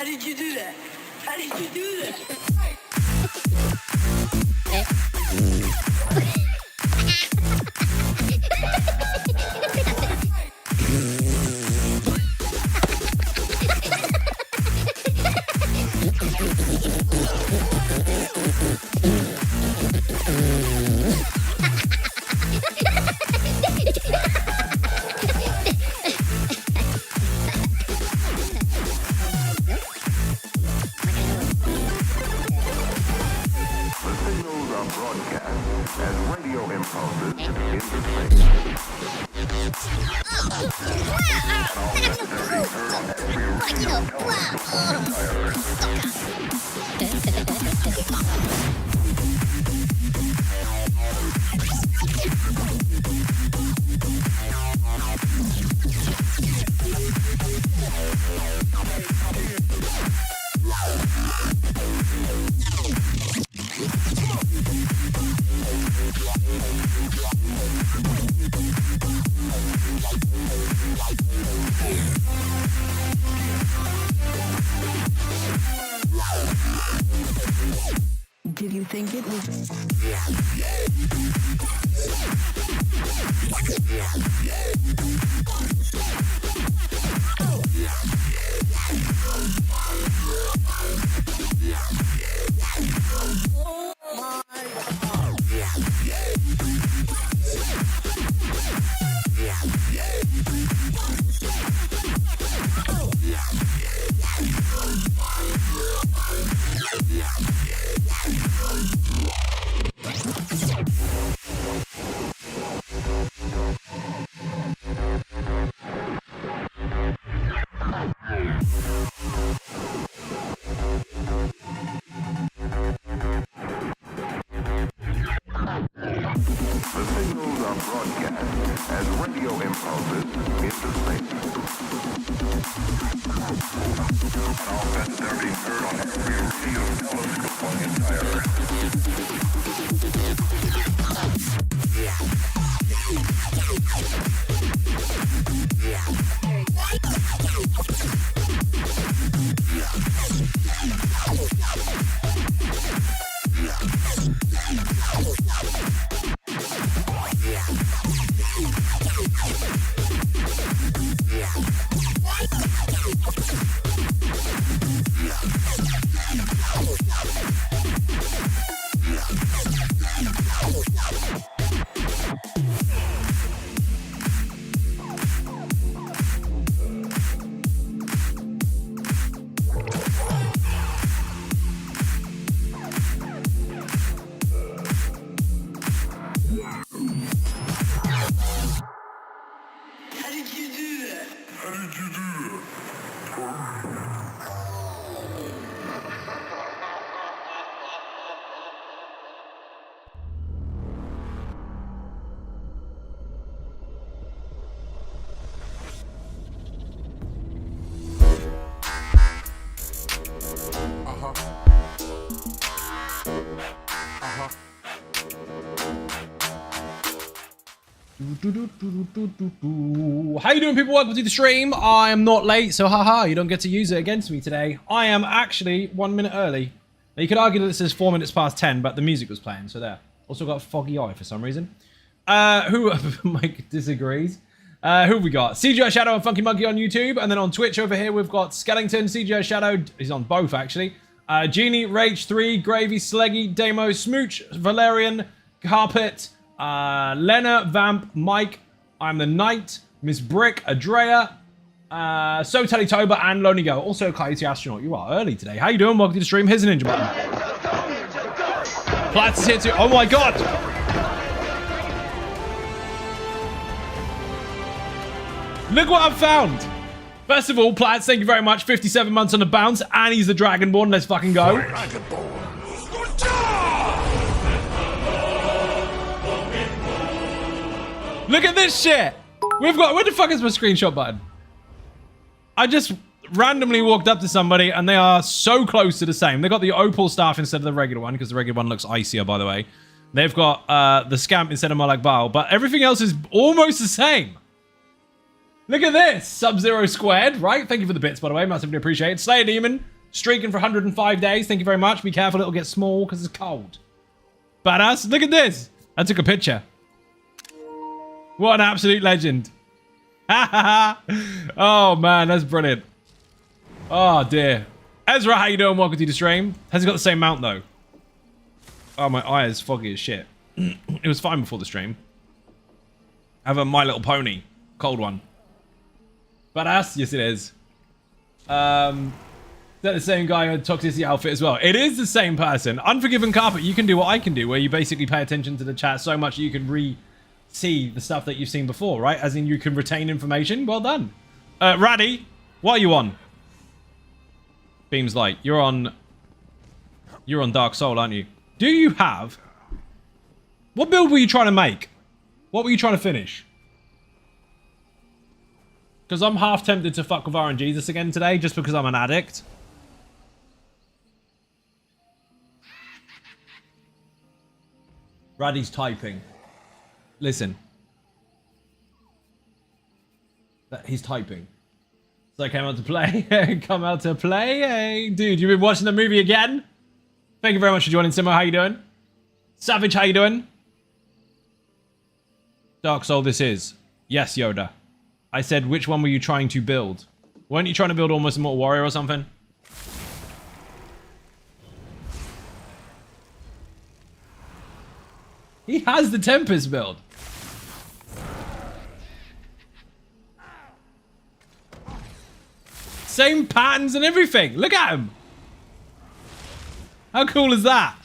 How did you do that? How did you do that? Did you think it was? How you doing, people? Welcome to the stream. I am not late, so haha, you don't get to use it against me today. I am actually 1 minute early. Now, you could argue that this is 4 minutes past 10, but the music was playing, so there. Also got a foggy eye for some reason. Mike disagrees. Who have we got? CGI Shadow and Funky Monkey on YouTube, and then on Twitch over here we've got Skellington, CGI Shadow, he's on both actually. Genie, Rage3, Gravy, Sleggy, Damo, Smooch, Valerian, Carpet, Lena, Vamp, Mike, I'm the Knight, Miss Brick, Adrea, So Toba, and Lonely Go. Also, Coyote Astronaut, you are early today. How you doing? Welcome to the stream. Here's a ninja button. Platts is here too. Oh my god! Look what I've found! First of all, Platts, thank you very much. 57 months on the bounce, and he's the Dragonborn. Let's fucking go. Look at this shit! We've got... Where the fuck is my screenshot button? I just randomly walked up to somebody, and they are so close to the same. They got the opal staff instead of the regular one, because the regular one looks icier, by the way. They've got the scamp instead of Malak Baal, but everything else is almost the same. Look at this! Sub-Zero squared, right? Thank you for the bits, by the way. Massively appreciate it. Slayer Demon, Streaking for 105 days. Thank you very much. Be careful, it'll get small because it's cold. Badass. Look at this. I took a picture. What an absolute legend. Oh, man. That's brilliant. Oh, dear. Ezra, how you doing? Welcome to the stream. Has he got the same mount, though? Oh, my eye is foggy as shit. It was fine before the stream. I have a My Little Pony. Cold one. Badass? Yes, it is. Is that the same guy in a toxicity outfit as well? It is the same person. Unforgiven Carpet, you can do what I can do, where you basically pay attention to the chat so much that you can see the stuff that you've seen before, right? As in you can retain information. Well done. Raddy, what are you on? Beams Light. You're on Dark Soul, aren't you? Do you have... What build were you trying to make? What were you trying to finish? Because I'm half tempted to fuck with RNGesus again today, just because I'm an addict. Raddy's typing. Listen. He's typing. So I came out to play. Come out to play. Hey, dude, you've been watching the movie again? Thank you very much for joining, Simo. How you doing? Savage, how you doing? Dark Soul, this is. Yes, Yoda. I said, which one were you trying to build? Weren't you trying to build Almost Immortal Warrior or something? He has the Tempest build. Same patterns and everything. Look at him. How cool is that?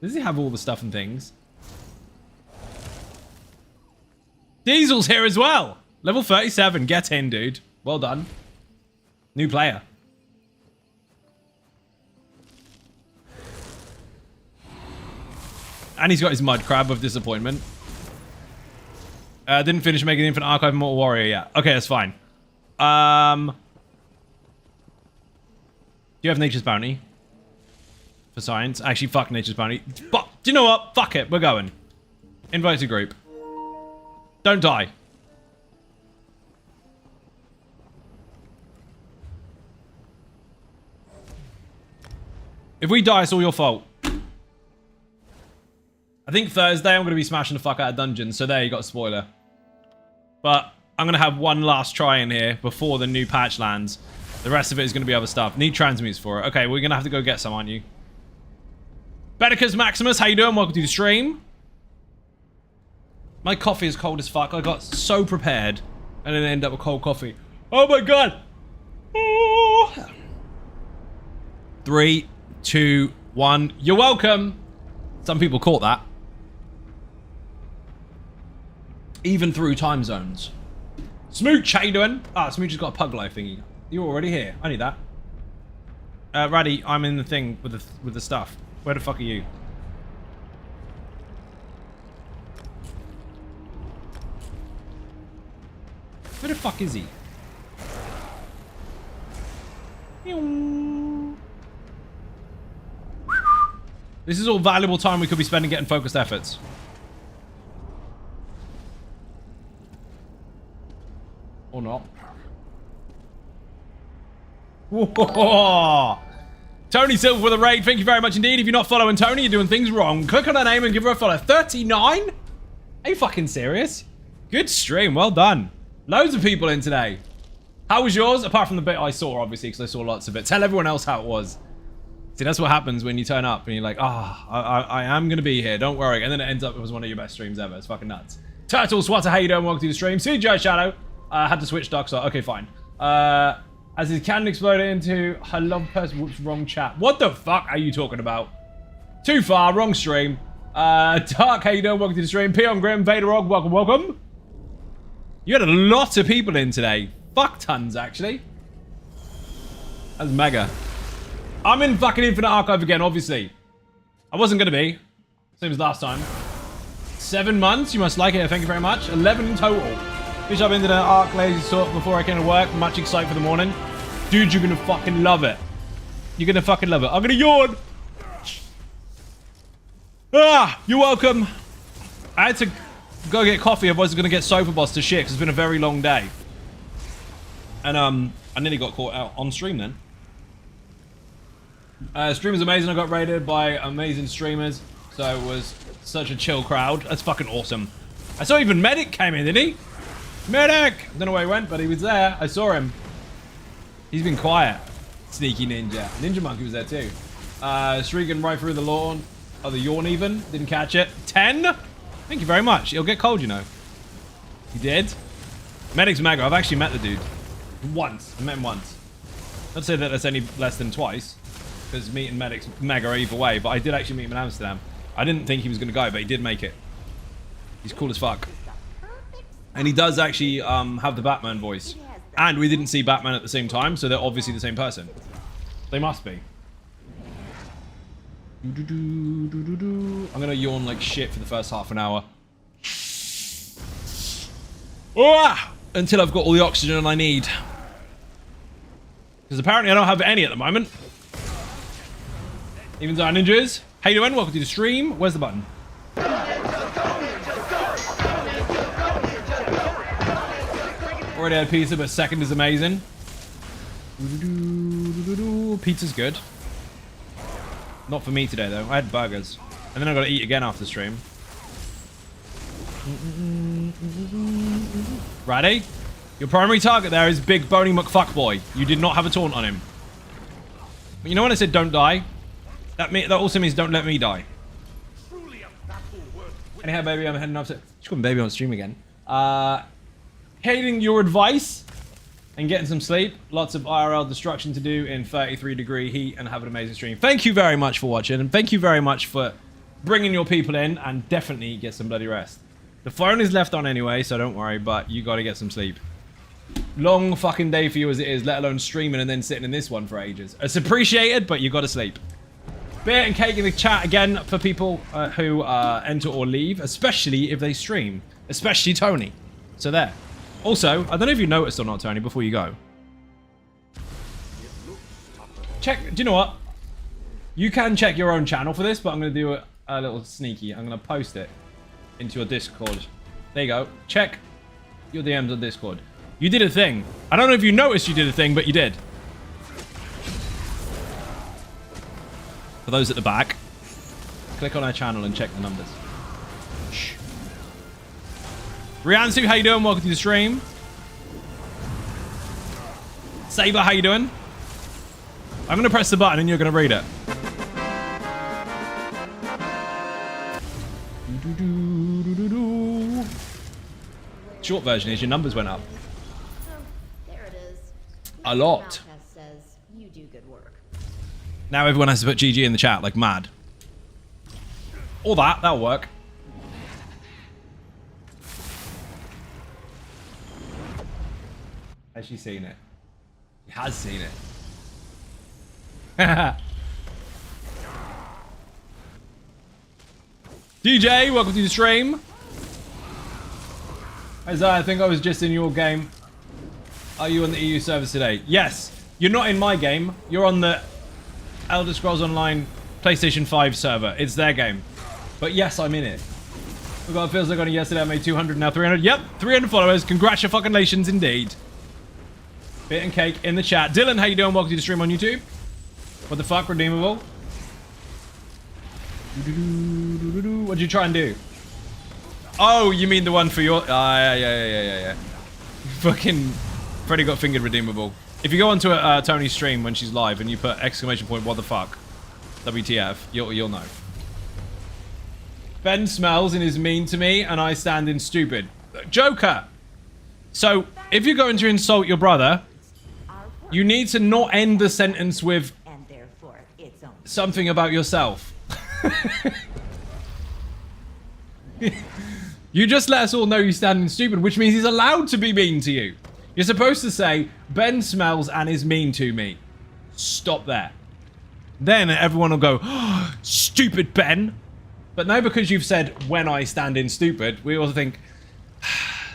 Does he have all the stuff and things? Diesel's here as well. Level 37. Get in, dude. Well done. New player. And he's got his mud crab of disappointment. Didn't finish making the Infinite Archive Immortal Warrior yet. Okay, that's fine. Do you have Nature's Bounty? For science? Actually, fuck Nature's Bounty. But, do you know what? Fuck it. We're going. Invite to group. Don't die. If we die, it's all your fault. I think Thursday I'm going to be smashing the fuck out of dungeons, so there you got a spoiler. But I'm going to have one last try in here before the new patch lands. The rest of it is going to be other stuff. Need transmutes for it. Okay, we're going to have to go get some, aren't you? Bedicus Maximus, how you doing? Welcome to the stream. My coffee is cold as fuck. I got so prepared and then end up with cold coffee. Oh my god! Oh. 3, 2, 1. You're welcome! Some people caught that. Even through time zones. Smooch, how you doing? Ah, Smooch has got a pug life thingy. You're already here. I need that. Raddy, I'm in the thing with the stuff. Where the fuck are you? Where the fuck is he? This is all valuable time we could be spending getting focused efforts. Or not. Whoa. Tony Silver with a raid. Thank you very much indeed. If you're not following Tony, you're doing things wrong. Click on her name and give her a follow. 39? Are you fucking serious? Good stream. Well done. Loads of people in today. How was yours? Apart from the bit I saw, obviously, because I saw lots of it. Tell everyone else how it was. See, that's what happens when you turn up and you're like, I am going to be here. Don't worry. And then it ends up it was one of your best streams ever. It's fucking nuts. Turtle Swatter, how you doing? Welcome to the stream. CJ Shadow. Had to switch Dark Soul. Okay, fine. As his cannon exploded into her love person. Whoops, wrong chat. What the fuck are you talking about? Too far, wrong stream. Dark, how you doing? Welcome to the stream. Peon Grim, Vaderog, welcome, welcome. You had a lot of people in today. Fuck tons, actually. That's mega. I'm in fucking Infinite Archive again, obviously. I wasn't going to be. Same as last time. 7 months, you must like it. Thank you very much. 11 in total. Fish up into the Arc Lazy Sort before I came to work. Much excited for the morning. Dude, you're going to fucking love it. You're going to fucking love it. I'm going to yawn. Ah, you're welcome. I had to go get coffee, otherwise I'm gonna get sofa boss to shit, because it's been a very long day. And I nearly got caught out on stream then. Stream was amazing. I got raided by amazing streamers, so it was such a chill crowd. That's fucking awesome. I saw even Medic came in, didn't he? Medic! I don't know where he went, but he was there. I saw him. He's been quiet. Sneaky ninja. Ninja Monkey was there too. Shrieking right through the lawn. Oh, the yawn even. Didn't catch it. 10? Thank you very much. It'll get cold, you know. He did? Medic's mega. I've actually met the dude. Once. I met him once. Not to say that that's any less than twice, because meeting Medic's mega either way, but I did actually meet him in Amsterdam. I didn't think he was going to go, but he did make it. He's cool as fuck. And he does actually have the Batman voice. And we didn't see Batman at the same time, so they're obviously the same person. They must be. I'm going to yawn like shit for the first half an hour. Until I've got all the oxygen I need. Because apparently I don't have any at the moment. Even though ninjas. How you doing? Welcome to the stream. Where's the button? Already had pizza, but second is amazing. Pizza's good. Not for me today, though. I had burgers. And then I got to eat again after the stream. Ready? Your primary target there is Big Boney McFuckboy. You did not have a taunt on him. But you know when I said don't die? That also means don't let me die. Anyhow, baby, I'm heading off to... Just call me baby on stream again. Hating your advice and getting some sleep. Lots of IRL destruction to do in 33-degree heat and have an amazing stream. Thank you very much for watching, and thank you very much for bringing your people in, and definitely get some bloody rest. The phone is left on anyway, so don't worry, but you gotta get some sleep. Long fucking day for you as it is, let alone streaming and then sitting in this one for ages. It's appreciated, but you gotta sleep. Beer and cake in the chat again for people who enter or leave, especially if they stream. Especially Tony. So there. Also, I don't know if you noticed or not, Tony, before you go. Check, do you know what? You can check your own channel for this, but I'm going to do a little sneaky. I'm going to post it into your Discord. There you go. Check your DMs on Discord. You did a thing. I don't know if you noticed you did a thing, but you did. For those at the back, click on our channel and check the numbers. Shh. Riansu, how you doing? Welcome to the stream. Saber, how you doing? I'm gonna press the button and you're gonna read it. Short version is your numbers went up. So, there it is. A lot. Says you do good work. Now everyone has to put GG in the chat like mad. Or that'll work. Has she seen it? He has seen it. DJ, welcome to the stream. Isaiah, I think I was just in your game. Are you on the EU servers today? Yes. You're not in my game. You're on the Elder Scrolls Online PlayStation 5 server. It's their game. But yes, I'm in it. Oh God, it feels like only yesterday I made 200, now 300. Yep, 300 followers. Congratulations indeed. Bit and cake in the chat. Dylan, how you doing? Welcome to the stream on YouTube. What the fuck, redeemable? What'd you try and do? Oh, you mean the one for your... yeah. Fucking Freddy got fingered redeemable. If you go onto Tony's stream when she's live and you put exclamation point, what the fuck? WTF, you'll know. Ben smells and is mean to me and I stand in stupid. Joker! So, if you're going to insult your brother, you need to not end the sentence with And therefore, it's own. something about yourself. You just let us all know you stand in stupid, which means he's allowed to be mean to you. You're supposed to say, Ben smells and is mean to me. Stop there. Then everyone will go, oh, stupid Ben. But now because you've said, when I stand in stupid, we all think,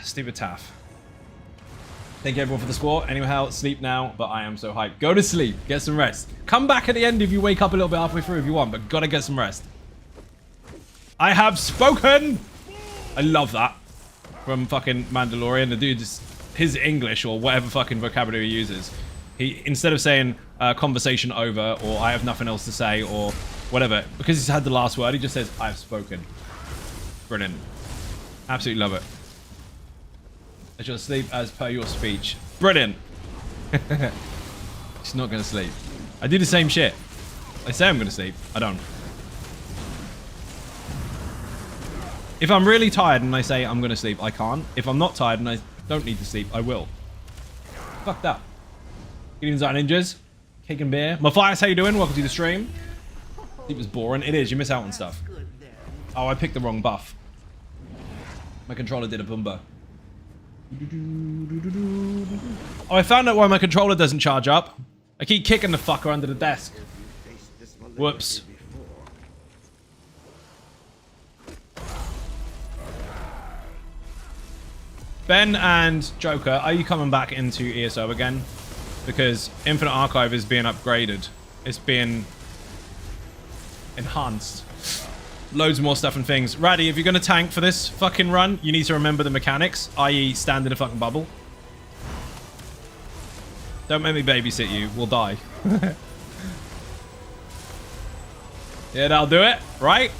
stupid Taff. Thank you everyone for the support. Anyhow, sleep now, but I am so hyped. Go to sleep, get some rest. Come back at the end if you wake up a little bit halfway through if you want, but gotta get some rest. I have spoken! I love that. from fucking Mandalorian. The dude just, his English or whatever fucking vocabulary he uses, he, instead of saying conversation over or I have nothing else to say or whatever, because he's had the last word, he just says I've spoken. Brilliant. Absolutely love it. I shall sleep as per your speech. Brilliant. She's not going to sleep. I do the same shit. I say I'm going to sleep. I don't. If I'm really tired and I say I'm going to sleep, I can't. If I'm not tired and I don't need to sleep, I will. Fucked up. Greetings, our ninjas. Cake and beer. Matthias, how you doing? Welcome to the stream. Sleep is boring. It is. You miss out on stuff. Oh, I picked the wrong buff. My controller did a bumper. Oh, I found out why my controller doesn't charge up. I keep kicking the fucker under the desk. Whoops. Ben and Joker, are you coming back into ESO again? Because Infinite Archive is being upgraded. It's being enhanced. Loads more stuff and things. Raddy, if you're going to tank for this fucking run, you need to remember the mechanics, i.e. stand in a fucking bubble. Don't make me babysit you. We'll die. Yeah, that'll do it, right?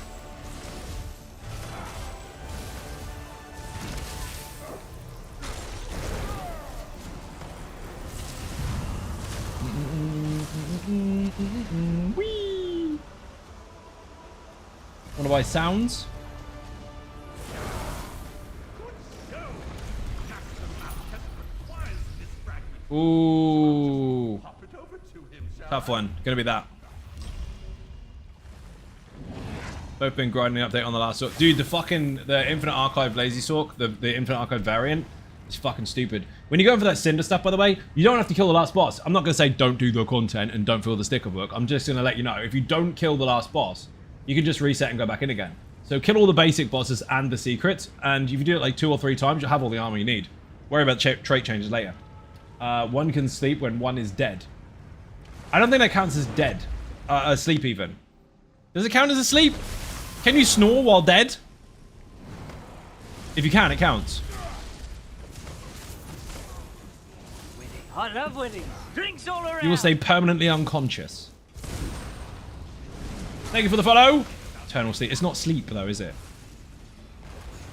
Whee! Wanna buy sounds? Ooh. Tough one. Gonna be that. Both been grinding update on the last Sork. Dude, the Infinite Archive Lazy Sork, the Infinite Archive variant, is fucking stupid. When you go in for that Cinder stuff, by the way, you don't have to kill the last boss. I'm not gonna say don't do the content and don't fill the sticker book. I'm just gonna let you know, if you don't kill the last boss, you can just reset and go back in again. So kill all the basic bosses and the secrets, and if you do it like 2 or 3 times, you'll have all the armor you need. Worry about trait changes later. One can sleep when one is dead. I don't think that counts as dead. Asleep even. Does it count as asleep? Can you snore while dead? If you can, it counts. I love winning. Drinks all around. You will stay permanently unconscious. Thank you for the follow. Eternal sleep. It's not sleep though, is it?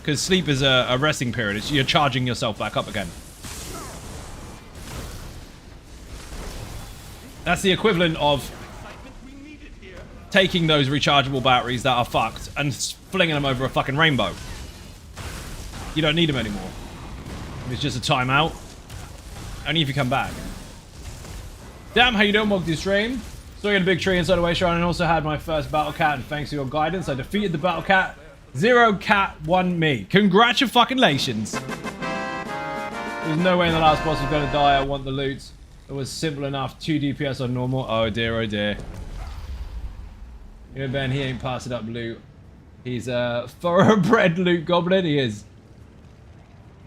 Because sleep is a resting period. You're charging yourself back up again. That's the equivalent of taking those rechargeable batteries that are fucked and flinging them over a fucking rainbow. You don't need them anymore. It's just a timeout. Only if you come back. Damn, how you doing? Welcome to the stream. Saw you in a big tree inside a way shrine and also had my first battle cat, and thanks to your guidance, I defeated the battle cat. 0 cat, 1 me. Congratulations. There's no way the last boss was going to die. I want the loot. It was simple enough. 2 DPS on normal. Oh dear, oh dear. You know, Ben, he ain't passing up loot. He's a thoroughbred loot goblin. He is.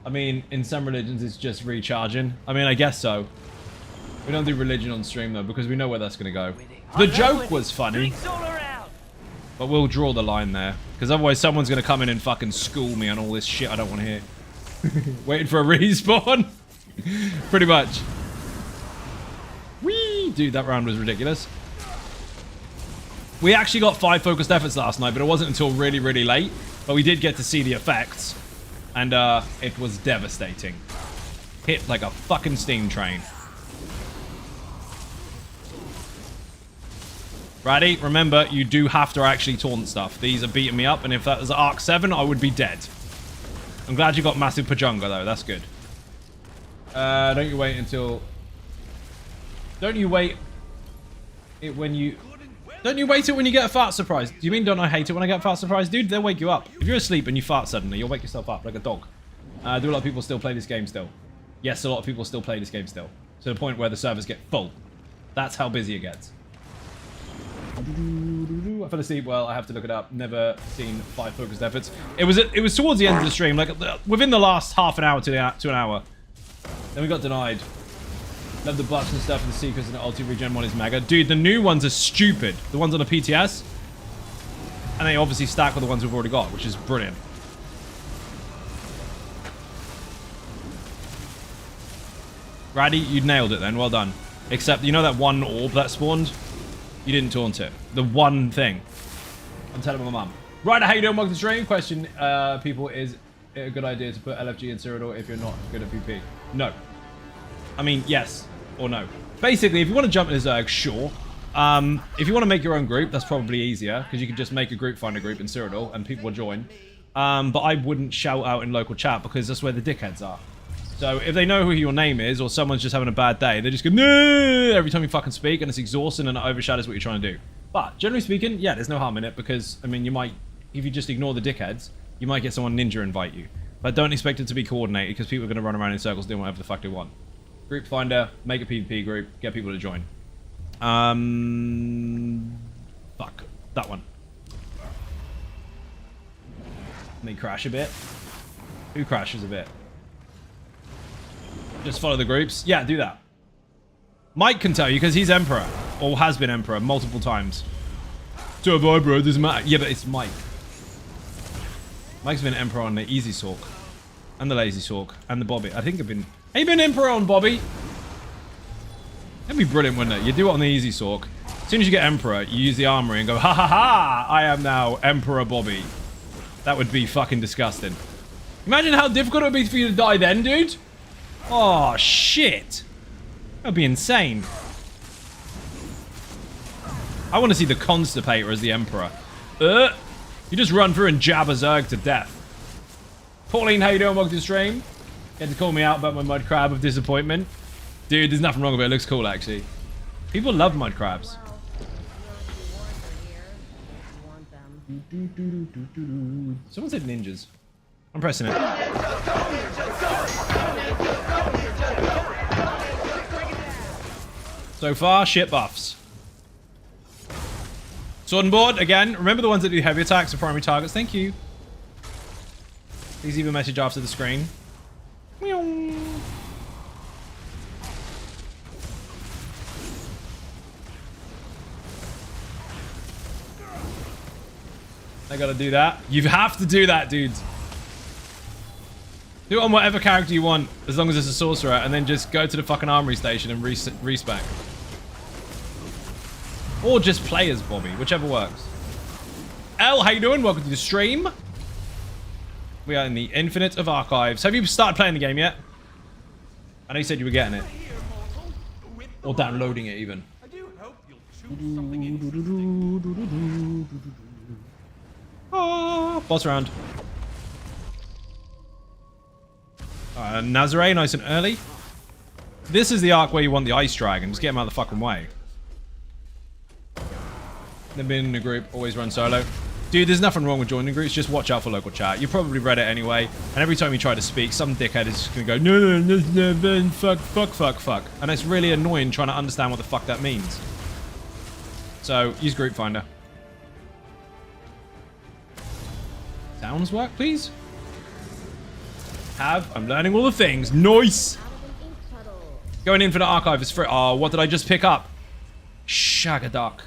I mean, in some religions, it's just recharging. I mean, I guess so. We don't do religion on stream, though, because we know where that's going to go. The joke was funny. But we'll draw the line there. Because otherwise, someone's going to come in and fucking school me on all this shit I don't want to hear. Waiting for a respawn. Pretty much. Whee! Dude, that round was ridiculous. We actually got 5 focused efforts last night, but it wasn't until really, really late. But we did get to see the effects. And it was devastating. Hit like a fucking steam train. Ready? Remember, you do have to actually taunt stuff. These are beating me up, and if that was Arc 7, I would be dead. I'm glad you got Massive Pajunga, though. That's good. Don't you wait until... Don't you wait it when you... Don't you wait it when you get a fart surprise? Do you mean don't I hate it when I get a fart surprise? Dude, they'll wake you up. If you're asleep and you fart suddenly, you'll wake yourself up like a dog. Do a lot of people still play this game still? Yes, a lot of people still play this game still. To the point where the servers get full. That's how busy it gets. I fell asleep. Well, I have to look it up. Never seen 5 focused efforts. It was towards the end of the stream, like within the last half an hour to an hour. Then we got denied. Love the buffs and stuff and the secrets and the ulti regen one is mega. Dude, the new ones are stupid. The ones on the PTS. And they obviously stack with the ones we've already got, which is brilliant. Raddy, you nailed it then. Well done. Except, you know that one orb that spawned? You didn't taunt it. The one thing. I'm telling my mum. Right, how you doing? Welcome to the stream. Question, people, is it a good idea to put LFG in Cyrodiil if you're not good at PvP? No. I mean, yes or no. Basically, if you want to jump in a Zerg, sure. If you want to make your own group, that's probably easier, because you can just make a group, find a group in Cyrodiil, and people will join. But I wouldn't shout out in local chat, because that's where the dickheads are. So if they know who your name is, or someone's just having a bad day, they just go, no, every time you fucking speak, and it's exhausting, and it overshadows what you're trying to do. But, generally speaking, yeah, there's no harm in it, because, I mean, you might, if you just ignore the dickheads, you might get someone ninja invite you. But don't expect it to be coordinated, because people are going to run around in circles doing whatever the fuck they want. Group finder, make a PvP group, get people to join. Fuck. That one. May crash a bit. Who crashes a bit? Just follow the groups. Yeah, do that. Mike can tell you, because he's Emperor. Or has been Emperor multiple times. So have I, bro. Doesn't matter. Yeah, but it's Mike. Mike's been Emperor on the Easy Sork. And the Lazy Sork. And the Bobby. I think I've been... Have you been Emperor on Bobby? That'd be brilliant, wouldn't it? You do it on the Easy Sork. As soon as you get Emperor, you use the armory and go, ha ha ha! I am now Emperor Bobby. That would be fucking disgusting. Imagine how difficult it would be for you to die then, dude. Oh, shit. That'd be insane. I want to see the Constipator as the Emperor. You just run through and jab a Zerg to death. Pauline, how you doing? Welcome to the stream. You had to call me out about my mud crab of disappointment. Dude, there's nothing wrong with it. It looks cool, actually. People love mud crabs. Someone said ninjas. I'm pressing it. So far, shit buffs. Sword and board, again. Remember the ones that do heavy attacks are primary targets. Thank you. Please leave a message after the screen. I gotta do that. You have to do that, dudes. Do it on whatever character you want, as long as it's a sorcerer, and then just go to the fucking armory station and respec. Or just play as Bobby, whichever works. L, how you doing? Welcome to the stream. We are in the Infinite of Archives. Have you started playing the game yet? I know you said you were getting it. Or downloading it, even. I do hope you'll choose something interesting. Boss round. Nazare, nice and early. This is the arc where you want the Ice Dragon. Just get him out of the fucking way. Then being in a group, always run solo. Dude, there's nothing wrong with joining groups. Just watch out for local chat. You probably read it anyway. And every time you try to speak, some dickhead is just going to go, no, fuck. And it's really annoying trying to understand what the fuck that means. So, use Group Finder. Sounds work, please? I'm learning all the things. Nice! Going in for the archive is free. Oh, what did I just pick up? Shagaduck.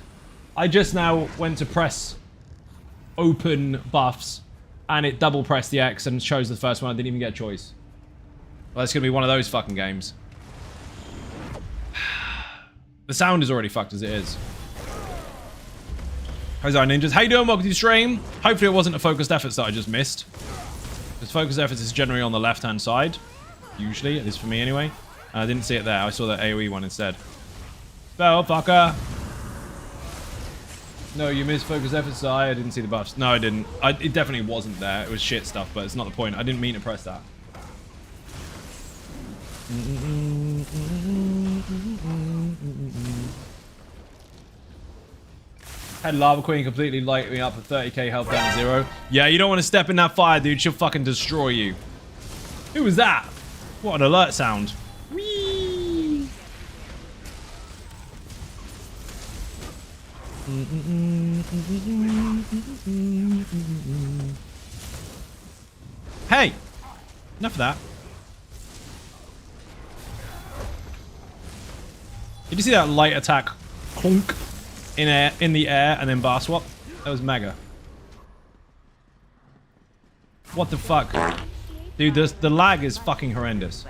I just now went to press open buffs and it double pressed the X and chose the first one. I didn't even get a choice. Well, it's going to be one of those fucking games. The sound is already fucked as it is. How's our ninjas? How you doing? Welcome to the stream. Hopefully it wasn't a focused efforts that I just missed. Because focused efforts is generally on the left-hand side. Usually, at least for me anyway. And I didn't see it there. I saw that AoE one instead. Spell, fucker. No, you missed focused efforts. I didn't see the buffs. No, I didn't. It definitely wasn't there. It was shit stuff, but it's not the point. I didn't mean to press that. Had Lava Queen completely light me up at 30k health down to 0. Yeah, you don't want to step in that fire, dude. She'll fucking destroy you. Who was that? What an alert sound. Whee! Hey! Enough of that. Did you see that light attack clunk in the air and then bar swap? That was mega. What the fuck? Dude, the lag is fucking horrendous.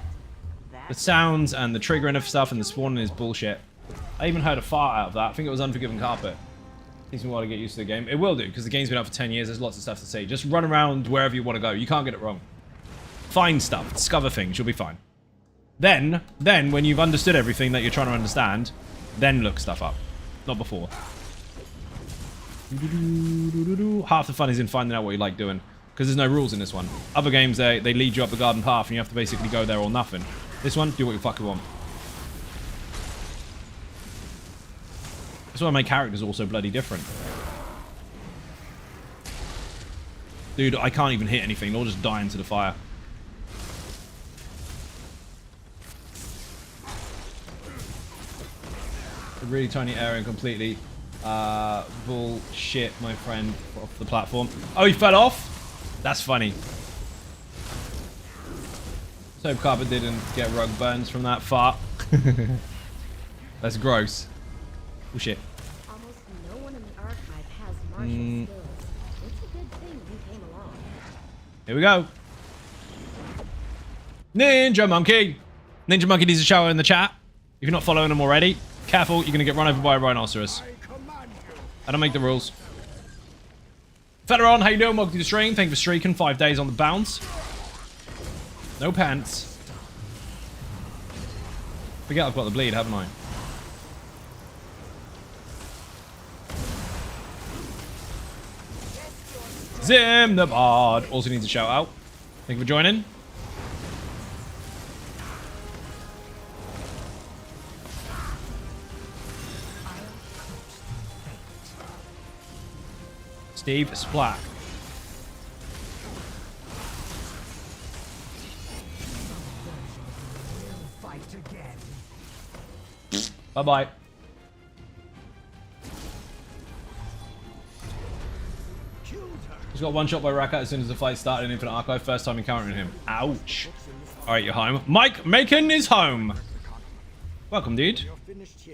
The sounds and the triggering of stuff and the spawning is bullshit. I even heard a fart out of that. I think it was Unforgiven Carpet. Takes me a while to get used to the game. It will do, because the game's been out for 10 years. There's lots of stuff to see. Just run around wherever you want to go. You can't get it wrong. Find stuff. Discover things. You'll be fine. Then, when you've understood everything that you're trying to understand, then look stuff up. Not before. Half the fun is in finding out what you like doing. Because there's no rules in this one. Other games, they lead you up the garden path and you have to basically go there or nothing. This one, do what you fucking want. That's why my character's also bloody different. Dude, I can't even hit anything. They'll just die into the fire. A really tiny area and completely bullshit, my friend, off the platform. Oh, he fell off? That's funny. So hope Carpet didn't get rug burns from that fart. That's gross. Oh shit. Almost no one in the archive has martial skills. It's a good thing you came along. Here we go. Ninja Monkey. Ninja Monkey needs a shout out in the chat. If you're not following him already, careful, you're going to get run over by a rhinoceros. I don't make the rules. Federon, how you doing? Welcome to the stream. Thank you for streaking. 5 days on the bounce. No pants. Forget I've got the bleed, haven't I? Zim the Bard also needs a shout out. Thank you for joining. Steve Splack. Bye-bye. He's got one shot by Raka as soon as the fight started in Infinite Archive. First time encountering him. Ouch. Alright, you're home. Mike Macon is home. Welcome, dude.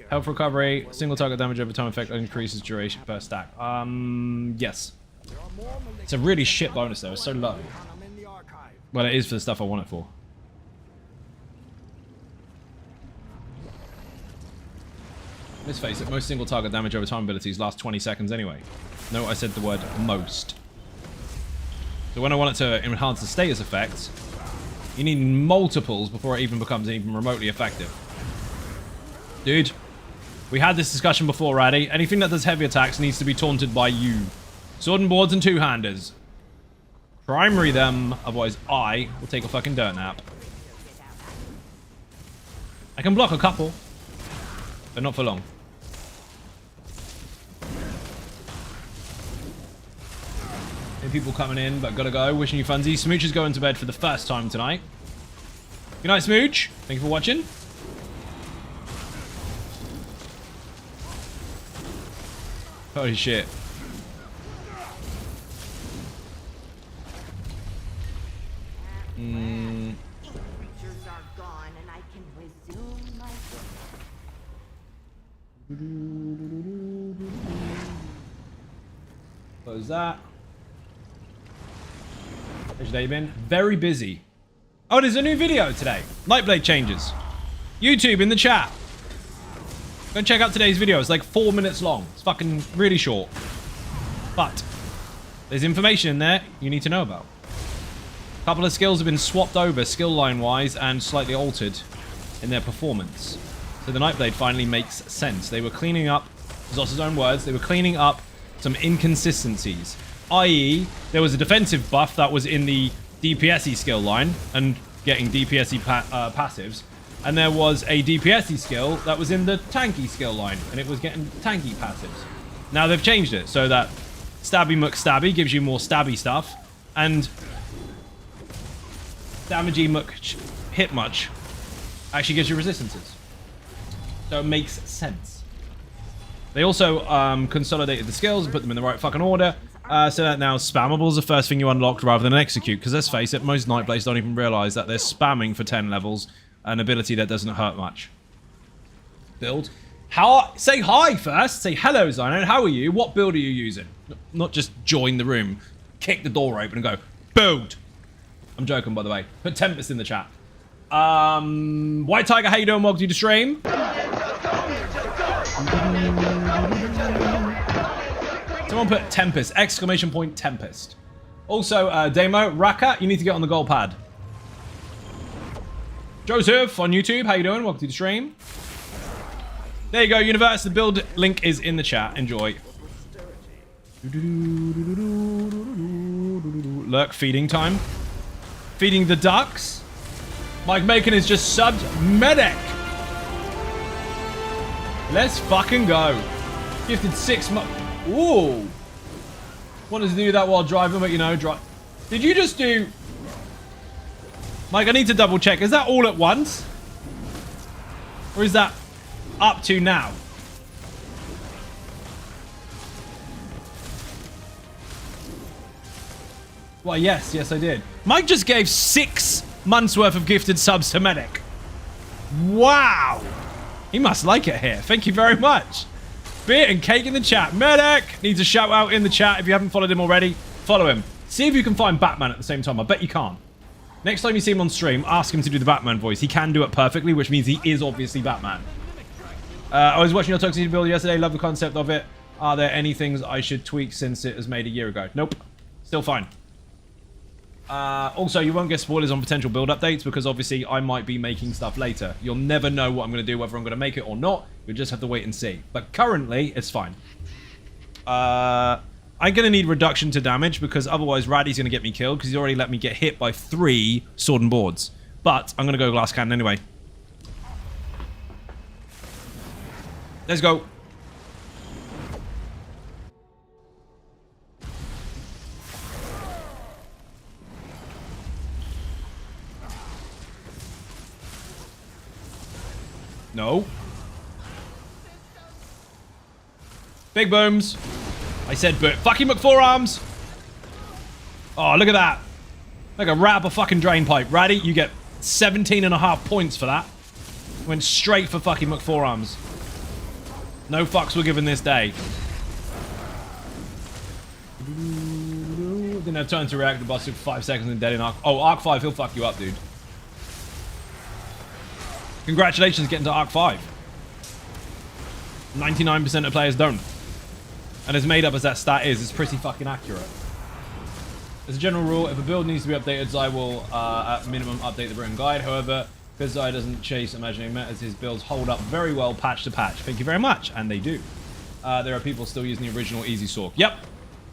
Health recovery. Single target damage over time effect increases duration per stack. Yes. It's a really shit bonus though. It's so low. Well, it is for the stuff I want it for. Let's face it, most single target damage over time abilities last 20 seconds anyway. No, I said the word most. So when I want it to enhance the status effect, you need multiples before it even becomes even remotely effective. Dude, we had this discussion before, Raddy. Anything that does heavy attacks needs to be taunted by you. Sword and boards and two-handers. Primary them, otherwise I will take a fucking dirt nap. I can block a couple, but not for long. Any people coming in, but gotta go. Wishing you funsies. Smooch is going to bed for the first time tonight. Good night, Smooch. Thank you for watching. Holy shit. Creatures are gone and I can resume my work. Close that. How's your day been? Very busy. Oh, there's a new video today. Nightblade changes. YouTube in the chat. Go check out today's video. It's like 4 minutes long. It's fucking really short. But there's information in there you need to know about. A couple of skills have been swapped over skill line wise and slightly altered in their performance. So the Nightblade finally makes sense. They were cleaning up, Zos's own words, they were cleaning up some inconsistencies. I.e., there was a defensive buff that was in the DPSy skill line and getting DPSy passives. And there was a DPSy skill that was in the tanky skill line and it was getting tanky passives. Now they've changed it so that Stabby McStabby gives you more stabby stuff and Damagey Hit Much actually gives you resistances. So it makes sense. They also consolidated the skills and put them in the right fucking order. So that now spammable is the first thing you unlock rather than execute. Because let's face it, most Nightblades don't even realize that they're spamming for 10 levels an ability that doesn't hurt much. Build. Say hi first. Say hello, Zyno. How are you? What build are you using? Not just join the room, kick the door open and go, build. I'm joking, by the way. Put Tempest in the chat. White Tiger, how you doing? Welcome to the stream. Someone put Tempest, exclamation point Tempest. Also, Demo, Raka, you need to get on the goal pad. Joseph on YouTube, how you doing? Welcome to the stream. There you go, Universe. The build link is in the chat. Enjoy. Lurk feeding time. Feeding the ducks. Mike Macon is just subbed. Medic. Let's fucking go. Gifted 6 months. Ooh. Wanted to do that while driving, but you know, Did you just do... Mike, I need to double check. Is that all at once? Or is that up to now? Well, yes, I did. Mike just gave 6 months worth of gifted subs to Medic. Wow. He must like it here. Thank you very much. Beer and cake in the chat. Medic needs a shout out in the chat. If you haven't followed him already, follow him. See if you can find Batman at the same time. I bet you can't. Next time you see him on stream, ask him to do the Batman voice. He can do it perfectly, which means he is obviously Batman. I was watching your Toxic build yesterday. Love the concept of it. Are there any things I should tweak since it was made a year ago? Nope. Still fine. Also, you won't get spoilers on potential build updates because obviously I might be making stuff later. You'll never know what I'm going to do, whether I'm going to make it or not. You'll just have to wait and see. But currently, it's fine. I'm going to need reduction to damage because otherwise Raddy's going to get me killed because he's already let me get hit by 3 sword and boards. But I'm going to go glass cannon anyway. Let's go. No. Big booms. I said, but fucking McForearms. Oh, look at that. Like a rat up a fucking drain pipe. Ratty, you get 17.5 points for that. Went straight for fucking McForearms. No fucks were given this day. Didn't have time to react. The boss took 5 seconds and dead in Arc. Oh, Arc 5, he'll fuck you up, dude. Congratulations getting to Arc 5. 99% of players don't. And as made up as that stat is, it's pretty fucking accurate. As a general rule, if a build needs to be updated, Zai will, at minimum, update the written guide. However, because Zai doesn't chase imaginary metas, his builds hold up very well patch to patch. Thank you very much. And they do. There are people still using the original Easy Sork. Yep.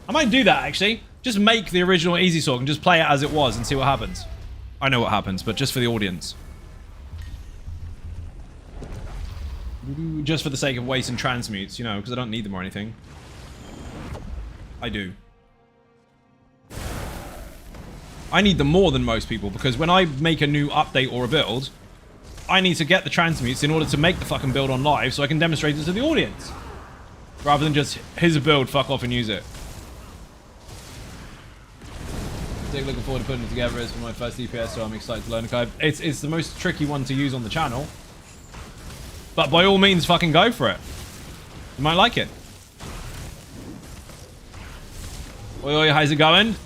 I might do that, actually. Just make the original Easy Sork and just play it as it was and see what happens. I know what happens, but just for the audience. Just for the sake of waste and transmutes, you know, because I don't need them or anything. I do. I need them more than most people, because when I make a new update or a build, I need to get the transmutes in order to make the fucking build on live so I can demonstrate it to the audience. Rather than just, here's a build, fuck off and use it. Looking forward to putting it together. It's for my first DPS, so I'm excited to learn it. It's the most tricky one to use on the channel. But by all means, fucking go for it. You might like it. Oi, oi, how's it going?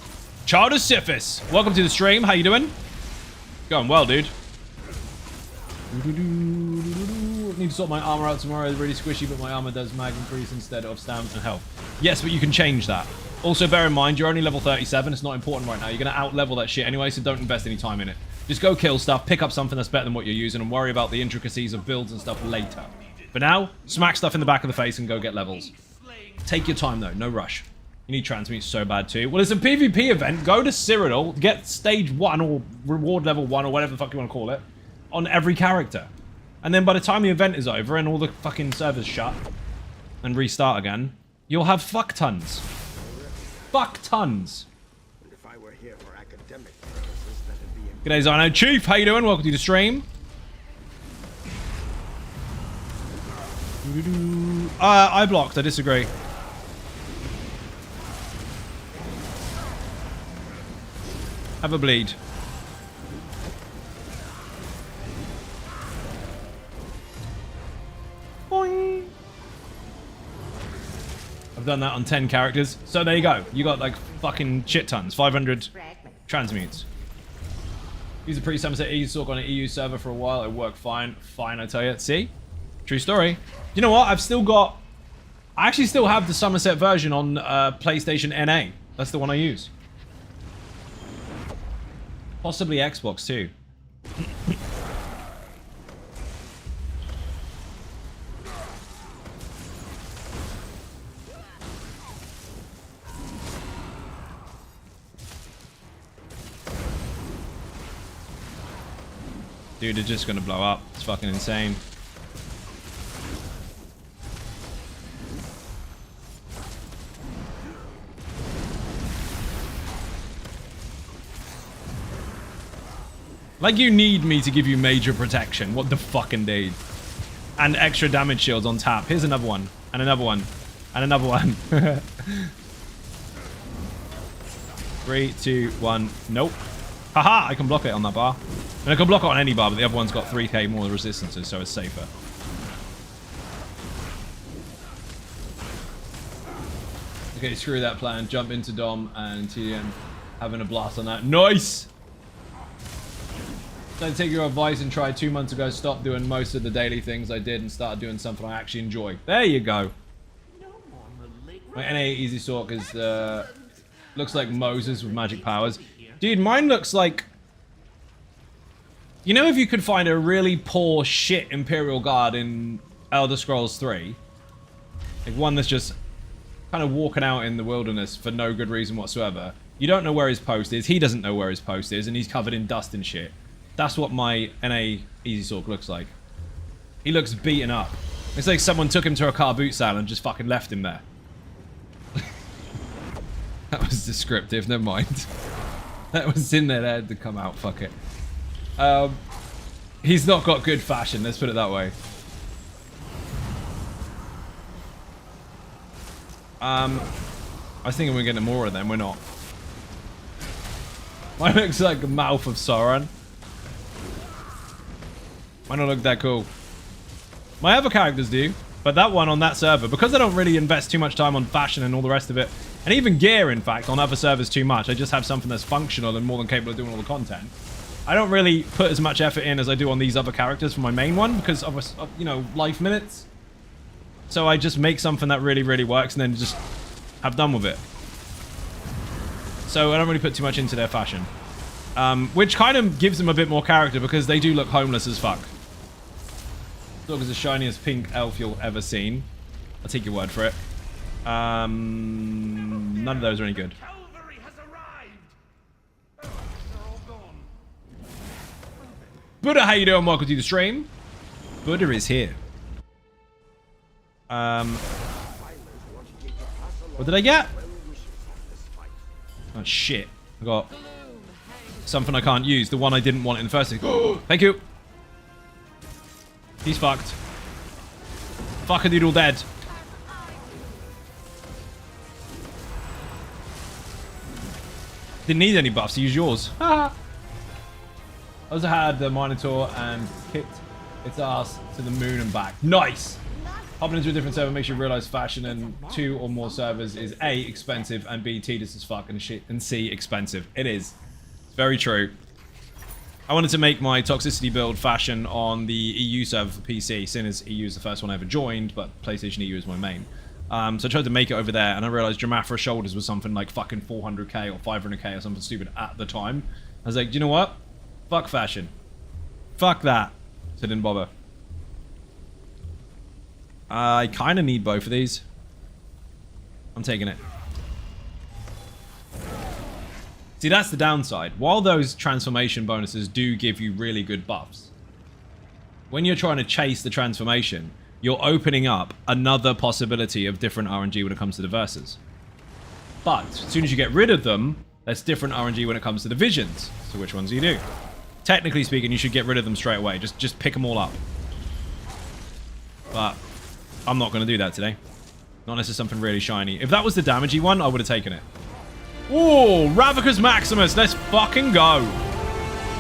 Child of Siphus, welcome to the stream. How you doing? Going well, dude. Need to sort my armor out tomorrow. It's really squishy, but my armor does mag increase instead of stamina and health. Yes, but you can change that. Also, bear in mind, you're only level 37. It's not important right now. You're going to out-level that shit anyway, so don't invest any time in it. Just go kill stuff, pick up something that's better than what you're using, and worry about the intricacies of builds and stuff later. For now, smack stuff in the back of the face and go get levels. Take your time, though. No rush. You need transmutes so bad, too. Well, it's a PvP event. Go to Cyrodiil, get stage 1 or reward level 1 or whatever the fuck you want to call it on every character. And then by the time the event is over and all the fucking servers shut and restart again, you'll have fuck tons. Fuck tons. If I were here for academic purposes, that'd be G'day, Zino. Chief, how you doing? Welcome to the stream. I blocked. I disagree. Have a bleed. Boing. I've done that on 10 characters. So there you go. You got like fucking shit tons. 500 transmutes. Use a pre-Somerset ESO on an EU server for a while. It worked fine. Fine, I tell you. See? True story. You know what? I actually still have the Somerset version on PlayStation NA. That's the one I use. Possibly Xbox too. Dude, it's just gonna blow up. It's fucking insane. Like you need me to give you major protection. What the fucking dude? And extra damage shields on tap. Here's another one. And another one. And another one. 3, 2, 1. Nope. Haha! I can block it on that bar. And I can block it on any bar, but the other one's got 3k more resistances, so it's safer. Okay, screw that plan. Jump into Dom and TDM. Having a blast on that. Nice! Don't take your advice and tried 2 months ago. Stop doing most of the daily things I did and started doing something I actually enjoy. There you go. My NA easy sort is looks like Moses with magic powers. Dude, mine looks like... You know, if you could find a really poor shit Imperial Guard in Elder Scrolls 3, like one that's just kind of walking out in the wilderness for no good reason whatsoever. You don't know where his post is, he doesn't know where his post is, and he's covered in dust and shit. That's what my NA Easy Sork looks like. He looks beaten up. It's like someone took him to a car boot sale and just fucking left him there. That was descriptive, never mind. That was in there, that had to come out, fuck it. He's not got good fashion, let's put it that way. I was thinking we're getting more of them, we're not. Mine looks like the mouth of Sauron. Might not look that cool. My other characters do, but that one on that server, because I don't really invest too much time on fashion and all the rest of it, and even gear, in fact, on other servers too much, I just have something that's functional and more than capable of doing all the content. I don't really put as much effort in as I do on these other characters for my main one, because of, you know, life minutes. So I just make something that really, really works and then just have done with it. So I don't really put too much into their fashion. Which kind of gives them a bit more character because they do look homeless as fuck. Dog is the shiniest pink elf you'll ever seen. I'll take your word for it. None of those are any good. Cavalry has arrived. Oh, they're all gone. Buddha, how you doing? Welcome to the stream. Buddha is here. What did I get? Oh shit. I got something I can't use. The one I didn't want in the first thing. Thank you. He's fucked. Fuck-a-doodle dead. Didn't need any buffs, use yours. I also had the Minotaur and kicked its ass to the moon and back. Nice! Hopping into a different server makes you realize fashion in 2 or more servers is A, expensive, and B, tedious as fuck, and C, expensive. It is. It's very true. I wanted to make my toxicity build fashion on the EU server for PC, seeing as EU is the first one I ever joined, but PlayStation EU is my main. So I tried to make it over there, and I realized Jamathra Shoulders was something like fucking 400k or 500k or something stupid at the time. I was like, do you know what? Fuck fashion. Fuck that. So I didn't bother. I kind of need both of these. I'm taking it. See, that's the downside. While those transformation bonuses do give you really good buffs, when you're trying to chase the transformation, you're opening up another possibility of different RNG when it comes to the verses. But as soon as you get rid of them, there's different RNG when it comes to the visions. So which ones do you do? Technically speaking, you should get rid of them straight away. Just pick them all up. But I'm not going to do that today. Not unless it's something really shiny. If that was the damagey one, I would have taken it. Ooh, Ravicus Maximus. Let's fucking go.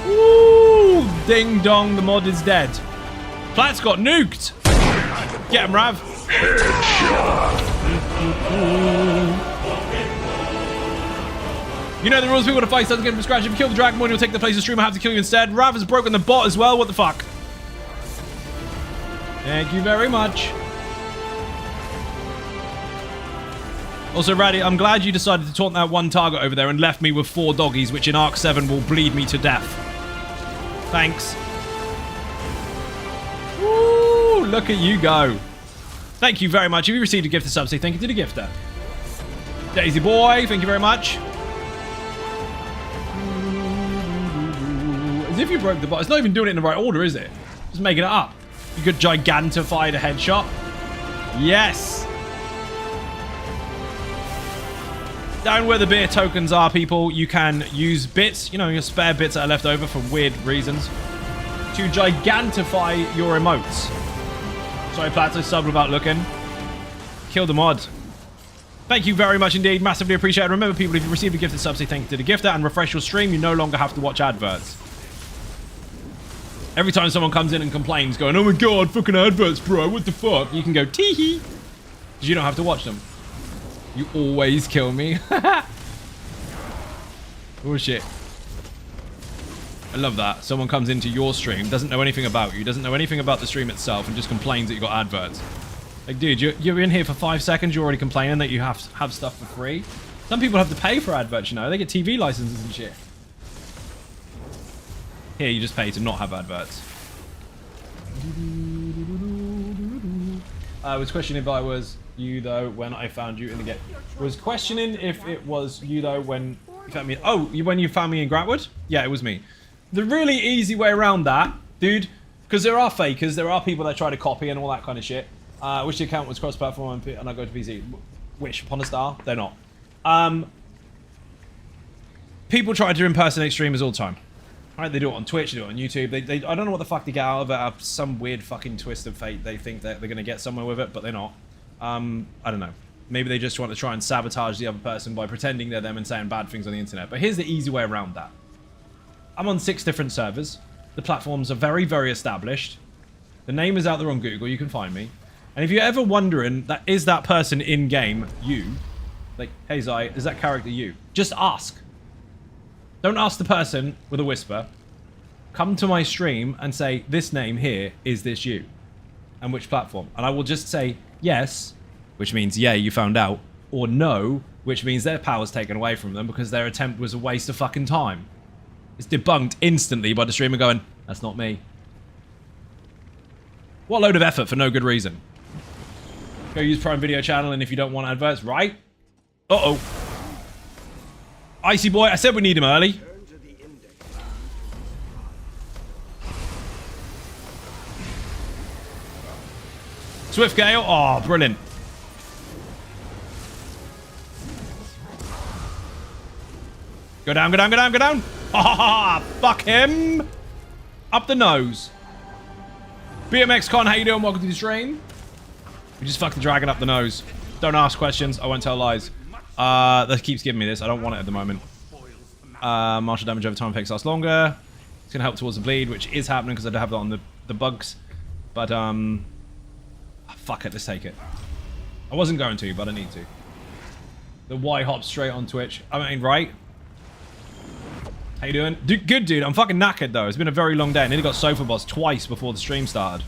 Ooh, ding dong, the mod is dead. Plat's got nuked. Get him, Rav. You know the rules. People to fight starts again from scratch. If you kill the Dragonborn, you'll take the place of stream. I have to kill you instead. Rav has broken the bot as well. What the fuck? Thank you very much. Also, Raddy, I'm glad you decided to taunt that one target over there and left me with 4 doggies, which in Arc 7 will bleed me to death. Thanks. Woo! Look at you go. Thank you very much. If you received a gift of subsidy, thank you to the gifter. Daisy boy, thank you very much. As if you broke the bot. It's not even doing it in the right order, is it? Just making it up. You could gigantify the headshot. Yes. Down where the beer tokens are, people, you can use bits, you know, your spare bits that are left over for weird reasons, to gigantify your emotes. Sorry, Plato, sub without looking. Kill the mod. Thank you very much indeed. Massively appreciated. Remember, people, if you receive a gifted subsidy, thank you to the gifter and refresh your stream. You no longer have to watch adverts. Every time someone comes in and complains, going, oh my god, fucking adverts, bro, what the fuck? You can go, tee-hee. Because you don't have to watch them. You always kill me. Oh shit. I love that. Someone comes into your stream, doesn't know anything about you, doesn't know anything about the stream itself, and just complains that you got adverts. Like, dude, you're in here for 5 seconds, you're already complaining that you have stuff for free. Some people have to pay for adverts, you know. They get TV licenses and shit. Here, you just pay to not have adverts. I was questioning if I was you, though, when I found you in the game. Was questioning if it was you, though, when you found me. Oh, when you found me in Gratwood? Yeah, it was me. The really easy way around that, dude, because there are fakers, there are people that try to copy and all that kind of shit. Wish the account was cross-platform and I go to PC. Wish upon a star? They're not. People try to impersonate streamers all the time. Right? They do it on Twitch, they do it on YouTube. I don't know what the fuck they get out of it. Some weird fucking twist of fate. They think that they're going to get somewhere with it, but they're not. I don't know. Maybe they just want to try and sabotage the other person by pretending they're them and saying bad things on the internet. But here's the easy way around that. I'm on 6 different servers. The platforms are very, very established. The name is out there on Google. You can find me. And if you're ever wondering, is that person in-game you? Like, hey, Zai, is that character you? Just ask. Don't ask the person with a whisper. Come to my stream and say, this name here, is this you? And which platform? And I will just say, yes, which means, yeah, you found out. Or no, which means their power's taken away from them because their attempt was a waste of fucking time. It's debunked instantly by the streamer going, that's not me. What a load of effort for no good reason. Go use Prime Video channel and if you don't want adverts, right? Uh-oh. Icy boy, I said we need him early. Swift Gale, oh, brilliant. Go down, go down, go down, go down. Ha ha ha, fuck him. Up the nose. BMX Con, how you doing? Welcome to the stream. We just fucked the dragon up the nose. Don't ask questions, I won't tell lies. That keeps giving me this, I don't want it at the moment. Martial damage over time effects last longer. It's gonna help towards the bleed, which is happening because I don't have that on the bugs. But, fuck it, let's take it. I wasn't going to, but I need to. The Y hop straight on Twitch. I mean, right? How you doing? Good, dude. I'm fucking knackered, though. It's been a very long day. I nearly got sofa boss twice before the stream started.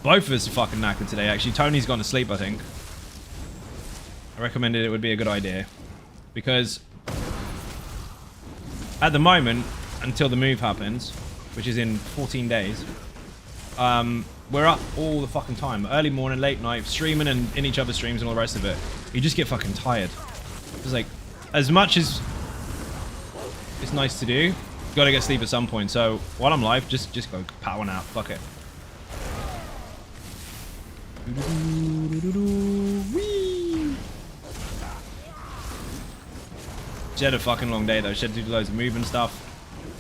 Both of us are fucking knackered today, actually. Tony's gone to sleep, I think. I recommended it would be a good idea. Because at the moment, until the move happens, which is in 14 days, we're up all the fucking time. Early morning, late night, streaming and in each other's streams and all the rest of it. You just get fucking tired. It's like, as much as it's nice to do, you gotta get sleep at some point. So while I'm live, just go power one out. Fuck it. Whee! She had a fucking long day though. She had to do loads of movement stuff.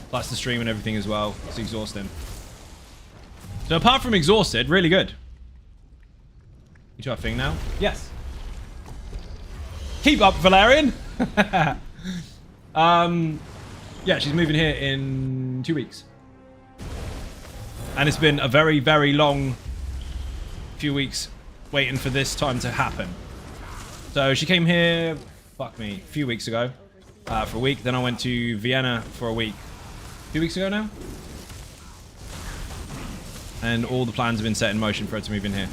Plus the stream and everything as well. It's exhausting. So apart from exhausted, really good. You do our thing now? Yes. Keep up, Valerian! Yeah, she's moving here in 2 weeks. And it's been a very, very long few weeks waiting for this time to happen. So she came here fuck me, a few weeks ago for a week. Then I went to Vienna for a week. 2 weeks ago now? And all the plans have been set in motion for her to move in here.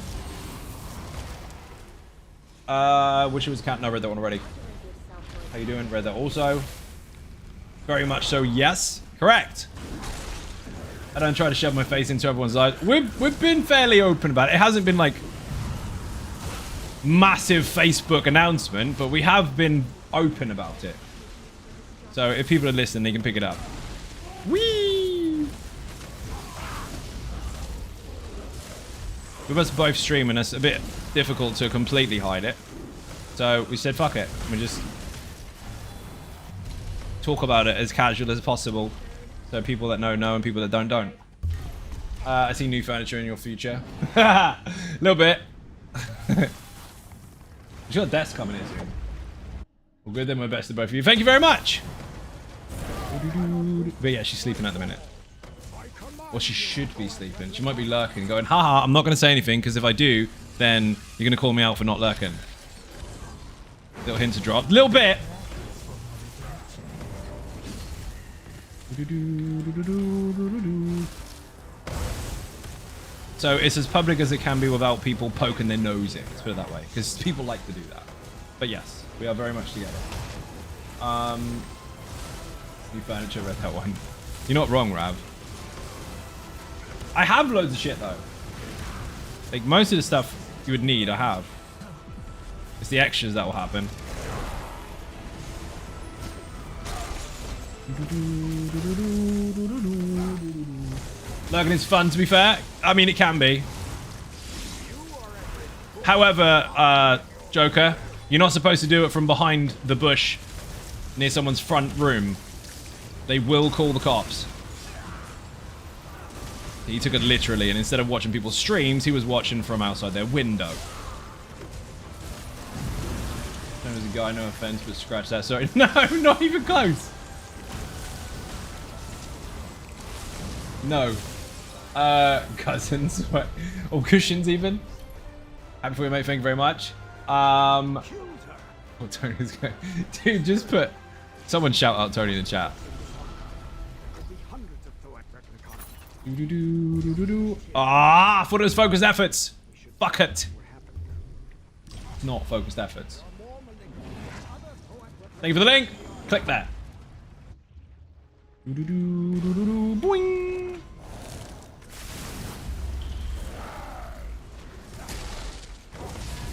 Wish it was a cat. No, read that one already. How you doing? Read that also. Very much so, yes. Correct. I don't try to shove my face into everyone's eyes. We've been fairly open about it. It hasn't been like massive Facebook announcement, but we have been open about it. So if people are listening, they can pick it up. Whee! We must both stream, and it's a bit difficult to completely hide it. So we said, fuck it. We just talk about it as casual as possible. So people that know, know, and people that don't. I see new furniture in your future. A little bit. You got a desk coming in soon. Well, good then, my best to both of you. Thank you very much. But yeah, she's sleeping at the minute. Or she should be sleeping. She might be lurking, going, haha, I'm not going to say anything, because if I do, then you're going to call me out for not lurking. Little hint to drop. Little bit. So it's as public as it can be without people poking their nose in. Let's put it that way, because people like to do that. But yes, we are very much together. New furniture, read that one. You're not wrong, Rav. I have loads of shit though. Like most of the stuff you would need, I have. It's the extras that will happen. Lurking is fun, to be fair. I mean, it can be. However, Joker, you're not supposed to do it from behind the bush near someone's front room. They will call the cops. He took it literally, and instead of watching people's streams, he was watching from outside their window. There's a guy, no offense, but scratch that. Sorry. No, not even close. No. Cousins. Or cushions, even. Happy for you, mate. Thank you very much. Oh, Tony's going. Dude, just put. Someone shout out Tony in the chat. Ah, I thought it was focused efforts. Fuck it. Not focused efforts. Thank you for the link. Click that. Boing.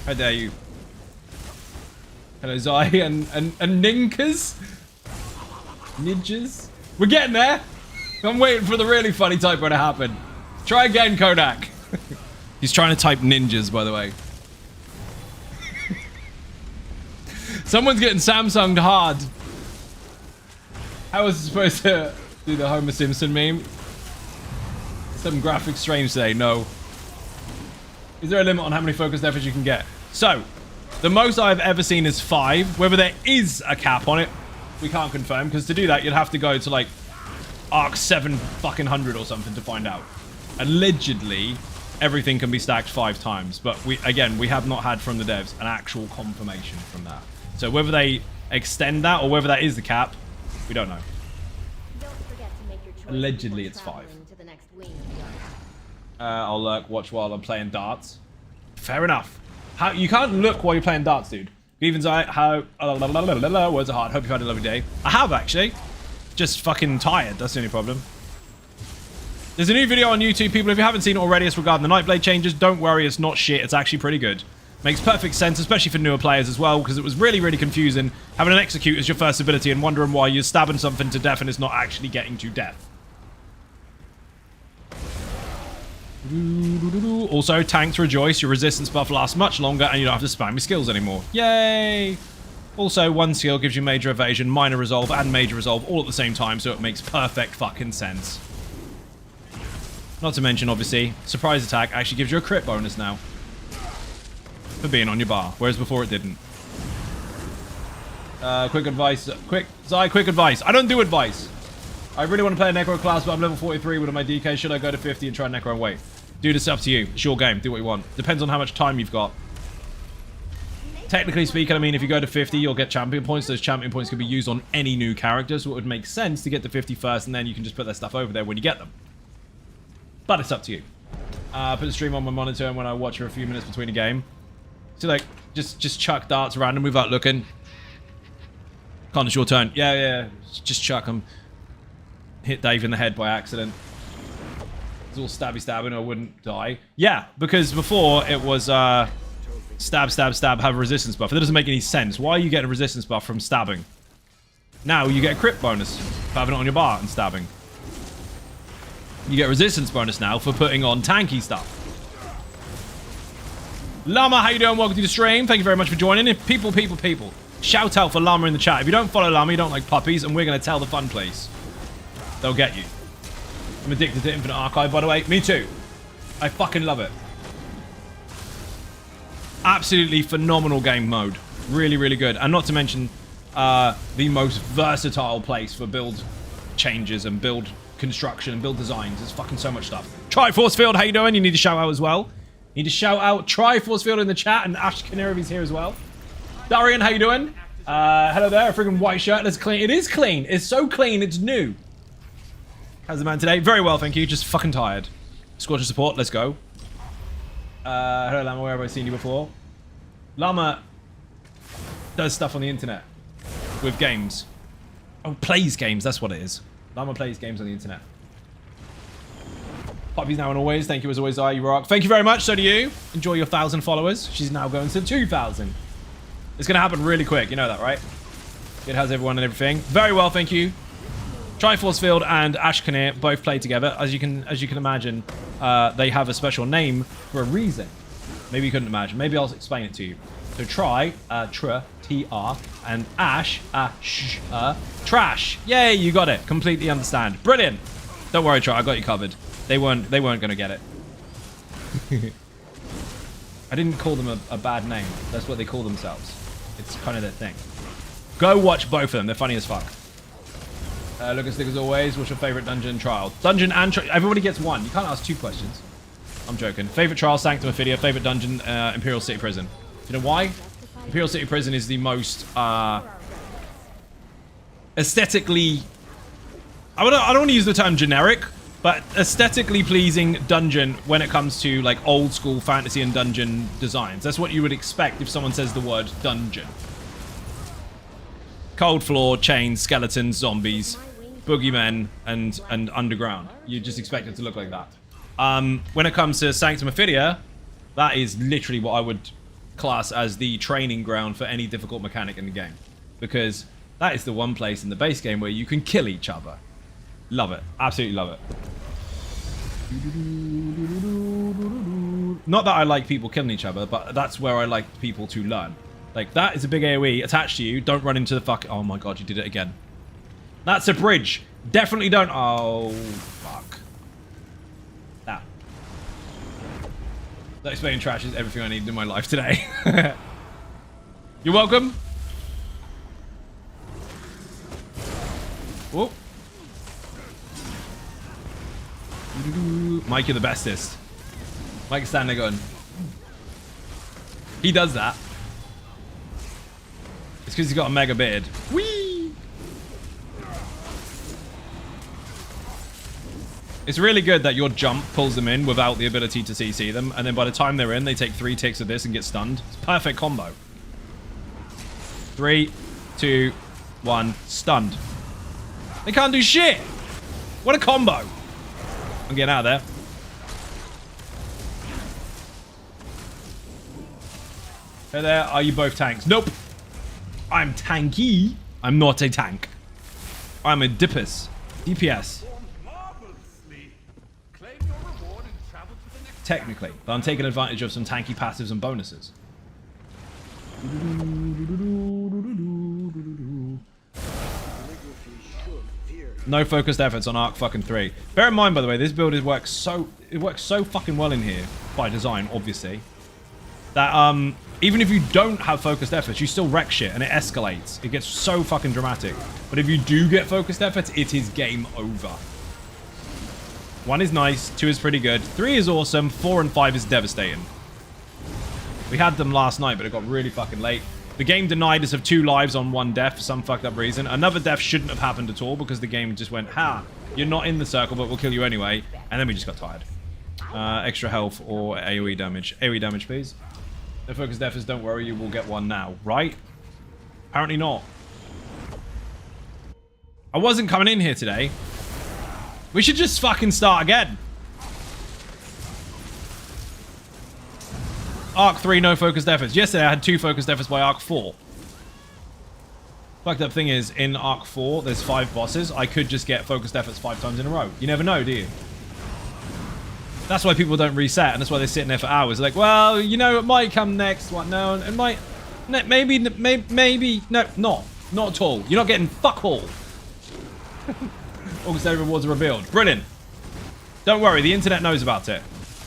How dare you? Hello, Zai and Ninkas. Ninjas. We're getting there. I'm waiting for the really funny typo to happen. Try again, Kodak. He's trying to type ninjas, by the way. Someone's getting Samsung'd hard. How was it supposed to do the Homer Simpson meme? Some graphics strange today. No. Is there a limit on how many focused efforts you can get? So, the most I've ever seen is 5. Whether there is a cap on it, we can't confirm. Because to do that, you'd have to go to like Arc 700 or something to find out. Allegedly, everything can be stacked 5 times. But we have not had from the devs an actual confirmation from that. So whether they extend that or whether that is the cap, we don't know. Don't forget to make your choice Allegedly, before it's 5. traveling to the next wing. I'll watch while I'm playing darts. Fair enough. How you can't look while you're playing darts, dude. Even how words are hard. Hope you've had a lovely day. I have actually. Just fucking tired. That's the only problem. There's a new video on YouTube, people. If you haven't seen it already, it's regarding the Nightblade changes. Don't worry, it's not shit. It's actually pretty good. Makes perfect sense, especially for newer players as well, because it was really, really confusing having an execute as your first ability and wondering why you're stabbing something to death and it's not actually getting to death. Also, tanks rejoice. Your resistance buff lasts much longer and you don't have to spam your skills anymore. Yay! Also, one skill gives you major evasion, minor resolve, and major resolve all at the same time, so it makes perfect fucking sense. Not to mention, obviously, surprise attack actually gives you a crit bonus now. For being on your bar, whereas before it didn't. Quick advice. Quick advice. I don't do advice. I really want to play a Necro class, but I'm level 43 with my DK. Should I go to 50 and try Necro and wait? Dude, it's up to you. It's your game. Do what you want. Depends on how much time you've got. Make Technically speaking, I mean, if you go to 50, you'll get champion points. Those champion points can be used on any new character, so it would make sense to get to 50 first, and then you can just put that stuff over there when you get them. But it's up to you. Put the stream on my monitor, and when I watch for a few minutes between a game, so like, just chuck darts random without looking. Can't, it's your turn. Yeah. Just chuck them. Hit Dave in the head by accident. It's all stabbing, I wouldn't die. Yeah, because before it was stab, have a resistance buff. That doesn't make any sense. Why are you getting a resistance buff from stabbing? Now you get a crit bonus for having it on your bar and stabbing. You get a resistance bonus now for putting on tanky stuff. Llama, how you doing? Welcome to the stream. Thank you very much for joining. People. Shout out for Llama in the chat. If you don't follow Llama, you don't like puppies, and we're going to tell the fun place. They'll get you. I'm addicted to Infinite Archive, by the way. Me too. I fucking love it. Absolutely phenomenal game mode. Really good. And not to mention the most versatile place for build changes and build construction and build designs. There's fucking so much stuff. Triforce Field, how you doing? You need to shout out as well. You need to shout out Triforce Field in the chat, and Ash Canaravi's here as well. Darian, how you doing? Hello there. A freaking white shirt. That's clean. It is clean. It's so clean. It's new. How's the man today? Very well, thank you. Just fucking tired. Squad of support. Let's go. Hello, Llama. Where have I seen you before? Llama does stuff on the internet with games. Oh, plays games. That's what it is. Llama plays games on the internet. Poppy's now and always. Thank you as always, you rock. Thank you very much. So do you. Enjoy your 1,000 followers. She's now going to 2,000. It's going to happen really quick. You know that, right? It has everyone and everything. Very well, thank you. Triforce Field and Ashkaneer both play together. As you can imagine, they have a special name for a reason. Maybe you couldn't imagine. Maybe I'll explain it to you. So T-R, and Ash, trash. Yay, you got it. Completely understand. Brilliant. Don't worry, Try. I got you covered. They weren't going to get it. I didn't call them a bad name. That's what they call themselves. It's kind of their thing. Go watch both of them. They're funny as fuck. Lucas Stick as always. What's your favorite dungeon trial? Dungeon and trial. Everybody gets one. You can't ask two questions. I'm joking. Favorite trial, Sanctum Ophidia. Favorite dungeon, Imperial City Prison. Do you know why? Imperial City Prison is the most aesthetically... I don't want to use the term generic, but aesthetically pleasing dungeon when it comes to like old school fantasy and dungeon designs. That's what you would expect if someone says the word dungeon. Cold floor, chains, skeletons, zombies, boogeymen, and underground. You just expect it to look like that. When it comes to Sanctum Ophidia, that is literally what I would class as the training ground for any difficult mechanic in the game. Because that is the one place in the base game where you can kill each other. Love it. Absolutely love it. Not that I like people killing each other, but that's where I like people to learn. Like, that is a big AoE attached to you. Don't run into the fuck... Oh my god, you did it again. That's a bridge. Definitely don't... Oh, fuck. That. That explaining trash is everything I need in my life today. You're welcome. Whoop. Mike, you're the bestest. Mike's standing there going... He does that. It's because he's got a mega beard. Whee! It's really good that your jump pulls them in without the ability to CC them, and then by the time they're in, they take 3 ticks of this and get stunned. It's a perfect combo. 3, 2, 1, stunned. They can't do shit! What a combo! I'm getting out of there. Hey there, are you both tanks? Nope! I'm tanky. I'm not a tank. I'm a DPS. DPS. Technically, but I'm taking advantage of some tanky passives and bonuses. No focused efforts on Arc fucking 3. Bear in mind, by the way, this build works so fucking well in here by design, obviously. That even if you don't have focused efforts, you still wreck shit and it escalates. It gets so fucking dramatic. But if you do get focused efforts, it is game over. 1 is nice, 2 is pretty good, 3 is awesome, 4 and 5 is devastating. We had them last night, but it got really fucking late. The game denied us of 2 lives on 1 death for some fucked up reason. Another death shouldn't have happened at all because the game just went, ha, you're not in the circle, but we'll kill you anyway. And then we just got tired. Extra health or AoE damage. AoE damage, please. No focus deaths, don't worry, you will get one now. Right? Apparently not. I wasn't coming in here today. We should just fucking start again. Arc 3, no focused efforts. Yesterday I had 2 focused efforts by Arc 4. Fucked up thing is, in Arc 4, there's 5 bosses. I could just get focused efforts 5 times in a row. You never know, do you? That's why people don't reset, and that's why they're sitting there for hours. They're like, well, you know, it might come next. What? No, it might... Maybe, no, not at all. You're not getting fuck all. August Day rewards are revealed. Brilliant. Don't worry, the internet knows about it.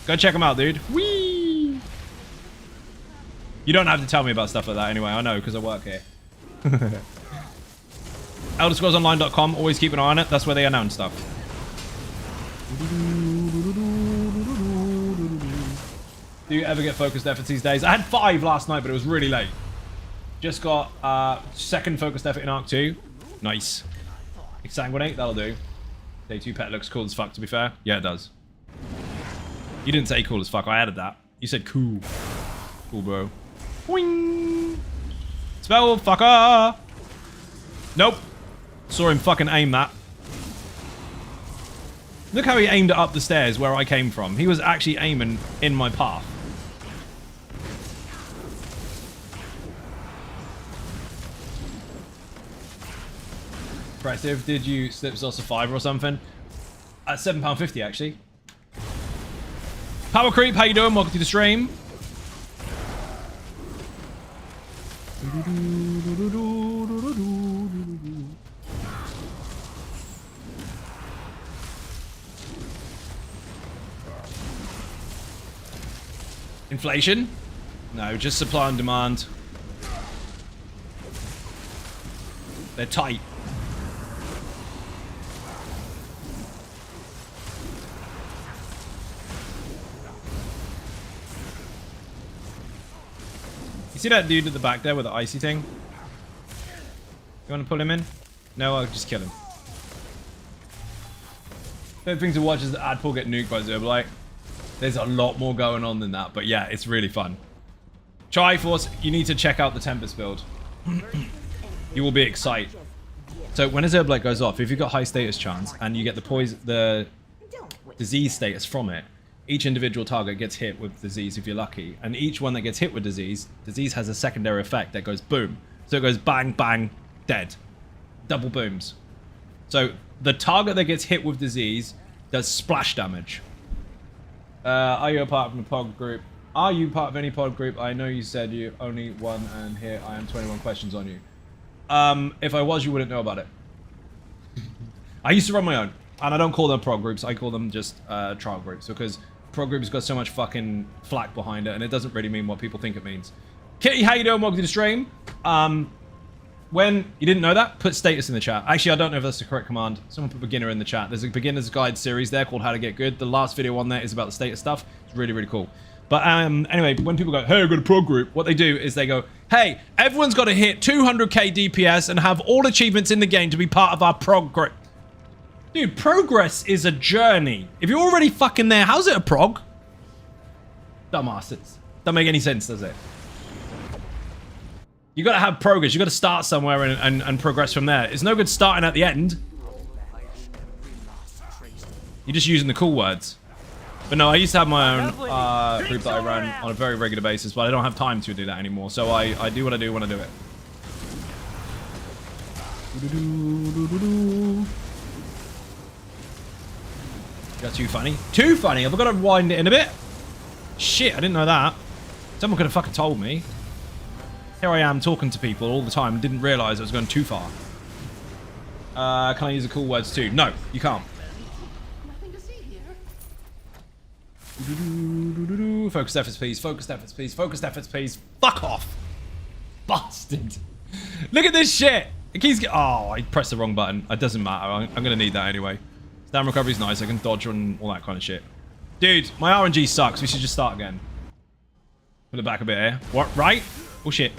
Go check them out, dude. Whee! You don't have to tell me about stuff like that anyway. I know, because I work here. ElderScrollsOnline.com. Always keep an eye on it. That's where they announce stuff. Do you ever get focused efforts these days? I had 5 last night, but it was really late. Just got 2nd focused effort in Arc 2. Nice. Exsanguinate, that'll do. Day 2 pet looks cool as fuck, to be fair. Yeah, it does. You didn't say cool as fuck. I added that. You said cool. Cool, bro. Boing. Spell fucker. Nope. Saw him fucking aim that. Look how he aimed it up the stairs where I came from. He was actually aiming in my path. Impressive. Did you slip sauce a 5 or something? At £7.50 actually. Power Creep, how you doing? Welcome to the stream. Inflation? No, just supply and demand. They're tight. You see that dude at the back there with the icy thing? You want to pull him in? No, I'll just kill him. The thing to watch is the Adpool get nuked by Zerblight. There's a lot more going on than that, but yeah, it's really fun. Triforce, you need to check out the Tempest build. You will be excited. So when a Zerblight goes off, if you've got high status chance and you get the disease status from it, each individual target gets hit with disease if you're lucky, and each one that gets hit with disease has a secondary effect that goes boom. So it goes bang, bang, dead. Double booms. So the target that gets hit with disease does splash damage. Are you a part of a pod group? Are you part of any pod group? I know you said you only one, and here I am 21 questions on you. If I was, you wouldn't know about it. I used to run my own, and I don't call them prog groups. I call them just trial groups, because prog groups got so much fucking flack behind it, and it doesn't really mean what people think it means. Kitty, how you doing? Welcome to the stream. When you didn't know that, put status in the chat. Actually, I don't know if that's the correct command. Someone put beginner in the chat. There's a beginner's guide series there called How to Get Good. The last video on there is about the status stuff. It's really, really cool. But anyway, when people go, hey, I've got a prog group, what they do is they go, hey, everyone's got to hit 200k DPS and have all achievements in the game to be part of our prog group. Dude, progress is a journey. If you're already fucking there, how's it a prog? Dumbasses. Doesn't make any sense, does it? You gotta have progress. You gotta start somewhere and progress from there. It's no good starting at the end. You're just using the cool words. But no, I used to have my own group that I ran on a very regular basis, but I don't have time to do that anymore. So I do what I do when I do it. Got too funny? Too funny? Have I got to wind it in a bit? Shit, I didn't know that. Someone could have fucking told me. Here I am talking to people all the time and didn't realise I was going too far. Can I use the cool words too? No, you can't. Nothing to see here. Focused efforts, please. Focused efforts, please. Focused efforts, please. Fuck off. Bastard. Look at this shit. It keeps oh, I pressed the wrong button. It doesn't matter. I'm going to need that anyway. Stam recovery's nice. I can dodge and all that kind of shit. Dude, my RNG sucks. We should just start again. Put it back a bit here. What? Right? Oh, shit.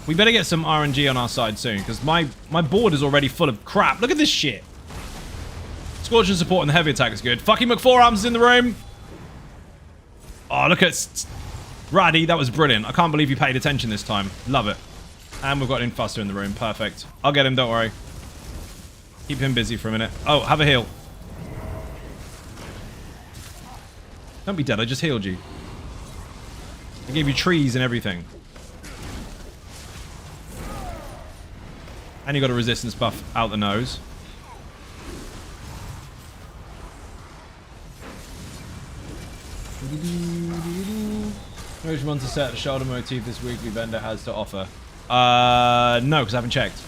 We better get some RNG on our side soon, because my board is already full of crap. Look at this shit. Scorching support and the heavy attack is good. Fucking McForearms is in the room. Oh, look at... Raddy, that was brilliant. I can't believe you paid attention this time. Love it. And we've got Infuster in the room. Perfect. I'll get him, don't worry. Keep him busy for a minute. Oh, have a heal. Don't be dead, I just healed you. I gave you trees and everything. And you got a resistance buff out the nose. Which one to set the shoulder motif this weekly vendor has to offer? No, because I haven't checked.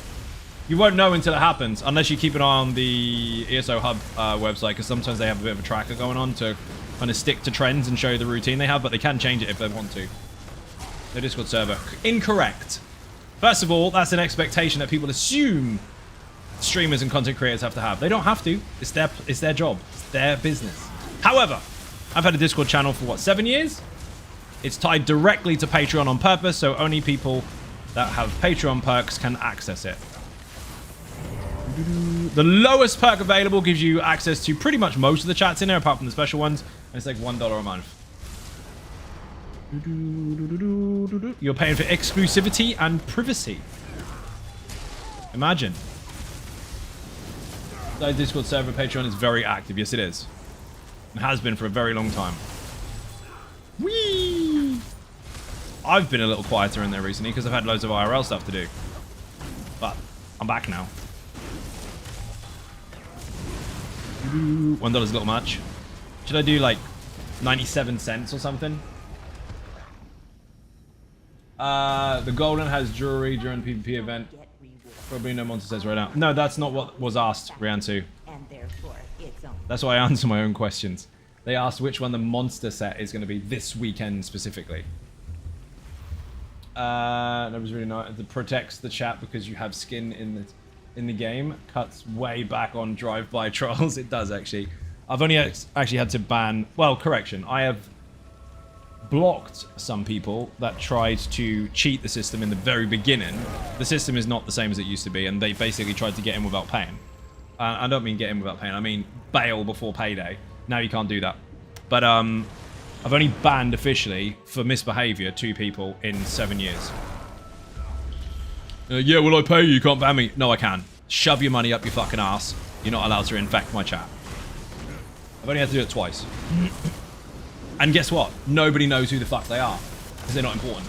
You won't know until it happens, unless you keep an eye on the ESO Hub website, because sometimes they have a bit of a tracker going on to kind of stick to trends and show you the routine they have, but they can change it if they want to. The Discord server. Incorrect. First of all, that's an expectation that people assume streamers and content creators have to have. They don't have to. It's their job. It's their business. However, I've had a Discord channel for, what, 7 years? It's tied directly to Patreon on purpose, so only people that have Patreon perks can access it. The lowest perk available gives you access to pretty much most of the chats in there, apart from the special ones, and it's like $1 a month. You're paying for exclusivity and privacy. Imagine. The Discord server Patreon is very active. Yes, it is. It has been for a very long time. Whee! I've been a little quieter in there recently because I've had loads of IRL stuff to do. But I'm back now. $1 is a little much. Should I do like 97 cents or something? The Golden has jewelry during the PvP event. Probably no monster says right now. No, that's not what was asked, Riantu. That's why I answer my own questions. They asked which one the monster set is going to be this weekend specifically. That was really nice. It protects the chat because you have skin in the game. Cuts way back on drive-by trolls. It does actually. I've only actually had to ban. Well, correction. I have blocked some people that tried to cheat the system in the very beginning. The system is not the same as it used to be, and they basically tried to get in without paying. I don't mean get in without paying. I mean bail before payday. Now you can't do that. But I've only banned officially for misbehavior 2 people in 7 years. Yeah, will I pay you? You can't ban me. No, I can. Shove your money up your fucking ass. You're not allowed to infect my chat. I've only had to do it twice. And guess what? Nobody knows who the fuck they are. Because they're not important.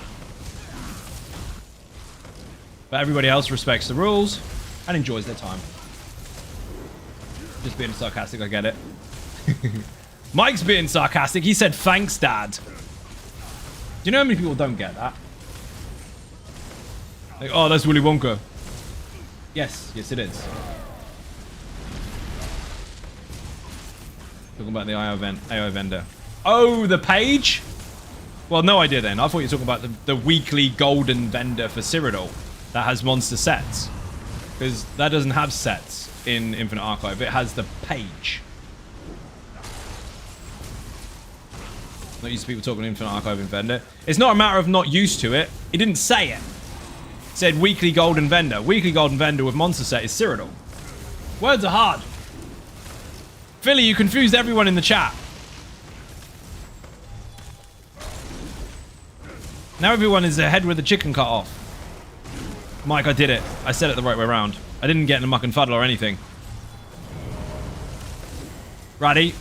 But everybody else respects the rules and enjoys their time. Just being sarcastic, I get it. Mike's being sarcastic. He said, thanks, Dad. Do you know how many people don't get that? Like, oh, that's Willy Wonka. Yes, yes it is. Talking about the AI vendor. Oh, the page? Well, no idea then. I thought you were talking about the weekly golden vendor for Cyrodiil that has monster sets. Because that doesn't have sets in Infinite Archive. It has the page. Not used to people talking Infinite Archive and vendor. It's not a matter of not used to it. It didn't say it. It said weekly golden vendor. Weekly golden vendor with monster set is Cyrodiil. Words are hard. Philly, you confused everyone in the chat. Now everyone is their head with the chicken cut off. Mike, I did it. I said it the right way around. I didn't get in a muck and fuddle or anything. Raddy,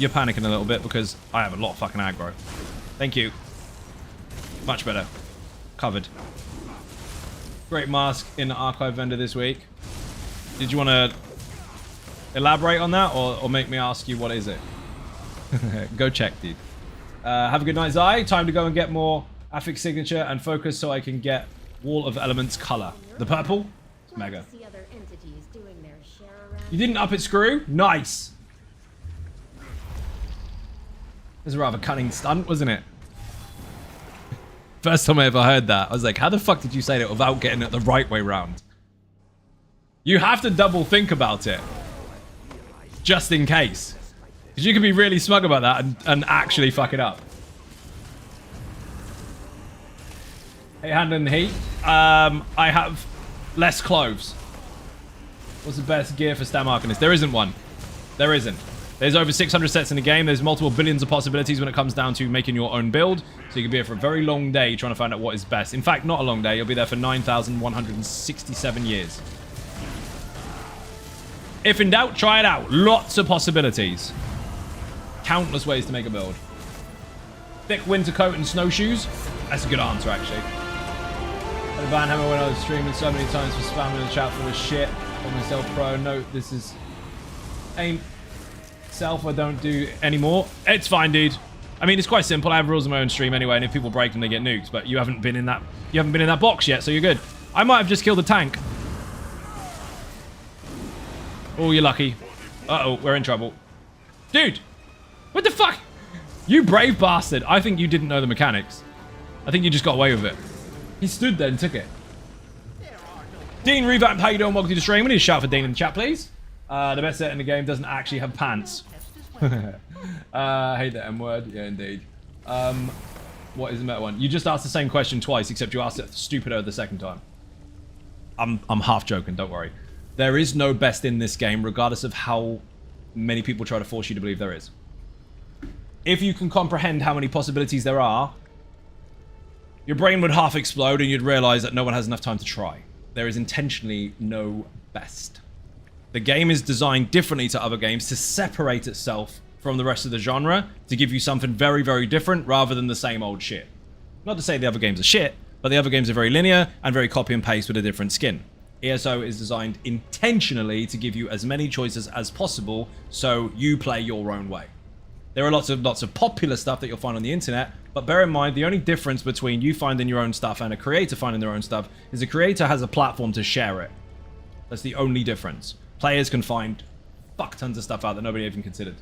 you're panicking a little bit because I have a lot of fucking aggro. Thank you. Much better. Covered. Great mask in the archive vendor this week. Did you want to elaborate on that or make me ask you what is it? Go check, dude. Have a good night, Zai. Time to go and get more affix signature and focus so I can get Wall of Elements color. The purple? It's mega. You didn't up it, Screw? Nice. It was a rather cunning stunt, wasn't it? First time I ever heard that, I was like, how the fuck did you say that without getting it the right way round? You have to double think about it. Just in case. Because you can be really smug about that and actually fuck it up. Hey, handling the heat. I have less clothes. What's the best gear for Stam Arcanist? There isn't one. There isn't. There's over 600 sets in the game. There's multiple billions of possibilities when it comes down to making your own build. So you can be here for a very long day trying to find out what is best. In fact, not a long day. You'll be there for 9,167 years. If in doubt, try it out. Lots of possibilities. Countless ways to make a build. Thick winter coat and snowshoes? That's a good answer, actually. The Van Hammer when I was streaming so many times for spamming in the chat full of shit. On myself pro. Note, this is... ain't... self I don't do anymore. It's fine, dude. I mean, it's quite simple. I have rules on my own stream anyway, and if people break them, they get nuked. But you haven't been in that box yet, so you're good. I might have just killed a tank. Oh, you're lucky. Uh-oh, we're in trouble. Dude! What the fuck? You brave bastard. I think you didn't know the mechanics. I think you just got away with it. He stood there and took it. Dean Revamp, how you doing? Welcome to the stream. We need a shout for Dean in the chat, please. The best set in the game doesn't actually have pants. I hate that M word. Yeah, indeed. What is the meta one? You just asked the same question twice, except you asked it stupider the second time. I'm half joking, don't worry. There is no best in this game, regardless of how many people try to force you to believe there is. If you can comprehend how many possibilities there are, your brain would half explode and you'd realize that no one has enough time to try. There is intentionally no best. The game is designed differently to other games to separate itself from the rest of the genre, to give you something very, very different rather than the same old shit. Not to say the other games are shit, but the other games are very linear and very copy and paste with a different skin. ESO is designed intentionally to give you as many choices as possible so you play your own way. There are lots of popular stuff that you'll find on the internet, but bear in mind the only difference between you finding your own stuff and a creator finding their own stuff is a creator has a platform to share it. That's the only difference. Players can find fuck tons of stuff out that nobody even considered.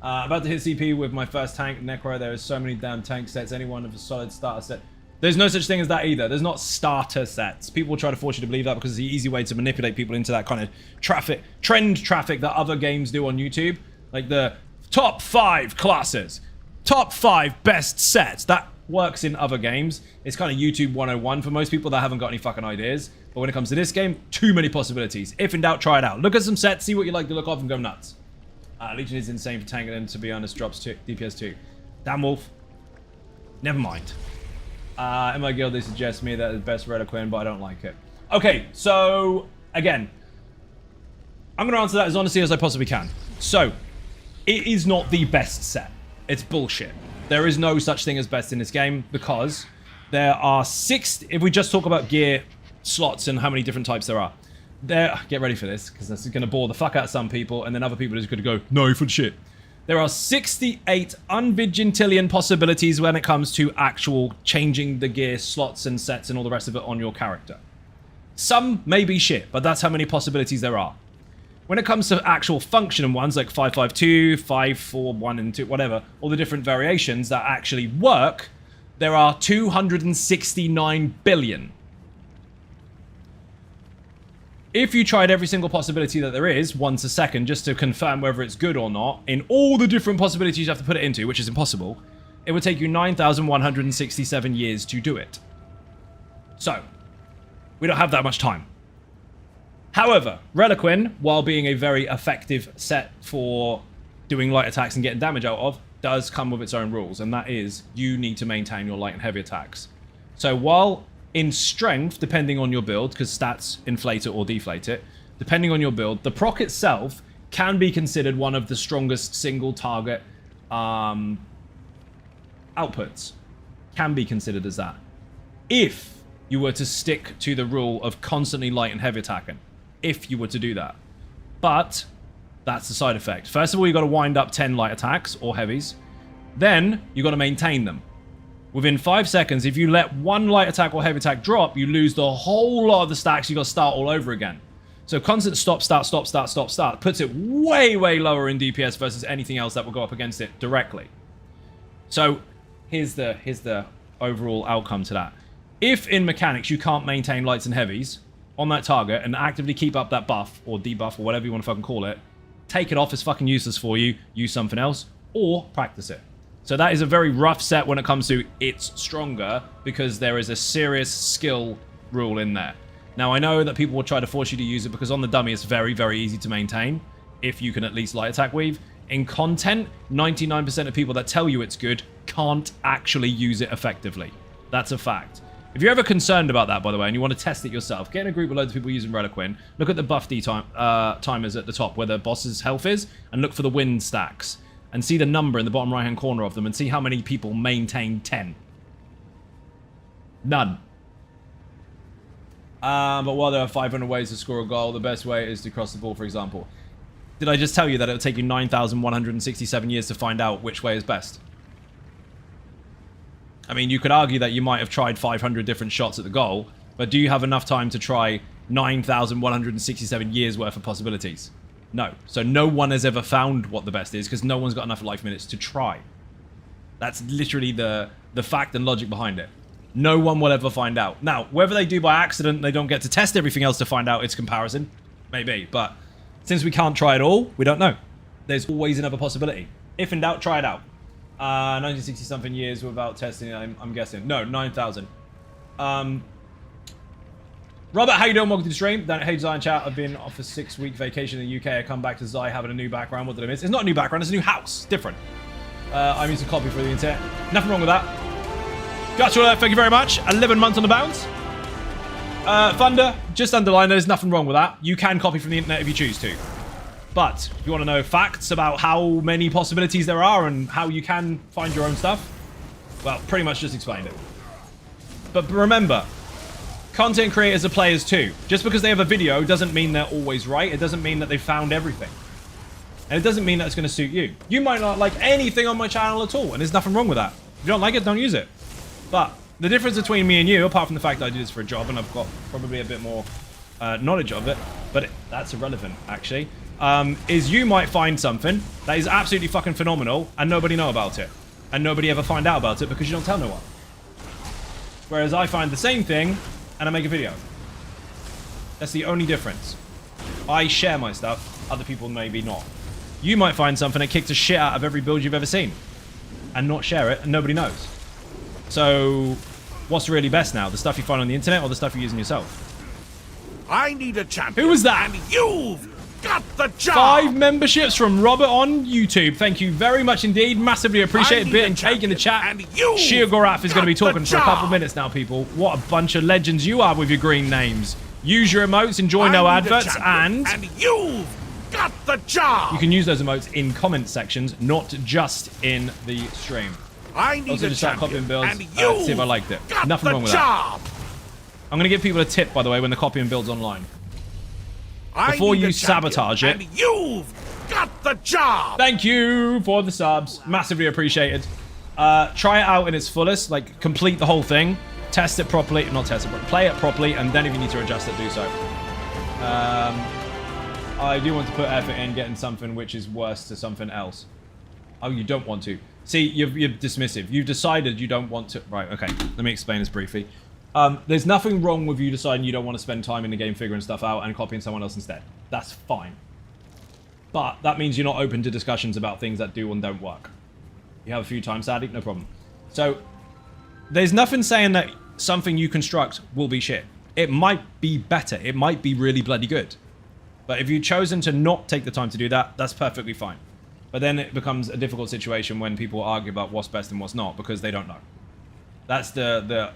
About to hit CP with my first tank, Necro. There is so many damn tank sets. Anyone of a solid starter set. There's no such thing as that either. There's not starter sets. People try to force you to believe that because it's the easy way to manipulate people into that kind of trend traffic that other games do on YouTube. Like the top 5 classes, top 5 best sets. That works in other games. It's kind of YouTube 101 for most people that haven't got any fucking ideas. But when it comes to this game, too many possibilities. If in doubt, try it out. Look at some sets, see what you like the look of, and go nuts. Legion is insane for tanking, and to be honest, drops DPS 2. Damn Wolf. Never mind. In my guild, they suggest me that is best Reliquin, but I don't like it. Okay, so, again. I'm going to answer that as honestly as I possibly can. So, it is not the best set. It's bullshit. There is no such thing as best in this game, because there are 6... If we just talk about gear slots and how many different types there are. Get ready for this, because this is going to bore the fuck out of some people, and then other people are just going to go, no, for shit. There are 68 unvigintillion possibilities when it comes to actual changing the gear slots and sets and all the rest of it on your character. Some may be shit, but that's how many possibilities there are. When it comes to actual functioning ones, like 552, 541, and 2, whatever, all the different variations that actually work, there are 269 billion. If you tried every single possibility that there is, once a second, just to confirm whether it's good or not, in all the different possibilities you have to put it into, which is impossible, it would take you 9,167 years to do it. So, we don't have that much time. However, Reliquin, while being a very effective set for doing light attacks and getting damage out of, does come with its own rules, and that is, you need to maintain your light and heavy attacks. So while in strength, depending on your build, because stats inflate it or deflate it, depending on your build, the proc itself can be considered one of the strongest single target outputs. Can be considered as that. If you were to stick to the rule of constantly light and heavy attacking. If you were to do that. But that's the side effect. First of all, you've got to wind up 10 light attacks or heavies. Then you've got to maintain them. Within 5 seconds, if you let one light attack or heavy attack drop, you lose the whole lot of the stacks. You've got to start all over again. So constant stop, start, stop, start, stop, start puts it way, way lower in DPS versus anything else that will go up against it directly. So here's the overall outcome to that. If in mechanics you can't maintain lights and heavies on that target and actively keep up that buff or debuff or whatever you want to fucking call it, take it off, it's fucking useless for you, use something else, or practice it. So that is a very rough set when it comes to it's stronger, because there is a serious skill rule in there. Now, I know that people will try to force you to use it because on the dummy it's very, very easy to maintain if you can at least light attack weave. In content, 99% of people that tell you it's good can't actually use it effectively. That's a fact. If you're ever concerned about that, by the way, and you want to test it yourself, get in a group with loads of people using Reliquin, look at the buff timers at the top where the boss's health is, and look for the win stacks. And see the number in the bottom right-hand corner of them, and see how many people maintain 10. None. But while there are 500 ways to score a goal, the best way is to cross the ball, for example. Did I just tell you that it would take you 9,167 years to find out which way is best? I mean, you could argue that you might have tried 500 different shots at the goal, but do you have enough time to try 9,167 years worth of possibilities? No. So no one has ever found what the best is because no one's got enough life minutes to try. That's literally the fact and logic behind it. No one will ever find out. Now, whether they do by accident, they don't get to test everything else to find out its comparison. Maybe, but since we can't try it all, we don't know. There's always another possibility. If in doubt, try it out. 1960 something years without testing, I'm guessing. No, 9,000. Robert, how you doing? Welcome to the stream. Hey, Zion chat. I've been off a 6-week vacation in the UK. I come back to Zai having a new background. What did I miss? It's not a new background. It's a new house. Different. I'm using copy for the internet. Nothing wrong with that. Gotcha, thank you very much. 11 months on the bounce. Thunder, just underline, there's nothing wrong with that. You can copy from the internet if you choose to. But if you want to know facts about how many possibilities there are and how you can find your own stuff, well, pretty much just explained it. But remember, content creators are players too. Just because they have a video doesn't mean they're always right. It doesn't mean that they found everything. And it doesn't mean that it's going to suit you. You might not like anything on my channel at all, and there's nothing wrong with that. If you don't like it, don't use it. But the difference between me and you, apart from the fact that I do this for a job and I've got probably a bit more knowledge of it, but that's irrelevant, actually, is you might find something that is absolutely fucking phenomenal and nobody know about it. And nobody ever find out about it because you don't tell no one. Whereas I find the same thing and I make a video. That's the only difference. I share my stuff, other people maybe not. You might find something that kicks the shit out of every build you've ever seen and not share it and nobody knows. So, what's really best now? The stuff you find on the internet or the stuff you're using yourself? I need a champion. Who was that? And you've got the job. 5 memberships from Robert on YouTube. Thank you very much indeed. Massively appreciated. Bit and cake in the chat. Shia Goraf is going to be talking for a couple minutes now, people. What a bunch of legends you are with your green names. Use your emotes, enjoy no adverts, and you've got the job. You can use those emotes in comment sections, not just in the stream. I need also a just start champion, copying builds, and you see if I liked it. got Nothing the wrong with job. that. I'm going to give people a tip, by the way, when they're copying builds online. I Before need you a champion, sabotage it. And you've got the job. Thank you for the subs. Massively appreciated. Try it out in its fullest. Like, complete the whole thing. Test it properly. Not test it, but play it properly. And then if you need to adjust it, do so. I do want to put effort in getting something which is worse to something else. Oh, you don't want to. See, you're dismissive. You've decided you don't want to... Right, okay. Let me explain this briefly. There's nothing wrong with you deciding you don't want to spend time in the game figuring stuff out and copying someone else instead. That's fine. But that means you're not open to discussions about things that do and don't work. You have a few times, sadly, no problem. So, there's nothing saying that something you construct will be shit. It might be better. It might be really bloody good. But if you've chosen to not take the time to do that, that's perfectly fine. But then it becomes a difficult situation when people argue about what's best and what's not because they don't know. That's the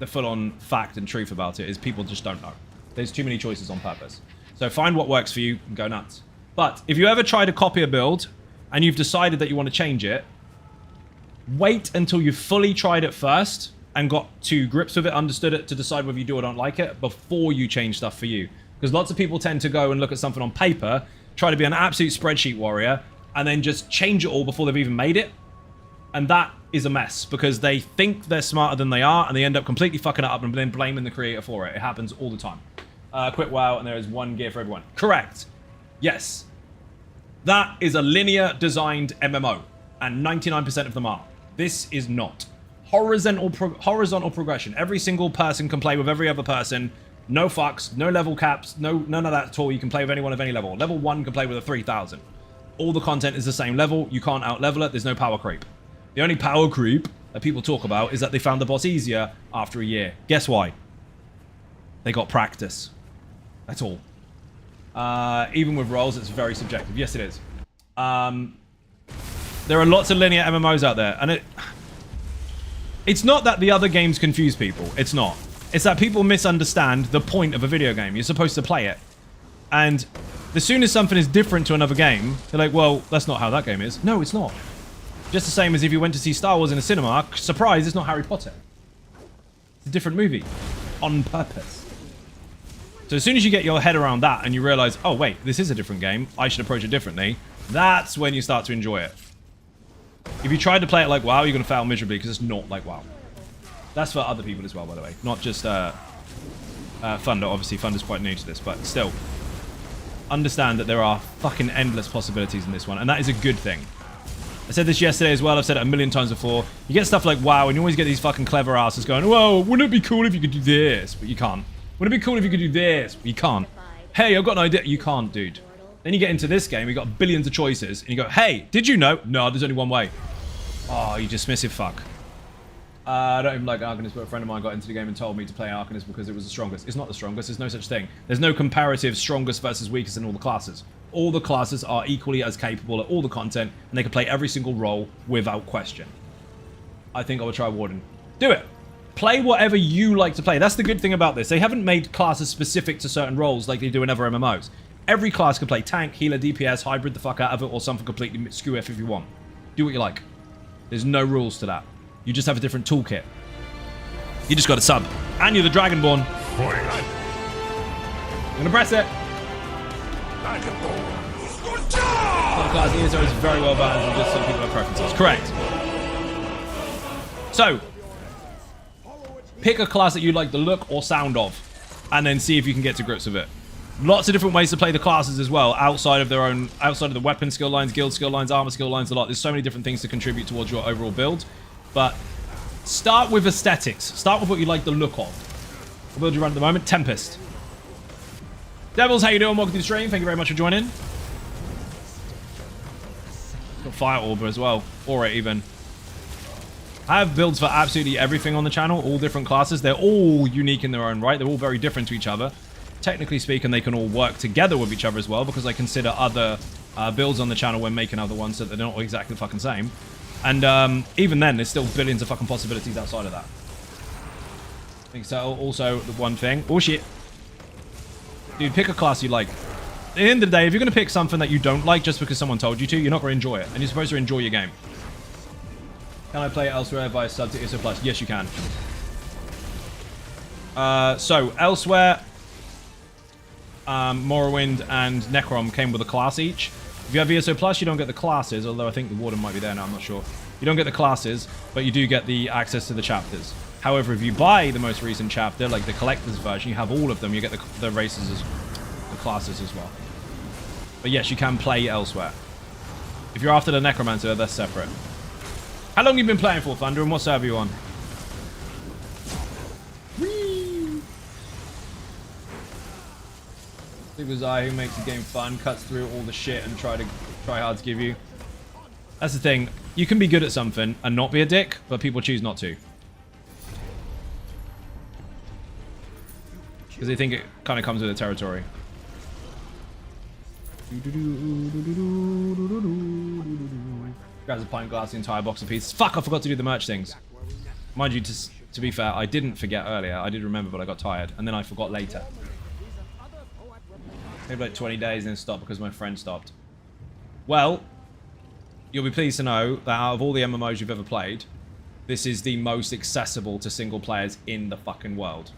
full-on fact and truth about it, is people just don't know. There's too many choices on purpose. So find what works for you and go nuts. But if you ever try to copy a build and you've decided that you want to change it, wait until you've fully tried it first and got to grips with it, understood it, to decide whether you do or don't like it before you change stuff for you. Because lots of people tend to go and look at something on paper, try to be an absolute spreadsheet warrior, and then just change it all before they've even made it. And that is a mess, because they think they're smarter than they are, and they end up completely fucking it up and then blaming the creator for it. It happens all the time. Quit WoW, and there is one gear for everyone. Correct. Yes. That is a linear designed MMO, and 99% of them are. This is not. Horizontal progression. Every single person can play with every other person No fucks, no level caps, none of that at all. You can play with anyone of any level. Level 1 can play with a 3000. All the content is the same level. You can't out-level it. There's no power creep. The only power creep that people talk about is that they found the boss easier after a year. Guess why? They got practice. That's all. Even with roles, it's very subjective. Yes, it is. There are lots of linear MMOs out there, and it's not that the other games confuse people. It's not. It's that people misunderstand the point of a video game. You're supposed to play it. And as soon as something is different to another game, they're like, well, that's not how that game is. No, it's not. Just the same as if you went to see Star Wars in a cinema, surprise, it's not Harry Potter. It's a different movie. On purpose. So as soon as you get your head around that and you realize, oh wait, this is a different game, I should approach it differently, that's when you start to enjoy it. If you tried to play it like WoW, you're going to fail miserably because it's not like WoW. That's for other people as well, by the way. Not just Thunder. Obviously, Thunder's quite new to this, but still. Understand that there are fucking endless possibilities in this one, and that is a good thing. I said this yesterday as well. I've said it a million times before. You get stuff like WoW, and you always get these fucking clever asses going, whoa, wouldn't it be cool if you could do this? But you can't. Wouldn't it be cool if you could do this? But you can't. Hey, I've got an idea. You can't, dude. Then you get into this game, you got billions of choices, and you go, hey, did you know? No, there's only one way. Oh, you dismissive fuck. I don't even like Arcanist, but a friend of mine got into the game and told me to play Arcanist because it was the strongest. It's not the strongest. There's no such thing. There's no comparative strongest versus weakest in all the classes. All the classes are equally as capable at all the content, and they can play every single role without question. I think I will try Warden. Do it. Play whatever you like to play. That's the good thing about this. They haven't made classes specific to certain roles like they do in other MMOs. Every class can play tank, healer, DPS, hybrid the fuck out of it, or something completely skew if you want. Do what you like. There's no rules to that. You just have a different toolkit. You just got a sub. And you're the Dragonborn. I'm gonna press it. Class ESO is very well balanced and just some people have preferences. Correct. So, pick a class that you like the look or sound of, and then see if you can get to grips with it. Lots of different ways to play the classes as well, outside of the weapon skill lines, guild skill lines, armor skill lines, a lot. There's so many different things to contribute towards your overall build. But start with aesthetics. Start with what you like the look of. What build you run at the moment? Tempest. Devils, how you doing? Welcome to the stream. Thank you very much for joining. Got Fire Orb as well. Aura even. I have builds for absolutely everything on the channel. All different classes. They're all unique in their own right. They're all very different to each other. Technically speaking, they can all work together with each other as well, because I consider other builds on the channel when making other ones so that they're not exactly the fucking same. And even then, there's still billions of fucking possibilities outside of that. I think so. Also, the one thing. Oh, shit. Dude, pick a class you like. At the end of the day, if you're going to pick something that you don't like just because someone told you to, you're not going to enjoy it. And you're supposed to enjoy your game. Can I play it elsewhere via sub to ESO Plus? Yes, you can. So, elsewhere, Morrowind and Necrom came with a class each. If you have ESO Plus, you don't get the classes, although I think the Warden might be there now, I'm not sure. You don't get the classes, but you do get the access to the chapters. However, if you buy the most recent chapter, like the collector's version, you have all of them, you get the races, the classes as well. But yes, you can play elsewhere. If you're after the Necromancer, that's separate. How long have you been playing for, Thunder, and what server are you on? It was I who makes the game fun, cuts through all the shit and try hard to give you. That's the thing. You can be good at something and not be a dick, but people choose not to. Because they think it kind of comes with the territory. Grabs a pint glass, the entire box of pieces. Fuck, I forgot to do the merch things. Mind you, to be fair, I didn't forget earlier. I did remember, but I got tired. And then I forgot later. Maybe like 20 days and then stopped because my friend stopped. Well, you'll be pleased to know that out of all the MMOs you've ever played, this is the most accessible to single players in the fucking world.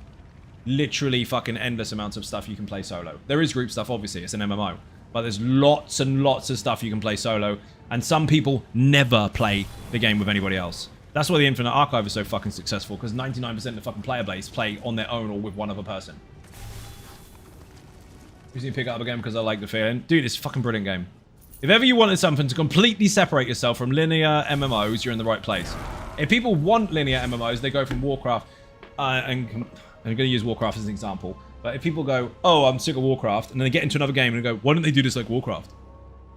Literally fucking endless amounts of stuff you can play solo. There is group stuff, obviously, it's an MMO. But there's lots and lots of stuff you can play solo. And some people never play the game with anybody else. That's why the Infinite Archive is so fucking successful, because 99% of the fucking player base play on their own or with one other person. You need to pick it up again because I like the feeling. Dude, it's a fucking brilliant game. If ever you wanted something to completely separate yourself from linear MMOs, you're in the right place. If people want linear MMOs, they go from Warcraft, and I'm going to use Warcraft as an example. But if people go, oh, I'm sick of Warcraft, and then they get into another game and go, why don't they do this like Warcraft?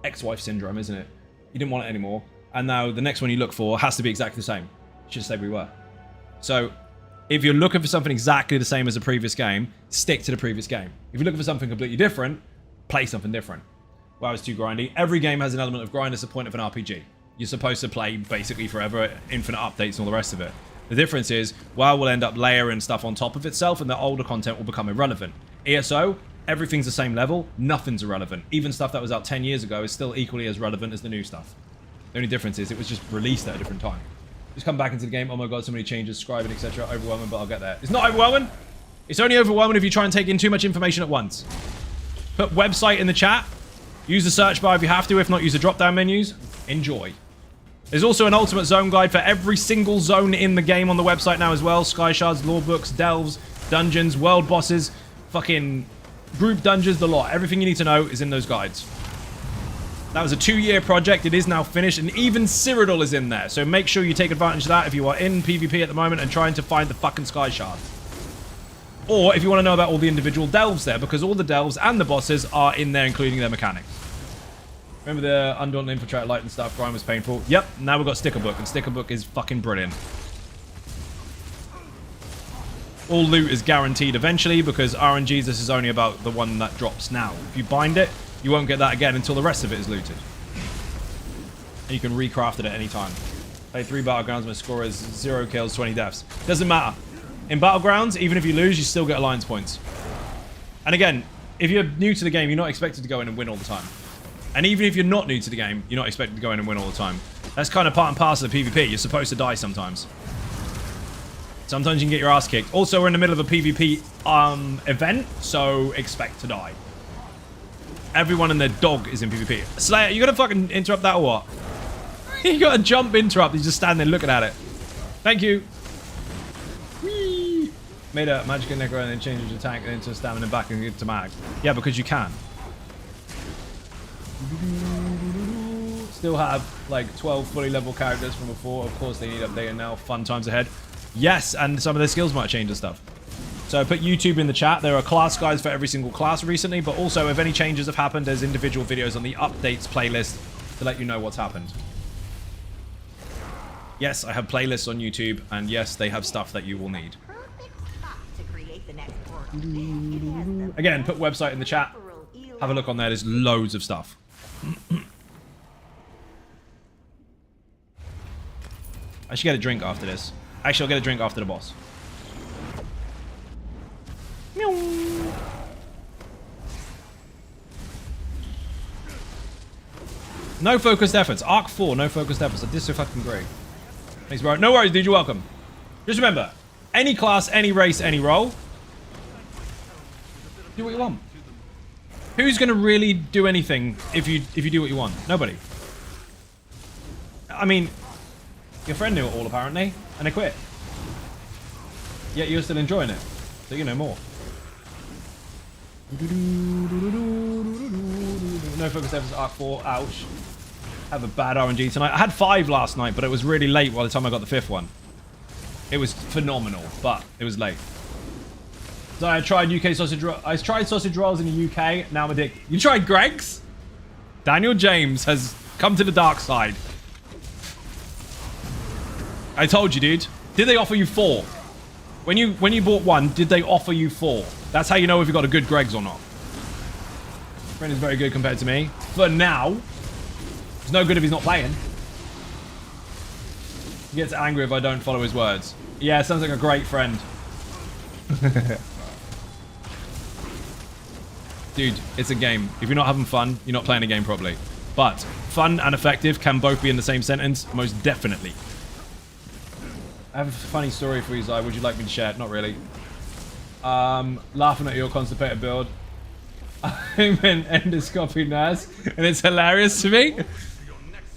Ex-wife syndrome, isn't it? You didn't want it anymore. And now the next one you look for has to be exactly the same. You should say we were. So if you're looking for something exactly the same as the previous game, stick to the previous game. If you're looking for something completely different, play something different. WoW is too grindy. Every game has an element of grind. It's the point of an RPG. You're supposed to play basically forever, infinite updates and all the rest of it. The difference is WoW will end up layering stuff on top of itself and the older content will become irrelevant. ESO, everything's the same level, nothing's irrelevant. Even stuff that was out 10 years ago is still equally as relevant as the new stuff. The only difference is it was just released at a different time. Just come back into the game, oh my god, so many changes, scribing, etc. Overwhelming, but I'll get there. It's not overwhelming. It's only overwhelming if you try and take in too much information at once. Put website in the chat. Use the search bar if you have to. If not, use the drop-down menus. Enjoy. There's also an ultimate zone guide for every single zone in the game on the website now as well. Sky shards, lore books, delves, dungeons, world bosses, fucking group dungeons, the lot. Everything you need to know is in those guides. That was a 2-year project. It is now finished, and even Cyrodiil is in there. So make sure you take advantage of that if you are in PvP at the moment and trying to find the fucking Sky Shard. Or if you want to know about all the individual delves there, because all the delves and the bosses are in there, including their mechanics. Remember the Undaunted Infiltrator Light and stuff? Grind was painful. Yep, now we've got Sticker Book, and Sticker Book is fucking brilliant. All loot is guaranteed eventually, because RNGs, this is only about the one that drops now. If you bind it, you won't get that again until the rest of it is looted. And you can recraft it at any time. Play 3 Battlegrounds, my score is 0 kills, 20 deaths. Doesn't matter. In Battlegrounds, even if you lose, you still get alliance points. And again, if you're new to the game, you're not expected to go in and win all the time. And even if you're not new to the game, you're not expected to go in and win all the time. That's kind of part and parcel of PvP. You're supposed to die sometimes. Sometimes you can get your ass kicked. Also, we're in the middle of a PvP event, so expect to die. Everyone and their dog is in PvP. Slayer, you gonna fucking interrupt that or what? You got a jump interrupt. You just stand there looking at it. Thank you. Whee! Made a magic necro and then changed your tank into stamina back and into mag. Yeah, because you can. Still have like 12 fully level characters from before. Of course, they need updating now. Fun times ahead. Yes, and some of their skills might change and stuff. So put YouTube in the chat. There are class guides for every single class recently, but also if any changes have happened, there's individual videos on the updates playlist to let you know what's happened. Yes, I have playlists on YouTube, and yes, they have stuff that you will need. Again, put website in the chat. Have a look on there. There's loads of stuff. I should get a drink after this. Actually, I'll get a drink after the boss. No focused efforts. Arc 4, no focused efforts. I so fucking great. Thanks, bro. No worries, dude. You're welcome. Just remember, any class, any race, any role, do what you want. Who's gonna really do anything if you do what you want? Nobody. I mean, your friend knew it all apparently, and they quit. Yet you're still enjoying it, so you know more. No focus efforts, Arc 4, ouch. Have a bad RNG tonight. I had 5 last night, but it was really late by the time I got the 5th one. It was phenomenal, but it was late. So I tried UK sausage rolls. I tried sausage rolls in the UK, now I'm addicted. You tried Greg's? Daniel James has come to the dark side. I told you, dude. Did they offer you 4? When you bought 1, did they offer you 4? That's how you know if you got a good Greg's or not. Friend is very good compared to me. For now. He's no good if he's not playing. He gets angry if I don't follow his words. Yeah, sounds like a great friend. Dude, it's a game. If you're not having fun, you're not playing a game properly. But fun and effective can both be in the same sentence, most definitely. I have a funny story for you, Zai. Would you like me to share it? Not really. Laughing at your constipated build. I'm an endoscopy nurse, and it's hilarious to me.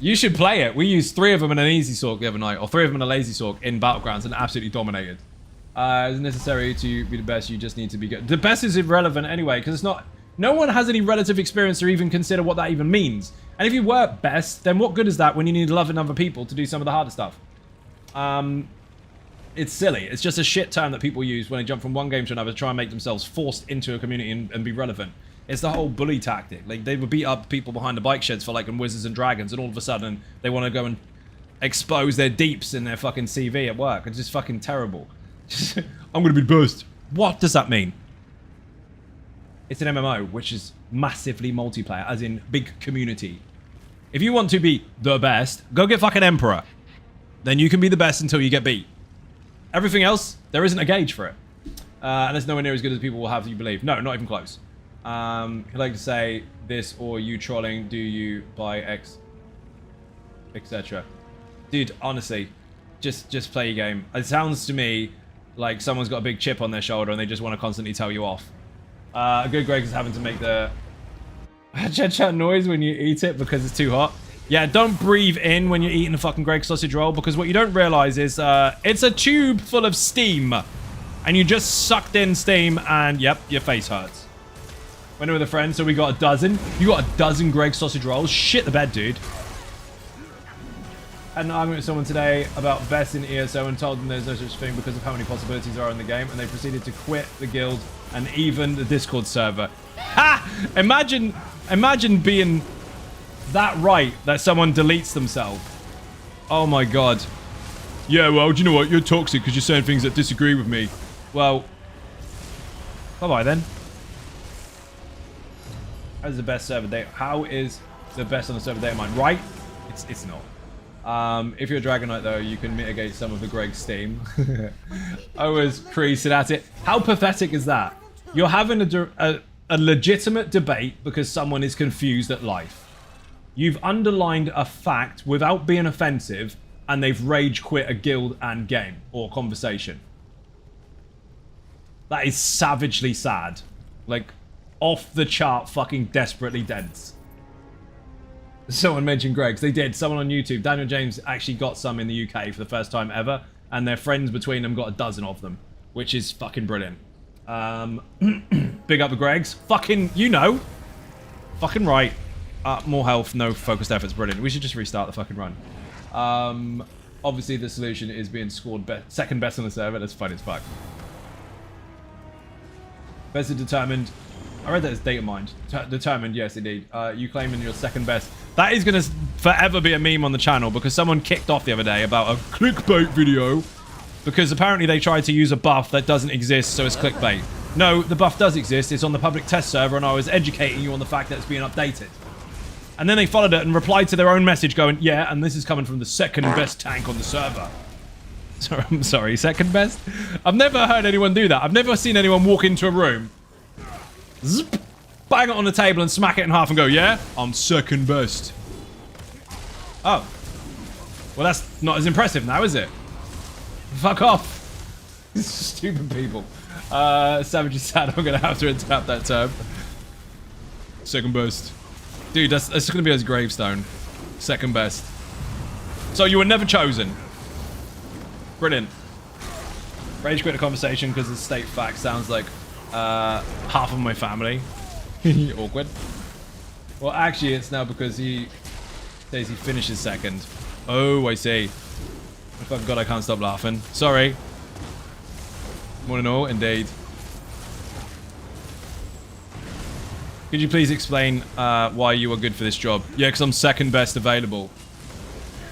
You should play it. We used 3 of them in an easy sork the other night, or 3 of them in a lazy sork in Battlegrounds, and absolutely dominated. It's necessary to be the best. You just need to be good. The best is irrelevant anyway, because it's not. No one has any relative experience to even consider what that even means. And if you were best, then what good is that when you need 11 other people to do some of the harder stuff? It's silly. It's just a shit term that people use when they jump from one game to another to try and make themselves forced into a community and be relevant. It's the whole bully tactic. Like, they would beat up people behind the bike sheds for, like, in Wizards and Dragons, and all of a sudden, they want to go and expose their deeps in their fucking CV at work. It's just fucking terrible. I'm going to be the best. What does that mean? It's an MMO, which is massively multiplayer, as in big community. If you want to be the best, go get fucking Emperor. Then you can be the best until you get beat. Everything else, there isn't a gauge for it. And it's nowhere near as good as people will have you believe. No, not even close. I'd like to say this, or you trolling, do you buy X, etc. Dude, honestly, just play your game. It sounds to me like someone's got a big chip on their shoulder and they just want to constantly tell you off. A good Greg is having to make the chat noise when you eat it because it's too hot. Yeah, don't breathe in when you're eating a fucking Greg sausage roll, because what you don't realize is it's a tube full of steam. And you just sucked in steam and, yep, your face hurts. Went with a friend, so we got a dozen. You got a dozen Greg sausage rolls? Shit the bed, dude. Had an argument with someone today about best in ESO and told them there's no such thing because of how many possibilities there are in the game, and they proceeded to quit the guild and even the Discord server. Ha! Imagine being that right that someone deletes themselves. Oh my god. Yeah, well, do you know what? You're toxic because you're saying things that disagree with me. Well, bye-bye then. How's the best server data? How is the best on the server data mine? Right? It's not. If you're a Dragon Knight, though, you can mitigate some of the Greg steam. I was creasing at it. How pathetic is that? You're having a legitimate debate because someone is confused at life. You've underlined a fact without being offensive, and they've rage quit a guild and game or conversation. That is savagely sad. Like, off the chart fucking desperately dense. Someone mentioned Greg's. They did. Someone on YouTube. Daniel James actually got some in the UK for the first time ever, and their friends between them got a dozen of them, which is fucking brilliant. Big up the Gregs. Fucking, you know. Fucking right. More health, no focused efforts. Brilliant. We should just restart the fucking run. Obviously the solution is being scored second best on the server. That's fun as fuck. Best is determined. I read that as data mined. Determined, yes indeed. You claiming you're second best. That is going to forever be a meme on the channel because someone kicked off the other day about a clickbait video because apparently they tried to use a buff that doesn't exist, so it's clickbait. No, the buff does exist. It's on the public test server, and I was educating you on the fact that it's being updated. And then they followed it and replied to their own message going, yeah, and this is coming from the second best tank on the server. Sorry, I'm sorry, second best? I've never heard anyone do that. I've never seen anyone walk into a room, zip, bang it on the table and smack it in half and go, yeah, I'm second best. Oh. Well, that's not as impressive now, is it? Fuck off. Stupid people. Savage is sad. I'm going to have to adapt that term. Second best. Dude, that's going to be his gravestone. Second best. So you were never chosen. Brilliant. Rage quit a conversation because the state fact sounds like half of my family. Awkward. Well, actually, it's now because he says he finishes second. Oh, I see. Oh, God, I can't stop laughing. Sorry. More than all, indeed. Could you please explain why you are good for this job? Yeah, because I'm second best available.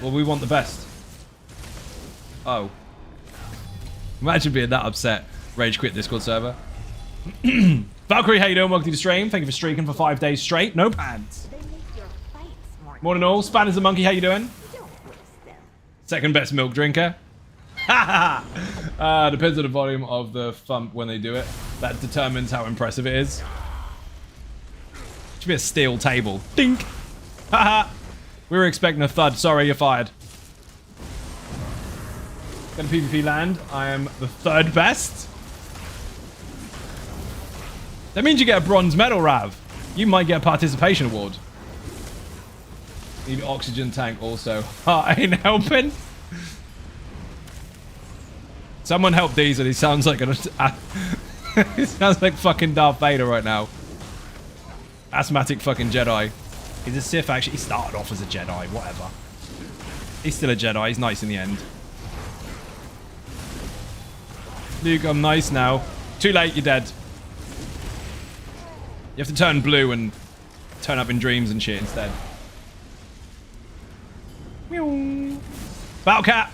Well, we want the best. Oh. Imagine being that upset. Rage quit Discord server. Valkyrie, how you doing? Welcome to the stream. Thank you for streaking for 5 days straight. No pants. More than all. Spanners the monkey, how you doing? Second best milk drinker. Depends on the volume of the thump when they do it. That determines how impressive it is. Should be a steel table. Dink. Haha. We were expecting a thud. Sorry, you're fired. Going to PvP land. I am the third best. That means you get a bronze medal, Rav. You might get a participation award. Need oxygen tank also. Heart ain't helping. Someone help Diesel. He sounds like an... he sounds like fucking Darth Vader right now. Asthmatic fucking Jedi. He's a Sith, actually. He started off as a Jedi. Whatever. He's still a Jedi. He's nice in the end. Luke, I'm nice now. Too late, you're dead. You have to turn blue and turn up in dreams and shit instead. Meow. Battle cat.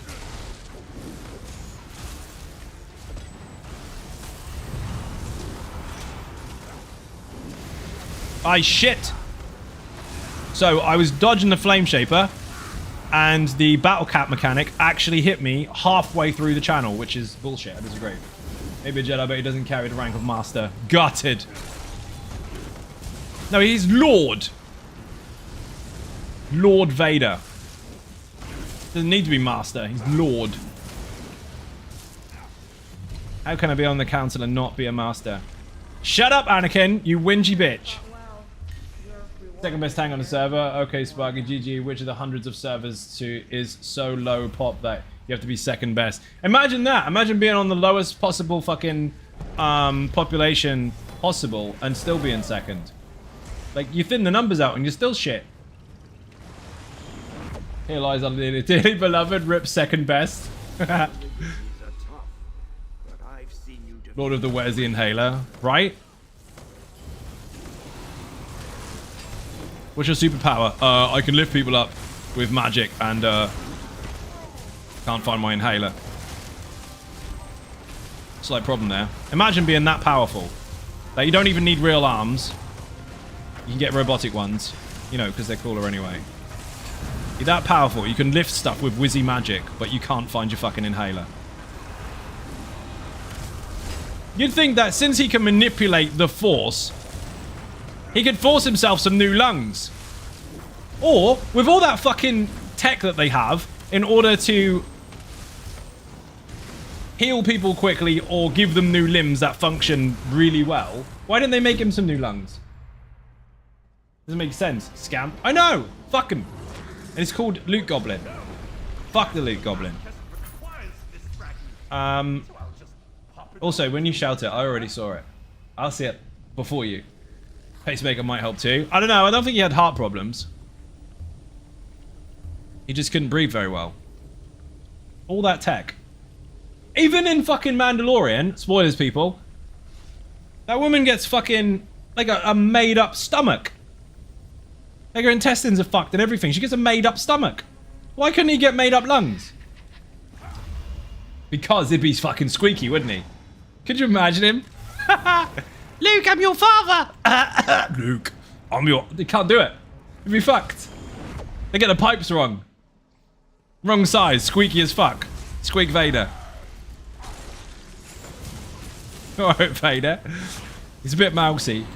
I shit. So I was dodging the flame shaper, and the battle cat mechanic actually hit me halfway through the channel, which is bullshit. I disagree. Maybe a Jedi, but he doesn't carry the rank of Master. Gutted. No, he's Lord. Lord Vader. Doesn't need to be Master. He's Lord. How can I be on the council and not be a Master? Shut up, Anakin, you whingy bitch. Second best tank on the server. Okay, Sparky, GG. Which of the hundreds of servers is so low pop that you have to be second best? Imagine that. Imagine being on the lowest possible fucking population possible and still being second. Like, you thin the numbers out and you're still shit. Here lies our dearly beloved, rip second best. Lord of the Where's the Inhaler, right? What's your superpower? I can lift people up with magic and can't find my inhaler. Slight problem there. Imagine being that powerful that you don't even need real arms. You can get robotic ones, you know, because they're cooler anyway. You're that powerful, you can lift stuff with whizzy magic, but you can't find your fucking inhaler. You'd think that since he can manipulate the Force, he could force himself some new lungs. Or, with all that fucking tech that they have, in order to heal people quickly or give them new limbs that function really well, why didn't they make him some new lungs? Doesn't make sense. Scamp. I know! Fuck him. And it's called Luke Goblin. Fuck the Luke Goblin. Also, when you shout it, I already saw it. I'll see it before you. Pacemaker might help too. I don't know. I don't think he had heart problems. He just couldn't breathe very well. All that tech. Even in fucking Mandalorian, spoilers people, that woman gets fucking like a made up stomach. Like her intestines are fucked and everything. She gets a made up stomach. Why couldn't he get made up lungs? Because he'd be fucking squeaky, wouldn't he? Could you imagine him? Luke, I'm your father! Luke, I'm your... They can't do it. It'd be fucked. They get the pipes wrong. Wrong size, squeaky as fuck. Squeak Vader. Alright, Vader. He's a bit mousy.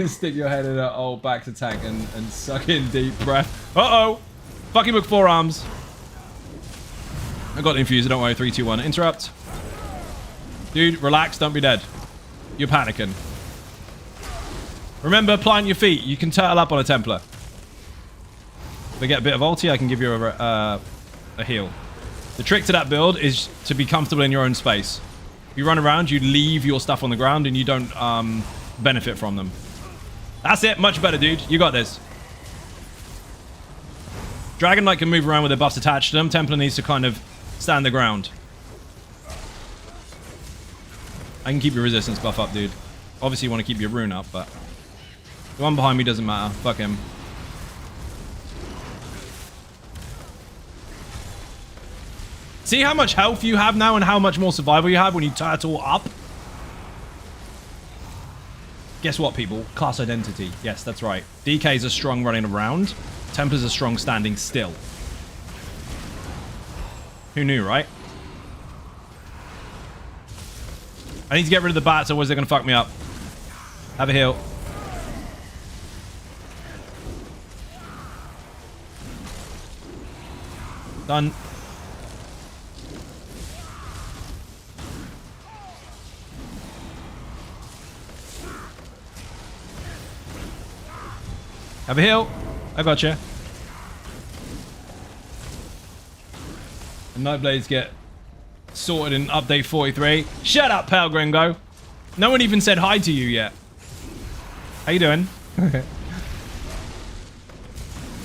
Stick your head in an old back to tank and suck in deep breath. Uh-oh! Fucking book forearms. I got the infuser, don't worry. 3, 2, 1. Interrupt. Dude, relax, don't be dead. You're panicking. Remember, plant your feet. You can turtle up on a Templar. If I get a bit of ulti, I can give you a heal. The trick to that build is to be comfortable in your own space. If you run around, you leave your stuff on the ground and you don't benefit from them. That's it. Much better, dude. You got this. Dragon Knight can move around with their buffs attached to them. Templar needs to kind of stand the ground. I can keep your resistance buff up, dude. Obviously, you want to keep your rune up, but... The one behind me doesn't matter. Fuck him. See how much health you have now and how much more survival you have when you turtle up? Guess what, people? Class identity. Yes, that's right. DKs are strong running around. Templars are strong standing still. Who knew, right? I need to get rid of the bats, otherwise they're going to fuck me up. Have a heal. Done. Have a heal. I gotcha. And Nightblades get sorted in update 43. Shut up, Pale Gringo. No one even said hi to you yet. How you doing?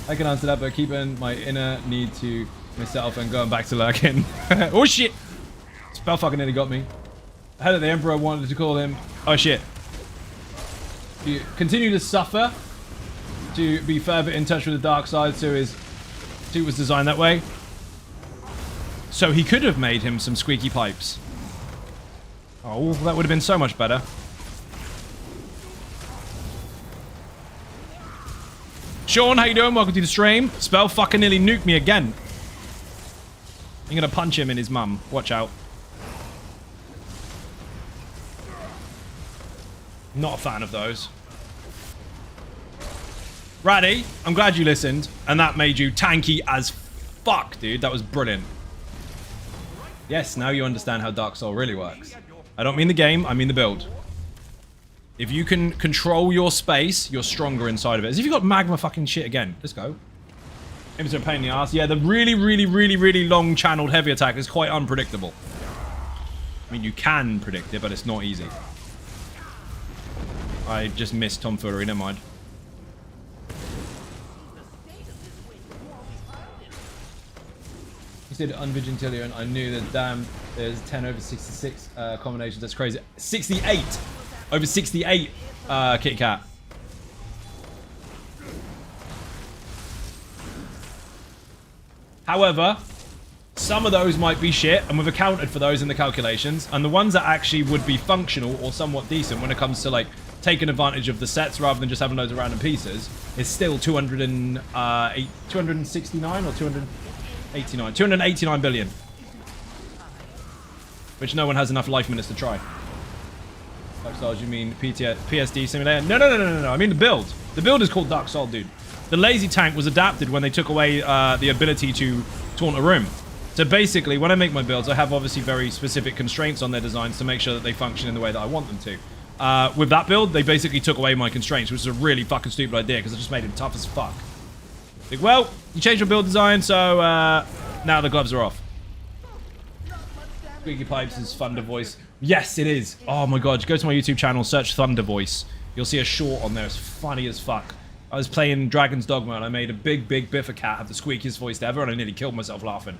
I can answer that, but keeping my inner need to myself and going back to lurking. Oh shit! Spell fucking nearly got me. head of the Emperor wanted to call him... Oh, shit. To continue to suffer, to be further in touch with the dark side, so his suit was designed that way. So he could have made him some squeaky pipes. Oh, that would have been so much better. Sean, how you doing? Welcome to the stream. Spell fucking nearly nuked me again. I'm gonna punch him in his mum. Watch out. Not a fan of those. Raddy, I'm glad you listened, and that made you tanky as fuck, dude. That was brilliant. Yes, now you understand how Dark Soul really works. I don't mean the game, I mean the build. If you can control your space, you're stronger inside of it. As if you got magma fucking shit again. Let's go. It's a pain in the ass. Yeah, the really long channeled heavy attack is quite unpredictable. I mean, you can predict it, but it's not easy. I just missed tomfoolery, never mind. You said Unvigilantilio, and I knew that, damn, there's 10 over 66 combinations. That's crazy. 68! Over 68, Kit Kat. However, some of those might be shit, and we've accounted for those in the calculations. And the ones that actually would be functional or somewhat decent when it comes to, like, taking advantage of the sets rather than just having loads of random pieces is still 269 or 289? 289 billion. Which no one has enough life minutes to try. Dark Souls, you mean PSD simulator? No. I mean the build. The build is called Dark Soul, dude. The lazy tank was adapted when they took away the ability to taunt a room. So basically, when I make my builds, I have obviously very specific constraints on their designs to make sure that they function in the way that I want them to. With that build, they basically took away my constraints, which is a really fucking stupid idea because I just made him tough as fuck. Like, well, you changed your build design, so now the gloves are off. Squeaky Pipes is Thunder Voice. Yes, it is. Oh my god, go to my YouTube channel, search Thunder Voice. You'll see a short on there. It's funny as fuck. I was playing Dragon's Dogma and I made a big Biffa cat have the squeakiest voice ever and I nearly killed myself laughing.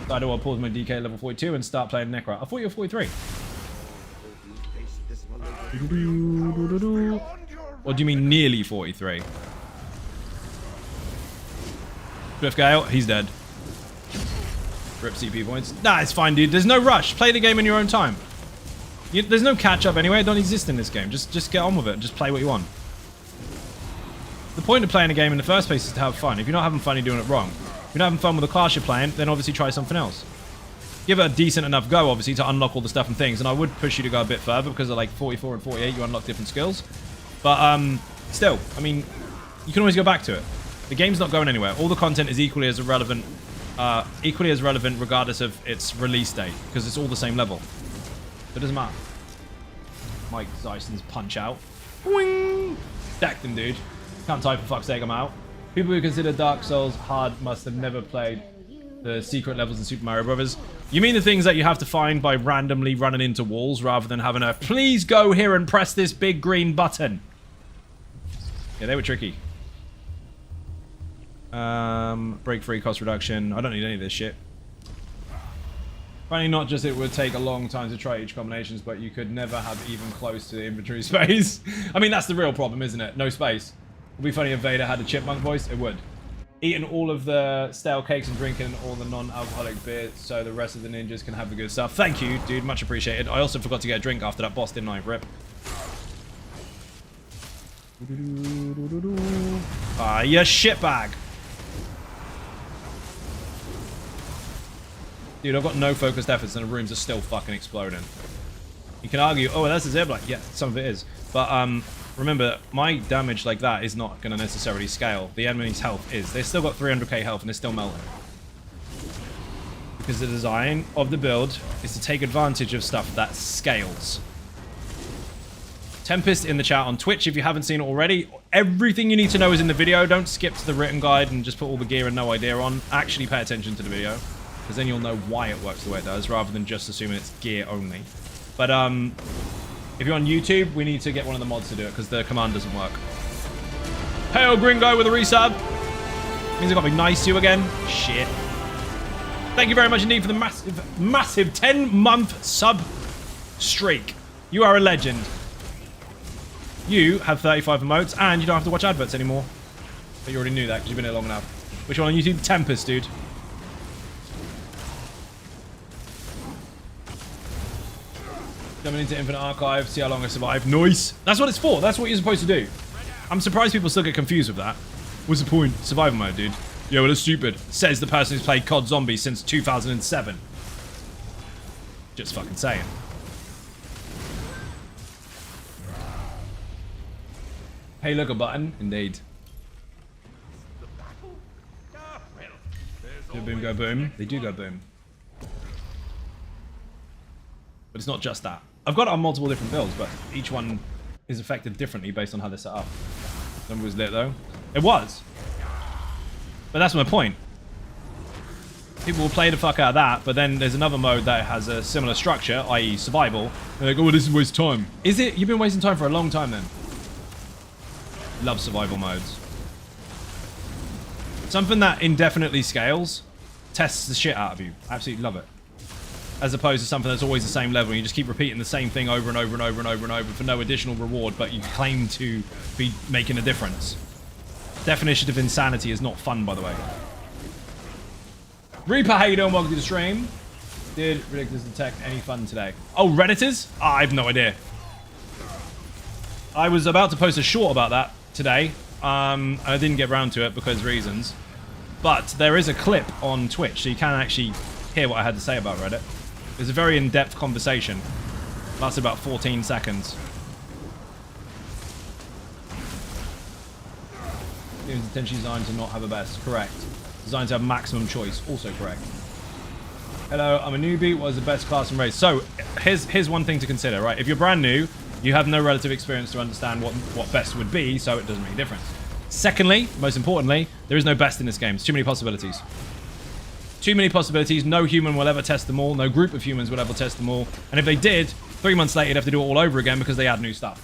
So I don't want to pause my DK level 42 and start playing Necro. I thought you were 43. What do you mean nearly 43? Cliffgale, he's dead. Rip CP points. Nah, it's fine, dude. There's no rush. Play the game in your own time. There's no catch-up anyway. It don't exist in this game. Just get on with it. Just play what you want. The point of playing a game in the first place is to have fun. If you're not having fun, you're doing it wrong. If you're not having fun with the class you're playing, then obviously try something else. Give it a decent enough go, obviously, to unlock all the stuff and things. And I would push you to go a bit further because at like 44 and 48, you unlock different skills. But still, I mean, you can always go back to it. The game's not going anywhere. All the content is equally as relevant regardless of its release date because it's all the same level. It doesn't matter. Mike Zyson's punch out. Boing! Decked him, dude. Can't type for fuck's sake, I'm out. People who consider Dark Souls hard must have never played the secret levels in Super Mario Brothers. You mean the things that you have to find by randomly running into walls rather than having a please go here and press this big green button? Yeah, they were tricky. Break free, cost reduction. I don't need any of this shit. Funny, not just it would take a long time to try each combinations, but you could never have even close to the inventory space. I mean, that's the real problem, isn't it? No space. It would be funny if Vader had a chipmunk voice. It would. Eating all of the stale cakes and drinking all the non-alcoholic beer so the rest of the ninjas can have the good stuff. Thank you, dude. Much appreciated. I also forgot to get a drink after that boss, didn't I? Rip. Ah, you shitbag. Dude, I've got no focused efforts and the rooms are still fucking exploding. You can argue, oh, that's a Zebla. Yeah, some of it is. But remember, my damage like that is not going to necessarily scale. The enemy's health is. They've still got 300k health and they're still melting. Because the design of the build is to take advantage of stuff that scales. Tempest in the chat on Twitch if you haven't seen it already. Everything you need to know is in the video. Don't skip to the written guide and just put all the gear and no idea on. Actually pay attention to the video. Because then you'll know why it works the way it does, rather than just assuming it's gear only. But if you're on YouTube, we need to get one of the mods to do it, because the command doesn't work. Hail Gringo with a resub. Means I gotta be nice to you again. Shit. Thank you very much indeed for the massive 10-month sub. streak. You are a legend. You have 35 emotes, and you don't have to watch adverts anymore. But you already knew that because you've been here long enough. Which one on YouTube? Tempest, dude. Coming into Infinite Archive, see how long I survive. Nice. That's what it's for. That's what you're supposed to do. I'm surprised people still get confused with that. What's the point? Survival mode, dude. Yeah, well, it's stupid. Says the person who's played COD Zombies since 2007. Just fucking saying. Hey, look, a button. Indeed. Do boom, go boom. They do go boom. But it's not just that. I've got it on multiple different builds, but each one is affected differently based on how they're set up. Number was lit, though. It was. But that's my point. People will play the fuck out of that, but then there's another mode that has a similar structure, i.e. survival. And they go, oh, this is a waste of time. Is it? You've been wasting time for a long time then. Love survival modes. Something that indefinitely scales tests the shit out of you. Absolutely love it. As opposed to something that's always the same level and you just keep repeating the same thing over and over and over and over and over for no additional reward, but you claim to be making a difference. Definition of insanity is not fun, by the way. Reaper, how you doing? Welcome to the stream. Did Ridiculous Detect any fun today? Oh, Redditors? I have no idea. I was about to post a short about that today. I didn't get around to it because reasons. But there is a clip on Twitch, so you can actually hear what I had to say about Reddit. It was a very in-depth conversation. Lasted about 14 seconds. Games intentionally designed to not have a best. Correct. Designed to have maximum choice. Also correct. Hello, I'm a newbie. What is the best class and race? So, here's one thing to consider, right? If you're brand new, you have no relative experience to understand what best would be, so it doesn't make a difference. Secondly, most importantly, there is no best in this game. It's too many possibilities. Too many possibilities. No human will ever test them all. No group of humans will ever test them all. And if they did, 3 months later, you'd have to do it all over again because they add new stuff.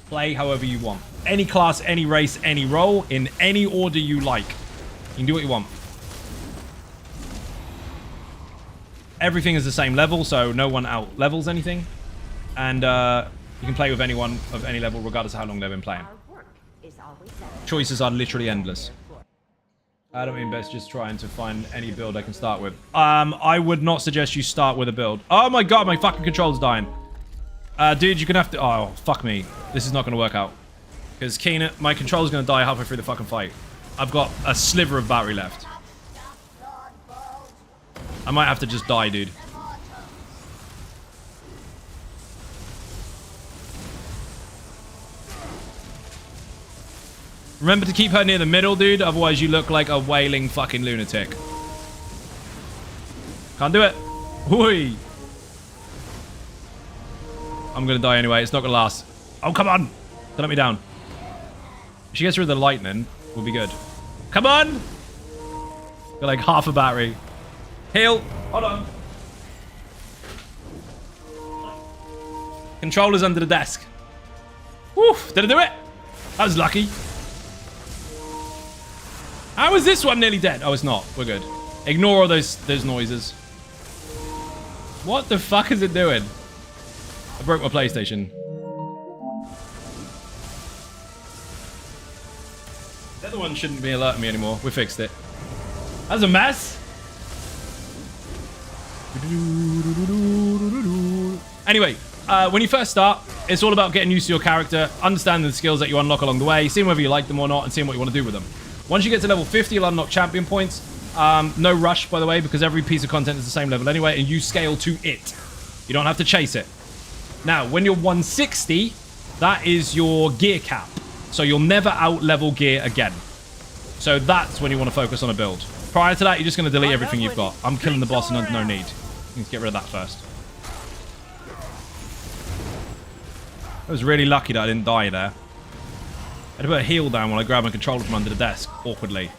Play however you want. Any class, any race, any role, in any order you like. You can do what you want. Everything is the same level, so no one out-levels anything. And you can play with anyone of any level, regardless of how long they've been playing. Choices are literally endless. I don't mean best just trying to find any build I can start with. I would not suggest you start with a build. Oh my god, my fucking controller's dying. Dude, you're gonna have to... Oh, fuck me. This is not gonna work out. Because Keenan, my controller's gonna die halfway through the fucking fight. I've got a sliver of battery left. I might have to just die, dude. Remember to keep her near the middle, dude. Otherwise, you look like a wailing fucking lunatic. Can't do it. Oi. I'm going to die anyway. It's not going to last. Oh, come on. Don't let me down. If she gets rid of the lightning, we'll be good. Come on. Got like half a battery. Heal. Hold on. Controller's under the desk. Woof. Did I do it? I was lucky. How is this one nearly dead? Oh, it's not. We're good. Ignore all those noises. What the fuck is it doing? I broke my PlayStation. The other one shouldn't be alerting me anymore. We fixed it. That's a mess. Anyway, when you first start, it's all about getting used to your character, understanding the skills that you unlock along the way, seeing whether you like them or not, and seeing what you want to do with them. Once you get to level 50, you'll unlock champion points. No rush, by the way, because every piece of content is the same level anyway, and you scale to it. You don't have to chase it. Now, when you're 160, that is your gear cap. So you'll never out-level gear again. So that's when you want to focus on a build. Prior to that, you're just going to delete everything you've got. I'm killing the boss and no need. You need to get rid of that first. I was really lucky that I didn't die there. I had to put a heal down while I grabbed my controller from under the desk, awkwardly.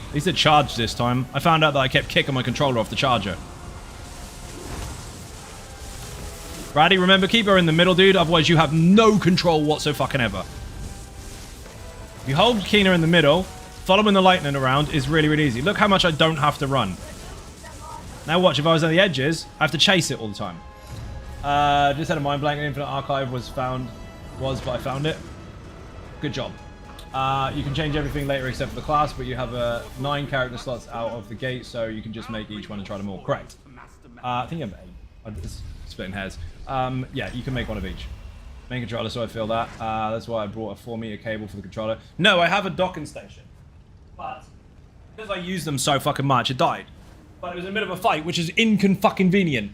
At least it charged this time. I found out that I kept kicking my controller off the charger. Brady, remember, keep her in the middle, dude. Otherwise, you have no control whatsoever. If you hold Keener in the middle, following the lightning around is really, really easy. Look how much I don't have to run. Now watch, if I was on the edges, I have to chase it all the time. Just had a mind blank. An infinite archive but I found it. Good job. You can change everything later except for the class, but you have 9 character slots out of the gate, so you can just make each one and try them all. Correct. I think you have 8. I'm just splitting hairs. Yeah, you can make one of each. Main controller, so I feel that. That's why I brought a 4-meter cable for the controller. No, I have a docking station. But because I used them so fucking much, it died. But it was in the middle of a fight, which is inconvenient.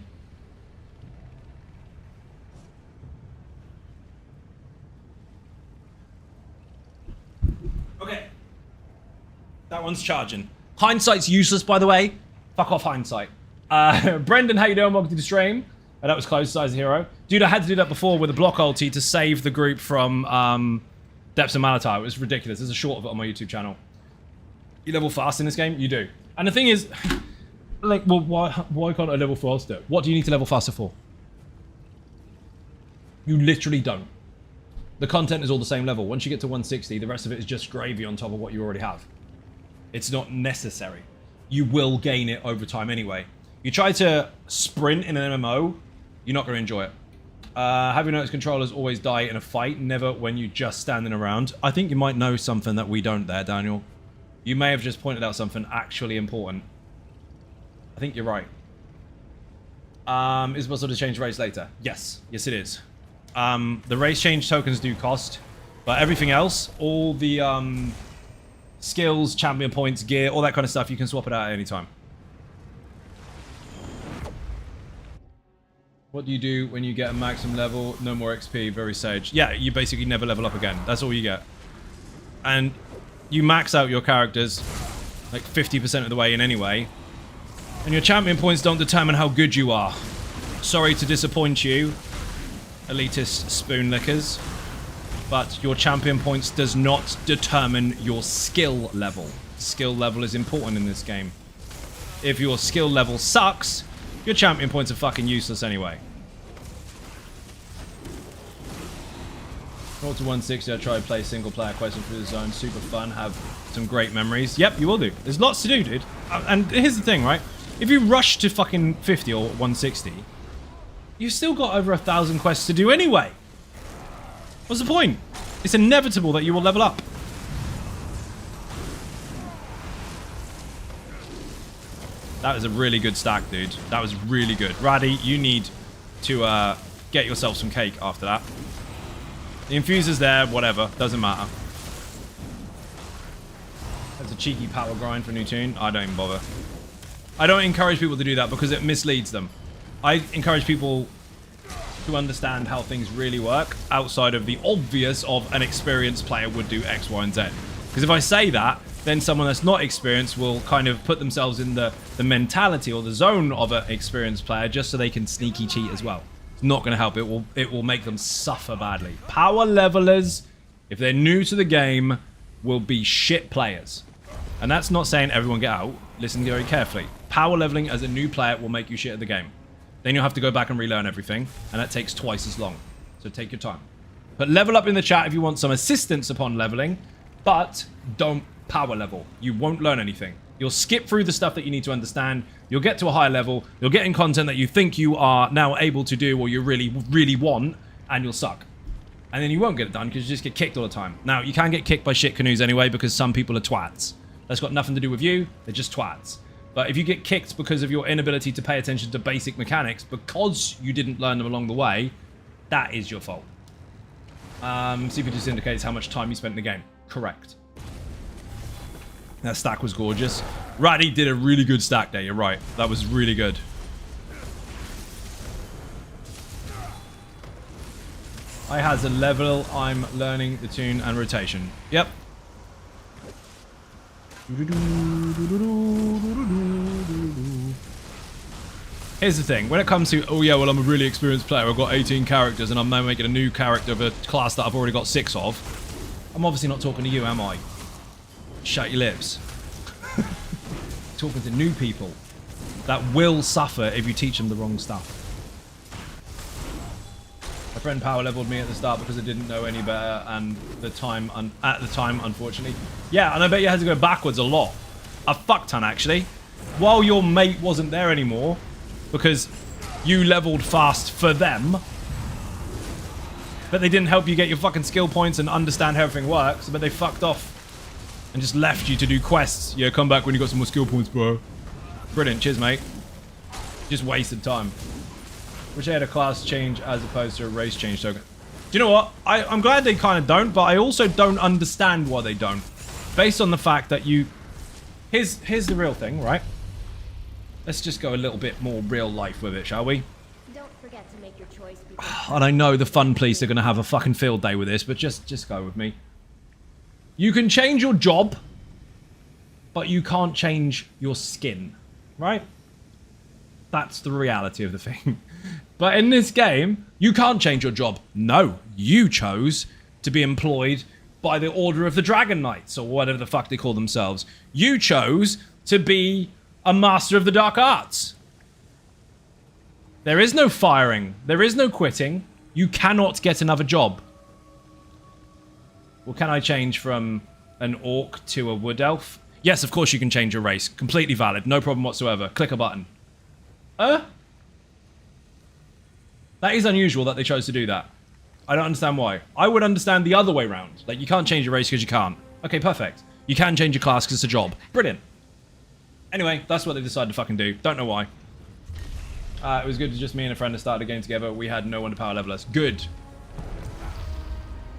Okay. That one's charging. Hindsight's useless, by the way. Fuck off, hindsight. Brendan, how you doing? Welcome to the stream. That was close, size hero. Dude, I had to do that before with a block ulti to save the group from Depths of Malatar. It was ridiculous. There's a short of it on my YouTube channel. You level fast in this game? You do. And the thing is, like, well, why can't I level faster? What do you need to level faster for? You literally don't. The content is all the same level. Once you get to 160, the rest of it is just gravy on top of what you already have. It's not necessary. You will gain it over time anyway. You try to sprint in an MMO, you're not going to enjoy it. Have you noticed controllers always die in a fight, never when you're just standing around? I think you might know something that we don't there, Daniel. You may have just pointed out something actually important. I think you're right. Is it possible to change race later? Yes. Yes, it is. The race change tokens do cost, but everything else, all the skills, champion points, gear, all that kind of stuff, you can swap it out at any time. What do you do when you get a maximum level? No more XP, very sage. Yeah, you basically never level up again. That's all you get. And you max out your characters like 50% of the way in anyway. And your champion points don't determine how good you are. Sorry to disappoint you, elitist spoon lickers. But your champion points does not determine your skill level. Skill level is important in this game. If your skill level sucks, your champion points are fucking useless anyway. Roll to 160, I tried to play single player question through the zone. Super fun, have some great memories. Yep, you will do. There's lots to do, dude. And here's the thing, right? If you rush to fucking 50 or 160, you've still got over 1,000 quests to do anyway. What's the point? It's inevitable that you will level up. That was a really good stack, dude. That was really good. Raddy, you need to get yourself some cake after that. The infuser's there, whatever. Doesn't matter. That's a cheeky power grind for a new tune. I don't even bother. I don't encourage people to do that because it misleads them. I encourage people to understand how things really work outside of the obvious of an experienced player would do X, Y, and Z. Because if I say that, then someone that's not experienced will kind of put themselves in the mentality or the zone of an experienced player just so they can sneaky cheat as well. It's not going to help. It will make them suffer badly. Power levelers, if they're new to the game, will be shit players. And that's not saying everyone get out. Listen very carefully. Power leveling as a new player will make you shit at the game. Then you'll have to go back and relearn everything, and that takes twice as long. So take your time. But level up in the chat if you want some assistance upon leveling, but don't power level. You won't learn anything. You'll skip through the stuff that you need to understand. You'll get to a higher level. You'll get in content that you think you are now able to do or you really, really want, and you'll suck. And then you won't get it done because you just get kicked all the time. Now, you can get kicked by shit canoes anyway because some people are twats. That's got nothing to do with you. They're just twats. But if you get kicked because of your inability to pay attention to basic mechanics because you didn't learn them along the way, that is your fault. CP just indicates how much time you spent in the game. Correct. That stack was gorgeous. Raddy did a really good stack there, you're right. That was really good. I has a level, I'm learning the tune and rotation. Yep. Here's the thing, when it comes to, oh yeah, well I'm a really experienced player, I've got 18 characters and I'm now making a new character of a class that I've already got 6 of. I'm obviously not talking to you, am I? Shut your lips. Talking to new people that will suffer if you teach them the wrong stuff. My friend power leveled me at the start because I didn't know any better and at the time, unfortunately. Yeah, and I bet you had to go backwards a lot. A fuck ton, actually. while your mate wasn't there anymore because you leveled fast for them, but they didn't help you get your fucking skill points and understand how everything works, but they fucked off and just left you to do quests. Yeah, come back when you got some more skill points, bro. Brilliant. Cheers, mate. Just wasted time. Wish I had a class change as opposed to a race change token. Do you know what? I'm glad they kind of don't, but I also don't understand why they don't. Based on the fact that you... Here's the real thing, right? Let's just go a little bit more real life with it, shall we? Don't forget to make your choice. And I know the fun police are going to have a fucking field day with this, but just go with me. You can change your job, but you can't change your skin, right? That's the reality of the thing. But in this game, you can't change your job. No, you chose to be employed by the Order of the Dragon Knights, or whatever the fuck they call themselves. You chose to be a master of the dark arts. There is no firing. There is no quitting. You cannot get another job. Well, can I change from an orc to a wood elf? Yes, of course you can change your race. Completely valid. No problem whatsoever. Click a button. That is unusual that they chose to do that. I don't understand why. I would understand the other way around. Like, you can't change your race because you can't. Okay, perfect. You can change your class because it's a job. Brilliant. Anyway, that's what they decided to fucking do. Don't know why. It was good to just me and a friend that started a game together. We had no one to power level us. Good.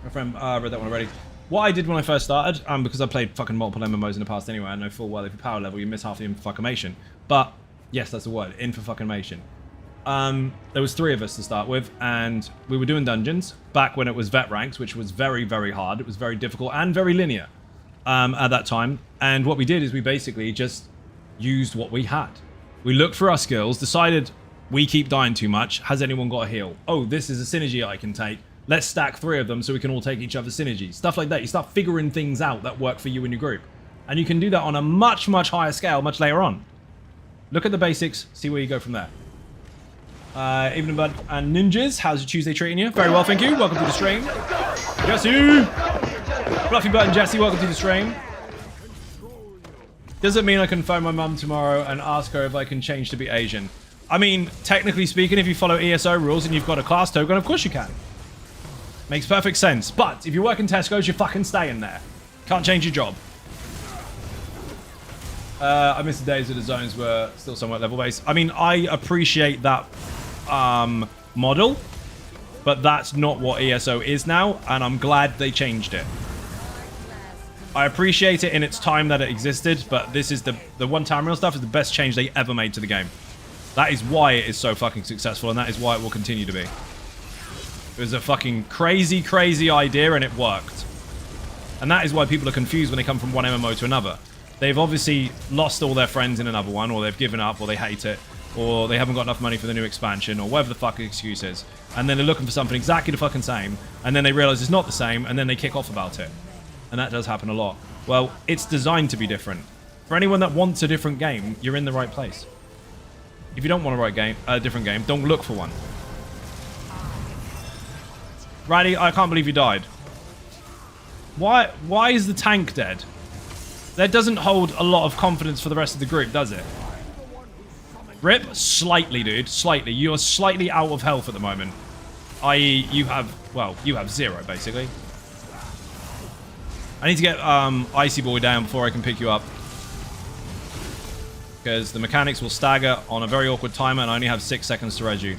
My friend read that one already. What I did when I first started, because I played fucking multiple MMOs in the past anyway, I know full well if you power level, you miss half the info-fuckimation. But, yes, that's the word. Info-fuckimation. There was 3 of us to start with, and we were doing dungeons back when it was vet ranks, which was very, very hard. It was very difficult and very linear at that time. And what we did is we basically just used what we had. We looked for our skills, decided we keep dying too much. Has anyone got a heal? Oh, this is a synergy I can take. Let's stack 3 of them so we can all take each other's synergies. Stuff like that. You start figuring things out that work for you and your group. And you can do that on a much, much higher scale much later on. Look at the basics, see where you go from there. Evening Bud and Ninjas, how's your Tuesday treating you? Very well, thank you. Welcome to the stream. Jesse! Fluffy Bud and Jesse, welcome to the stream. Does it mean I can phone my mum tomorrow and ask her if I can change to be Asian? I mean, technically speaking, if you follow ESO rules and you've got a class token, of course you can. Makes perfect sense. But if you work in Tesco's, you're fucking staying there. Can't change your job. I miss the days where the zones were still somewhat level-based. I mean, I appreciate that model, but that's not what ESO is now, and I'm glad they changed it. I appreciate it in its time that it existed, but this is the one Tamriel stuff is the best change they ever made to the game. That is why it is so fucking successful, and that is why it will continue to be. It was a fucking crazy, crazy idea, and it worked. And that is why people are confused when they come from one MMO to another. They've obviously lost all their friends in another one, or they've given up, or they hate it, or they haven't got enough money for the new expansion, or whatever the fuck the excuse is. And then they're looking for something exactly the fucking same, and then they realize it's not the same, and then they kick off about it. And that does happen a lot. Well, it's designed to be different. For anyone that wants a different game, you're in the right place. If you don't want a different game, don't look for one. Riley, I can't believe you died. Why is the tank dead? That doesn't hold a lot of confidence for the rest of the group, does it? Rip? Slightly, dude. Slightly. You are slightly out of health at the moment. I.e., you have 0, basically. I need to get Icy Boy down before I can pick you up. Because the mechanics will stagger on a very awkward timer, and I only have 6 seconds to res you.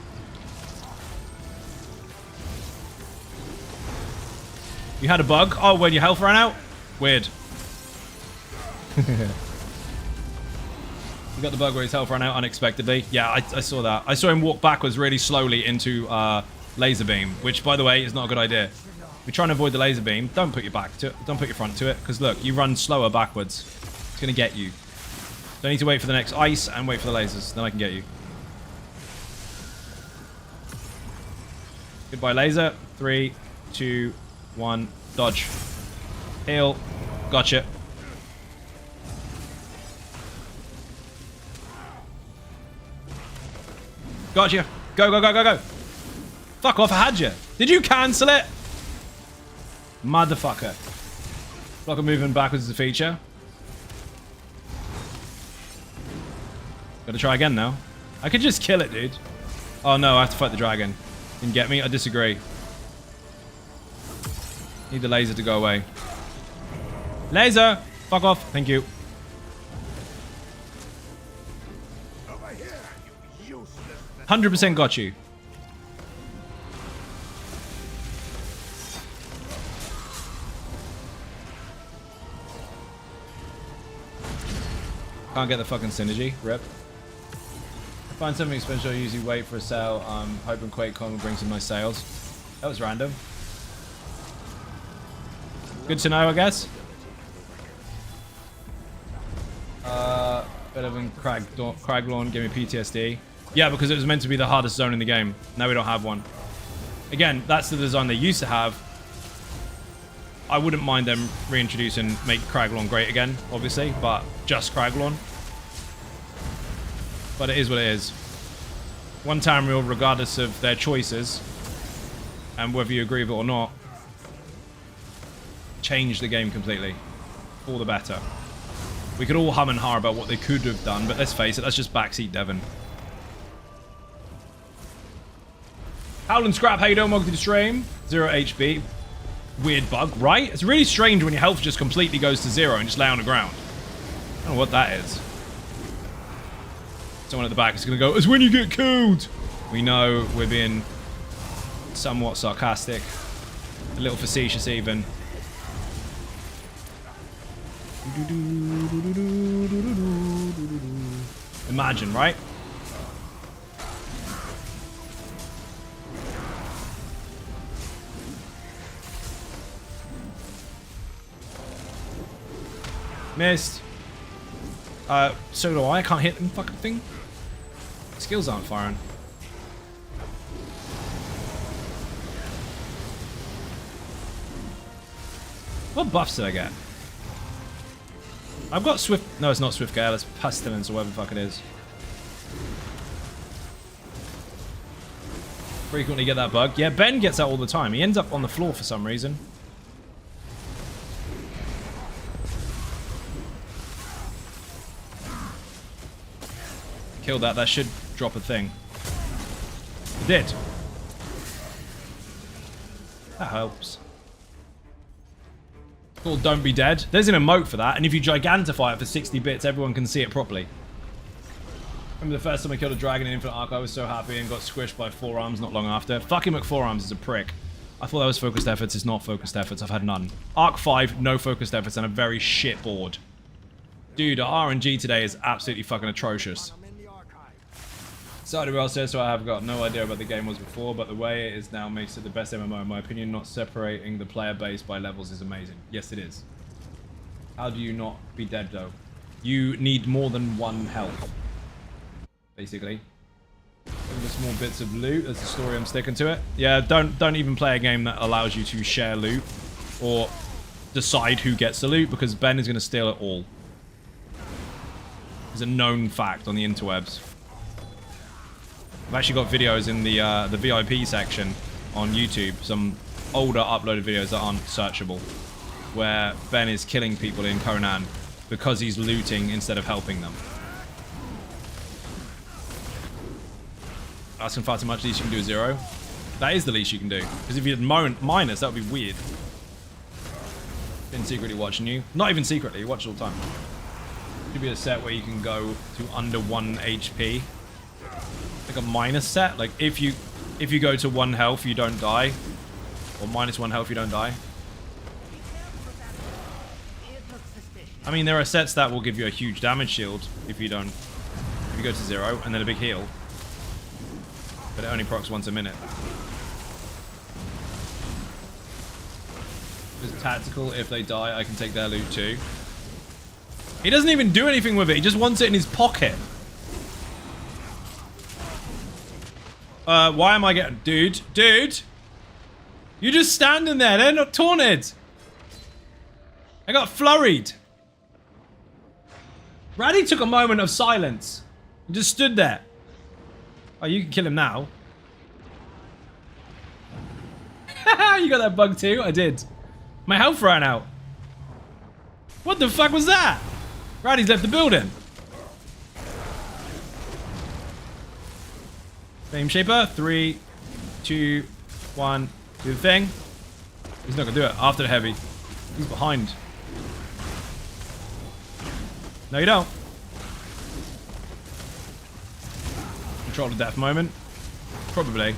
You had a bug? Oh, when your health ran out? Weird. You got the bug where his health ran out unexpectedly. Yeah, I saw that. I saw him walk backwards really slowly into laser beam, which, by the way, is not a good idea. If you're trying to avoid the laser beam, don't put your back to it. Don't put your front to it, because look, you run slower backwards. It's gonna get you. Don't need to wait for the next ice and wait for the lasers. Then I can get you. Goodbye, laser. 3, 2, 1. Dodge. Heal. Gotcha. Gotcha. Go, go, go, go, go. Fuck off, I had you. Did you cancel it? Motherfucker. Block of movement backwards is a feature. Gotta try again now. I could just kill it, dude. Oh no, I have to fight the dragon. Didn't get me? I disagree. Need the laser to go away. Laser! Fuck off. Thank you. Over here, you useless. 100% got you. Can't get the fucking synergy. Rip. Find something special. I usually wait for a sale. Hoping QuakeCon will bring some nice sales. That was random. Good to know, I guess. Better than Craglawn. Give me PTSD. Yeah, because it was meant to be the hardest zone in the game. Now we don't have one. Again, that's the design they used to have. I wouldn't mind them reintroducing, make Craglawn great again, obviously, but just Craglawn. But it is what it is. One time rule, regardless of their choices, and whether you agree with it or not, change the game completely. For the better. We could all hum and ha about what they could have done, but let's face it, that's just backseat Devon. Howlin' Scrap, how you doing? Welcome to the stream. 0 HP. Weird bug, right? It's really strange when your health just completely goes to 0 and just lay on the ground. I don't know what that is. Someone at the back is going to go, it's when you get killed. We know we're being somewhat sarcastic. A little facetious even. Imagine, right? Missed. So do I. I can't hit them fucking thing. Skills aren't firing. What buffs did I get? I've got Swift... No, it's not Swift Gale. It's Pestilence or whatever the fuck it is. Frequently get that bug. Yeah, Ben gets that all the time. He ends up on the floor for some reason. Kill that. That should drop a thing. It did. That helps. Called Don't Be Dead. There's an emote for that, and if you gigantify it for 60 bits, everyone can see it properly. Remember the first time I killed a dragon in Infinite Arc, I was so happy and got squished by Forearms not long after. Fucking McForearms is a prick. I thought that was focused efforts. It's not focused efforts. I've had none. Arc 5, no focused efforts, and a very shit board. Dude, our RNG today is absolutely fucking atrocious. Sorry, well said, so I have got no idea about the game was before, but the way it is now makes it the best MMO in my opinion. Not separating the player base by levels is amazing. Yes, it is. How do you not be dead though? You need more than 1 health, basically. The small bits of loot. That's the story. I'm sticking to it. Yeah, don't even play a game that allows you to share loot or decide who gets the loot, because Ben is going to steal it all. It's a known fact on the interwebs. I've actually got videos in the VIP section on YouTube, some older uploaded videos that aren't searchable, where Ben is killing people in Conan because he's looting instead of helping them. Asking far too much, least you can do a 0. That is the least you can do, because if you had minus, that would be weird. Been secretly watching you. Not even secretly, you watch it all the time. Could be a set where you can go to under 1 HP. Like a minus set, like if you go to 1 health you don't die, or minus 1 health you don't die. I mean, there are sets that will give you a huge damage shield if you go to 0, and then a big heal, but it only procs once a minute. It's tactical. If they die, I can take their loot too. He doesn't even do anything with it. He just wants it in his pocket. Why am I getting... Dude. You're just standing there. They're not taunted. I got flurried. Raddy took a moment of silence. He just stood there. Oh, you can kill him now. You got that bug too? I did. My health ran out. What the fuck was that? Raddy's left the building. Flame Shaper. 3, 2, 1. Do the thing. He's not gonna do it after the heavy. He's behind. No, you don't. Control the death moment. Probably.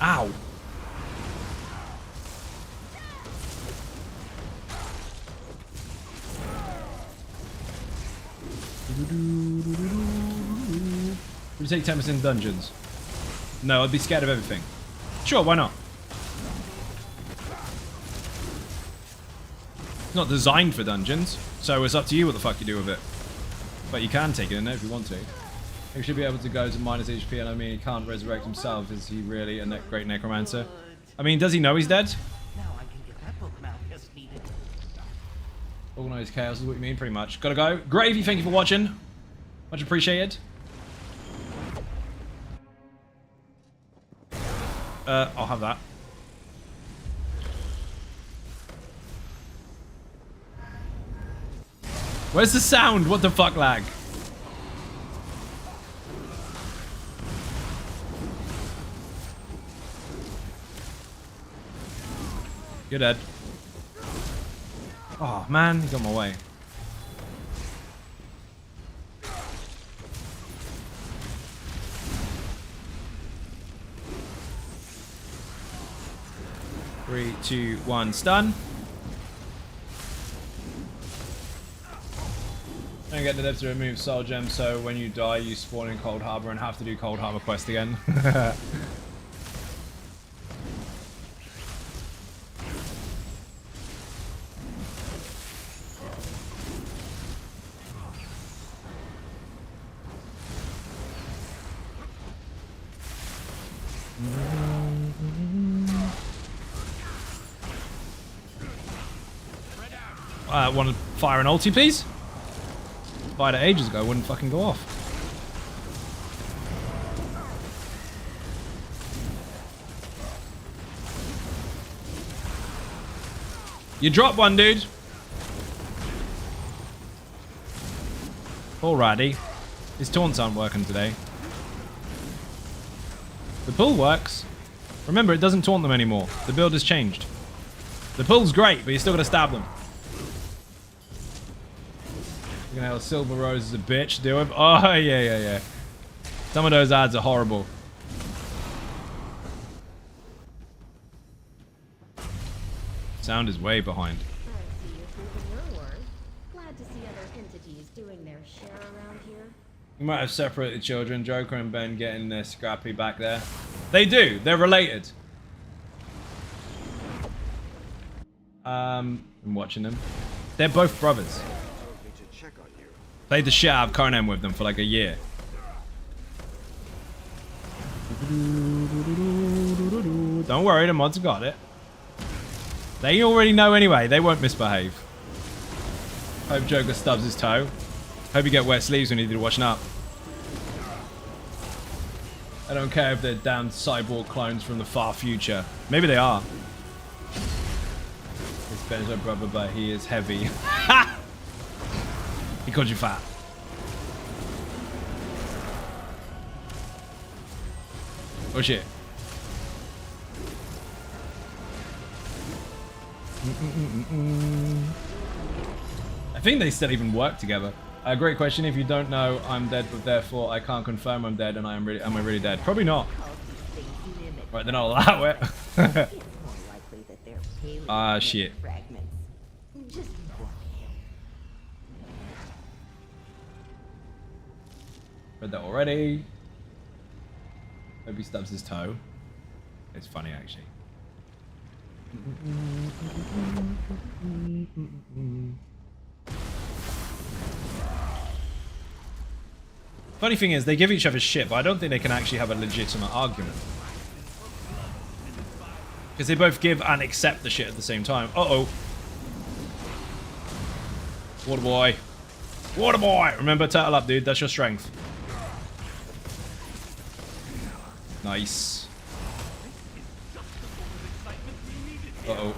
Ow. Would you take 10% dungeons? No, I'd be scared of everything. Sure, why not? It's not designed for dungeons, so it's up to you what the fuck you do with it. But you can take it in there if you want to. He should be able to go to minus HP, and I mean, he can't resurrect himself. Is he really a great necromancer? I mean, does he know he's dead? Now I can get that book mount as needed. Organized chaos is what you mean, pretty much. Gotta go. Gravy, thank you for watching. Much appreciated. I'll have that. Where's the sound? What the fuck, lag? You're dead. Oh man, he got my way. Three, two, one, stun. Don't get the devs to remove soul gems, so when you die, you spawn in Cold Harbor and have to do Cold Harbor quest again. Want to fire an ulti, please? Fired it ages ago, wouldn't fucking go off. You dropped one, dude. Alrighty. His taunts aren't working today. The pull works. Remember, it doesn't taunt them anymore. The build has changed. The pull's great, but you still gotta stab them. You're gonna have Silver Rose is a bitch to deal with. Oh, yeah. Some of those ads are horrible. Sound is way behind. I see you're proving your worth. Glad to see other entities doing their share around here. You might have separated children. Joker and Ben getting their scrappy back there. They do. They're related. I'm watching them. They're both brothers. Played the shit out of Conan with them for like a year. Don't worry, the mods got it. They already know anyway. They won't misbehave. Hope Joker stubs his toe. Hope you get wet sleeves when you do the washing up. I don't care if they're damn cyborg clones from the far future. Maybe they are. His Ben's my brother, but he is heavy. Ha! He called you fat. Oh shit. I think they still even work together. Great question. If you don't know, I'm dead, but therefore I can't confirm I'm dead, and am I really dead? Probably not. Right, then I'll allow it. Ah, shit. Read that already. Hope he stubs his toe. It's funny, actually. Funny thing is, they give each other shit, but I don't think they can actually have a legitimate argument. Because they both give and accept the shit at the same time. Uh-oh. Water boy. Water boy! Remember, turtle up, dude. That's your strength. Nice. Uh-oh.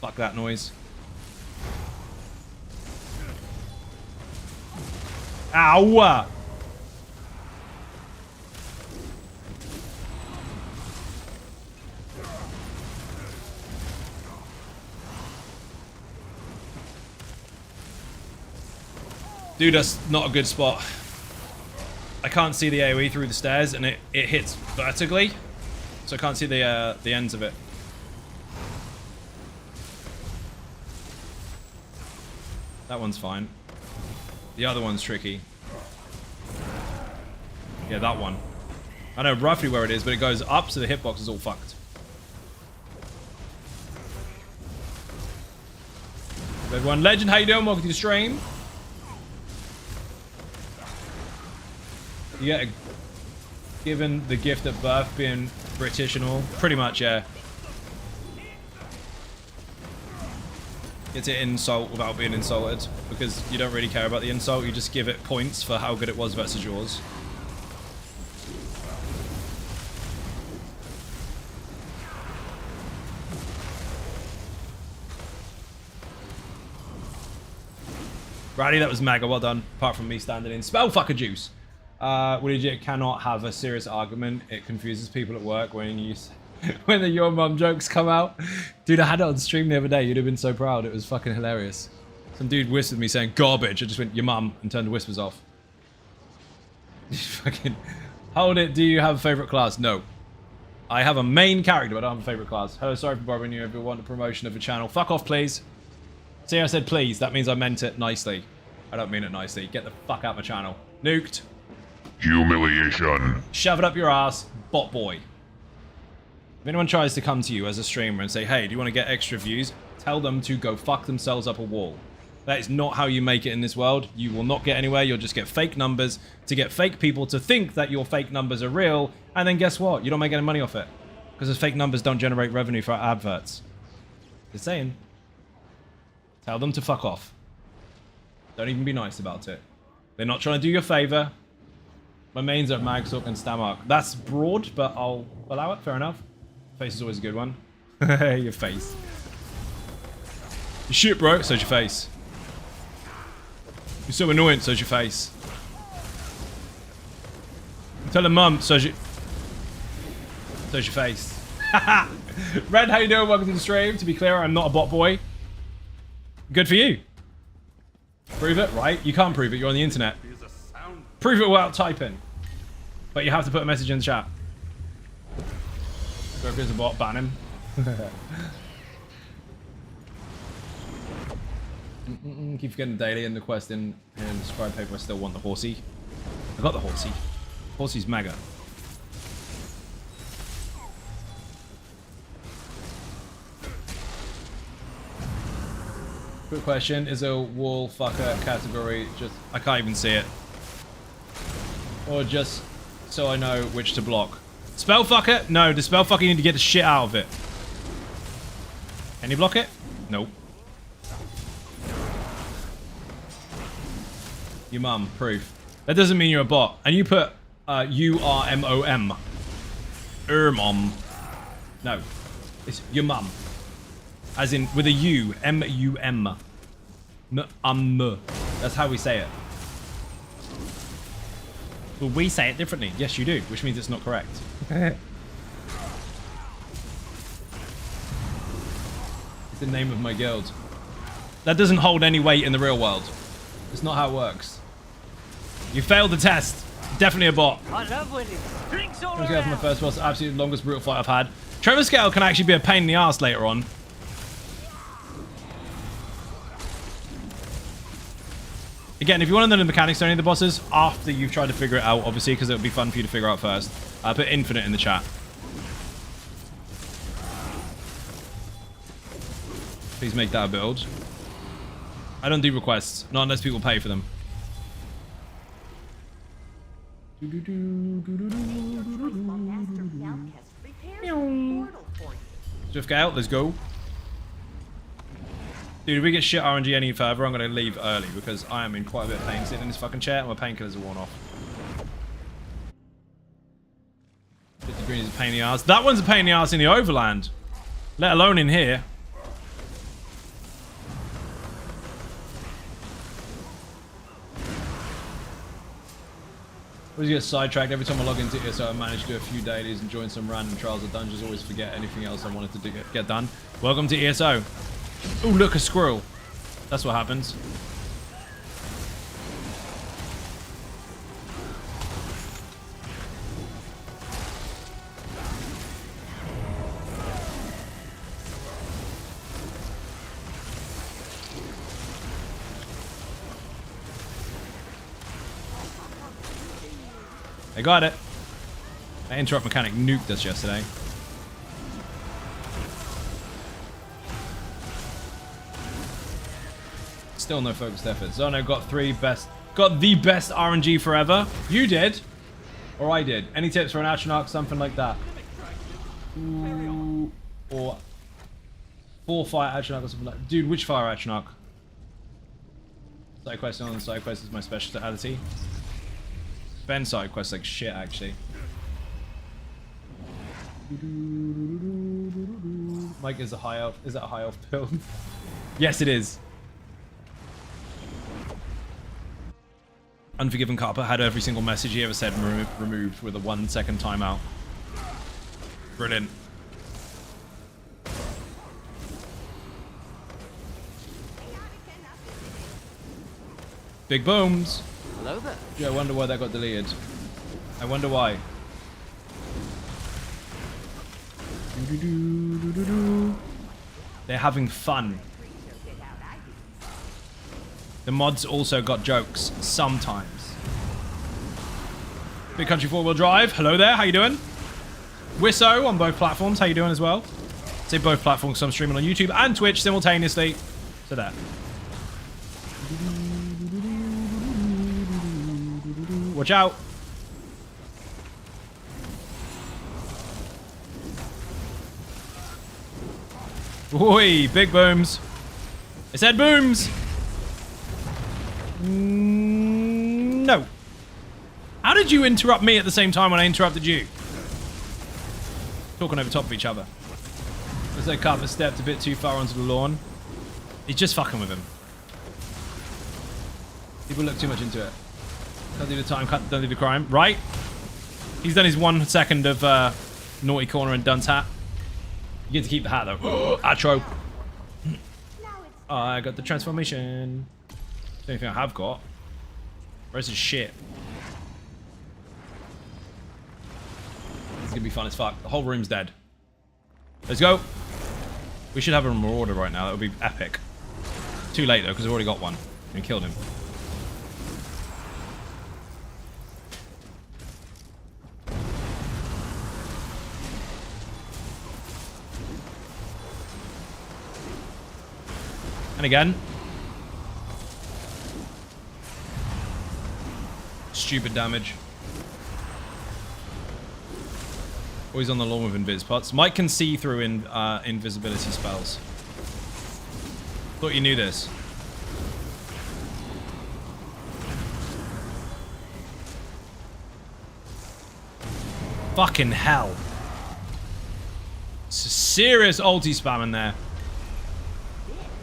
Fuck that noise. Ow! Dude, that's not a good spot. I can't see the AoE through the stairs, and it hits vertically, so I can't see the ends of it. That one's fine. The other one's tricky. Yeah, that one. I know roughly where it is, but it goes up, so the hitbox is all fucked. Everyone, Legend, how you doing? Welcome to the stream. You get given the gift at birth being British and all. Pretty much, yeah. Get to insult without being insulted, because you don't really care about the insult. You just give it points for how good it was versus yours. Righty, that was mega well done. Apart from me standing in spellfucker juice. Legit cannot have a serious argument. It confuses people at work when you when the your mum jokes come out. Dude, I had it on stream the other day. You'd have been so proud. It was fucking hilarious. Some dude whispered me saying garbage. I just went, your mum, and turned the whispers off. Fucking hold it. Do you have a favorite class? No. I have a main character, but I don't have a favorite class. Hello, sorry for bothering you. If you want a promotion of a channel, fuck off, please. See, I said please. That means I meant it nicely. I don't mean it nicely. Get the fuck out of my channel. Nuked. Humiliation. Shove it up your ass, bot boy. If anyone tries to come to you as a streamer and say, hey, do you want to get extra views? Tell them to go fuck themselves up a wall. That is not how you make it in this world. You will not get anywhere. You'll just get fake numbers to get fake people to think that your fake numbers are real. And then guess what? You don't make any money off it. Because those fake numbers don't generate revenue for adverts. Just saying. Tell them to fuck off. Don't even be nice about it. They're not trying to do you a favor. My mains are Magsook and Stamark. That's broad, but I'll allow it. Fair enough. Face is always a good one. Your face. You shit, bro. So's your face. You're so annoying. So's your face. Tell her mum. So's your face. Red, how you doing? Welcome to the stream. To be clear, I'm not a bot boy. Good for you. Prove it, right? You can't prove it. You're on the internet. Prove it without typing. But you have to put a message in the chat. Goku's a bot, ban him. Keep forgetting the daily and the quest and the scribe paper. I still want the horsey. I got the horsey. Horsey's mega. Quick question, is a wall fucker category just... I can't even see it. Or just so I know which to block. Spell fucker? No, the spell fucker you need to get the shit out of it. Can you block it? Nope. Your mum, proof. That doesn't mean you're a bot. And you put U-R-M-O-M. Mom. No. It's your mum. As in, with a U. M-U-M. That's how we say it. Well, we say it differently. Yes, you do. Which means it's not correct. It's the name of my guild. That doesn't hold any weight in the real world. It's not how it works. You failed the test. Definitely a bot. I love winning. Drinks all Trevor Scale for my around. first boss. Absolutely longest brutal fight I've had. Trevor Scale can actually be a pain in the ass later on. Again, if you want to know the mechanics of any of the bosses, after you've tried to figure it out, obviously, because it would be fun for you to figure out first, put infinite in the chat. Please make that a build. I don't do requests, not unless people pay for them. Swift Gale, let's go. Dude, if we get shit RNG any further, I'm going to leave early because I am in quite a bit of pain sitting in this fucking chair and my painkillers are worn off. 50 green is a pain in the ass. That one's a pain in the ass in the overland. Let alone in here. Always get sidetracked. Every time I log into ESO, I manage to do a few dailies and join some random trials or dungeons. Always forget anything else I wanted to get done. Welcome to ESO. Oh, look, a squirrel. That's what happens. I got it. That interrupt mechanic nuked us yesterday. Still no focused efforts. Zono got the best RNG forever. You did. Or I did. Any tips for an Atronach? Something like that. Ooh. Or 4 fire Atronach or something like that. Dude, which fire Atronach? Side quest on the side quest is my specialty. Ben side quest like shit actually. Mike is a high elf. Is that a high elf build? Yes, it is. Unforgiven Carper had every single message he ever said removed with a 1 second timeout. Brilliant. Big booms. Hello there. Yeah, I wonder why that got deleted. I wonder why. They're having fun. The mods also got jokes sometimes. Big Country 4-wheel drive. Hello there. How you doing? Wisso on both platforms. How you doing as well? Say both platforms because I'm streaming on YouTube and Twitch simultaneously. So there. Watch out. Oi, big booms. I said booms. No. How did you interrupt me at the same time when I interrupted you? Talking over top of each other. Looks like Carver stepped a bit too far onto the lawn. He's just fucking with him. People look too much into it. Don't do the time cut, don't do the crime. Right? He's done his 1 second of naughty corner and dunce hat. You get to keep the hat though. Atro. Oh, I got the transformation. The only thing I have got. The rest is shit. It's gonna be fun as fuck. The whole room's dead. Let's go. We should have a marauder right now. That would be epic. Too late though, because I've already got one and killed him. And again. Stupid damage. Always on the lawn with invis pots. Mike can see through invisibility spells. Thought you knew this. Fucking hell. It's a serious ulti spam in there.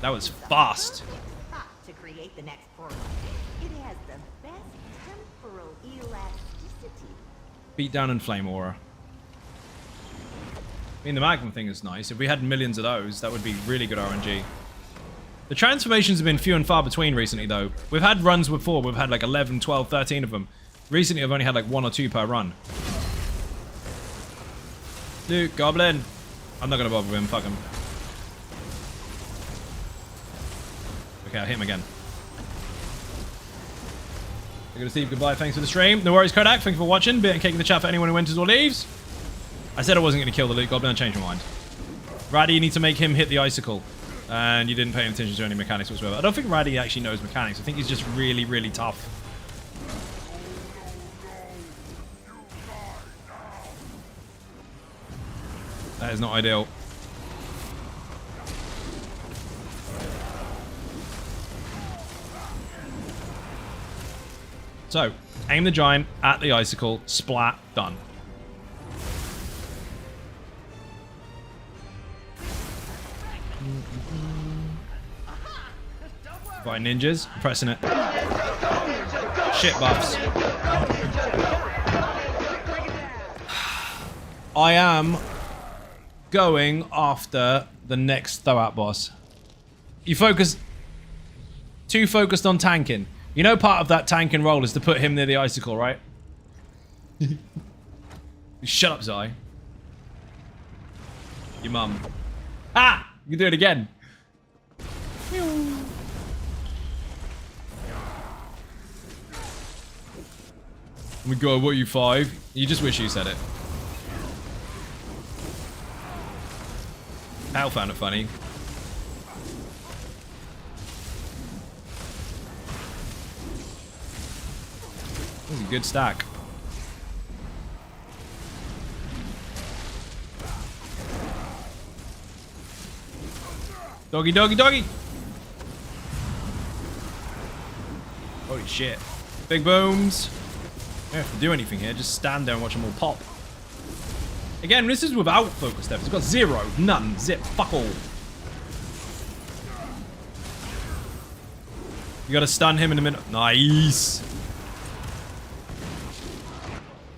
That was fast. To create the next portal. It has the best temporal elasticity. Beat down and flame aura. I mean, the Magnum thing is nice. If we had millions of those, that would be really good RNG. The transformations have been few and far between recently, though. We've had runs before. We've had like 11, 12, 13 of them. Recently, I've only had like 1 or 2 per run. Luke, Goblin. I'm not going to bother with him. Fuck him. Okay, I'll hit him again. We're going to Steve, goodbye. Thanks for the stream. No worries, Kodak. Thank you for watching. Bit and cake in the chat for anyone who enters or leaves. I said I wasn't going to kill the Luke Goblin. I changed my mind. Raddy, you need to make him hit the icicle. And you didn't pay any attention to any mechanics whatsoever. I don't think Raddy actually knows mechanics. I think he's just really, really tough. That is not ideal. So, aim the giant at the icicle, splat, done. Right, ninjas, I'm pressing it. Shit buffs. I am going after the next throw-out boss. You focus... Too focused on tanking. You know part of that tank and roll is to put him near the icicle, right? Shut up, Zai. Your mum. Ah! You can do it again. Oh my god, what are you, 5? You just wish you said it. Hal found it funny. This is a good stack. Doggy, doggy, doggy! Holy shit. Big booms. You don't have to do anything here, just stand there and watch them all pop. Again, this is without focus steps. It's got 0, none, zip, fuck all. You gotta stun him in a minute. Nice.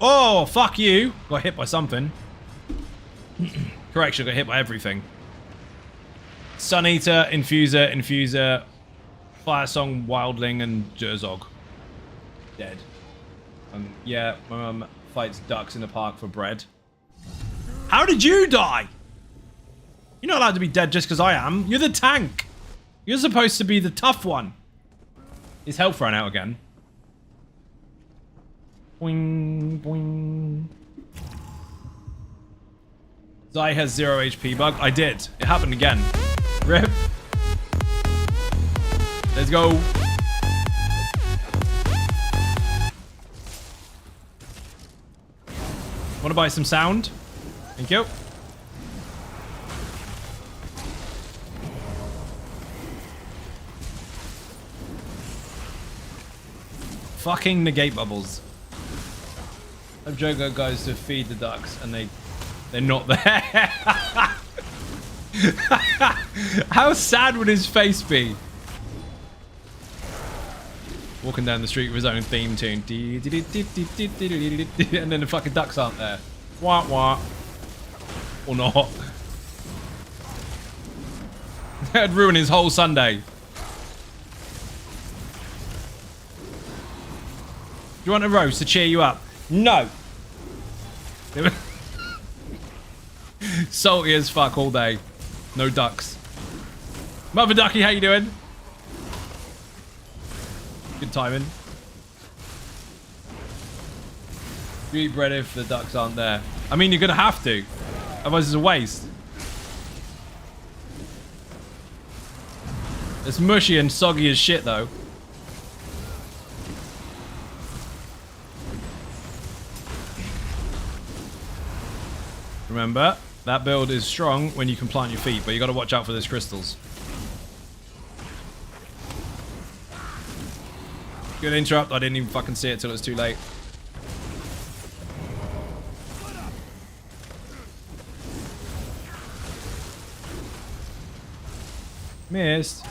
Oh, fuck you. Got hit by something. Correction, got hit by everything. Sun Eater, Infuser, Infuser, Fire Song, Wildling, and Jerzog. Dead. Yeah, my mum fights ducks in the park for bread. How did you die? You're not allowed to be dead just because I am. You're the tank. You're supposed to be the tough one. His health ran out again. Boing, boing. Zai has 0 HP bug. I did. It happened again. Rip. Let's go. Want to buy some sound? Thank you. Fucking negate bubbles. I've Jogo goes to feed the ducks and they're not there. How sad would his face be? Walking down the street with his own theme tune. And then the fucking ducks aren't there. Wah wah. Or not. That'd ruin his whole Sunday. Do you want a roast to cheer you up? No. Salty as fuck all day. No ducks. Mother Ducky, how you doing? Good timing. You eat bread if the ducks aren't there. I mean, you're gonna have to. Otherwise it's a waste. It's mushy and soggy as shit though. Remember, that build is strong when you can plant your feet, but you gotta watch out for those crystals. Good interrupt, I didn't even fucking see it till it was too late. Missed.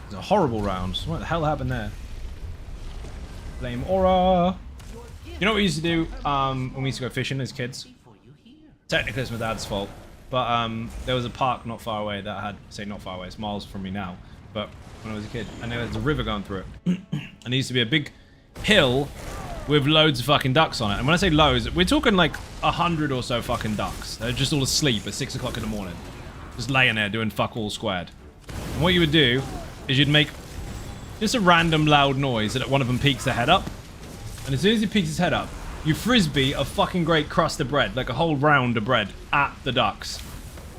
It's a horrible round. What the hell happened there? Flame aura. You know what we used to do when we used to go fishing as kids? Technically it's my dad's fault, but there was a park not far away that had, say not far away, it's miles from me now, but when I was a kid, and there was a river going through it. And there used to be a big hill with loads of fucking ducks on it. And when I say loads, we're talking like 100 or so fucking ducks. They're just all asleep at 6 o'clock in the morning. Just laying there doing fuck all squared. And what you would do is you'd make just a random loud noise that one of them peeks their head up. And as soon as he peeks his head up, you frisbee a fucking great crust of bread, like a whole round of bread, at the ducks.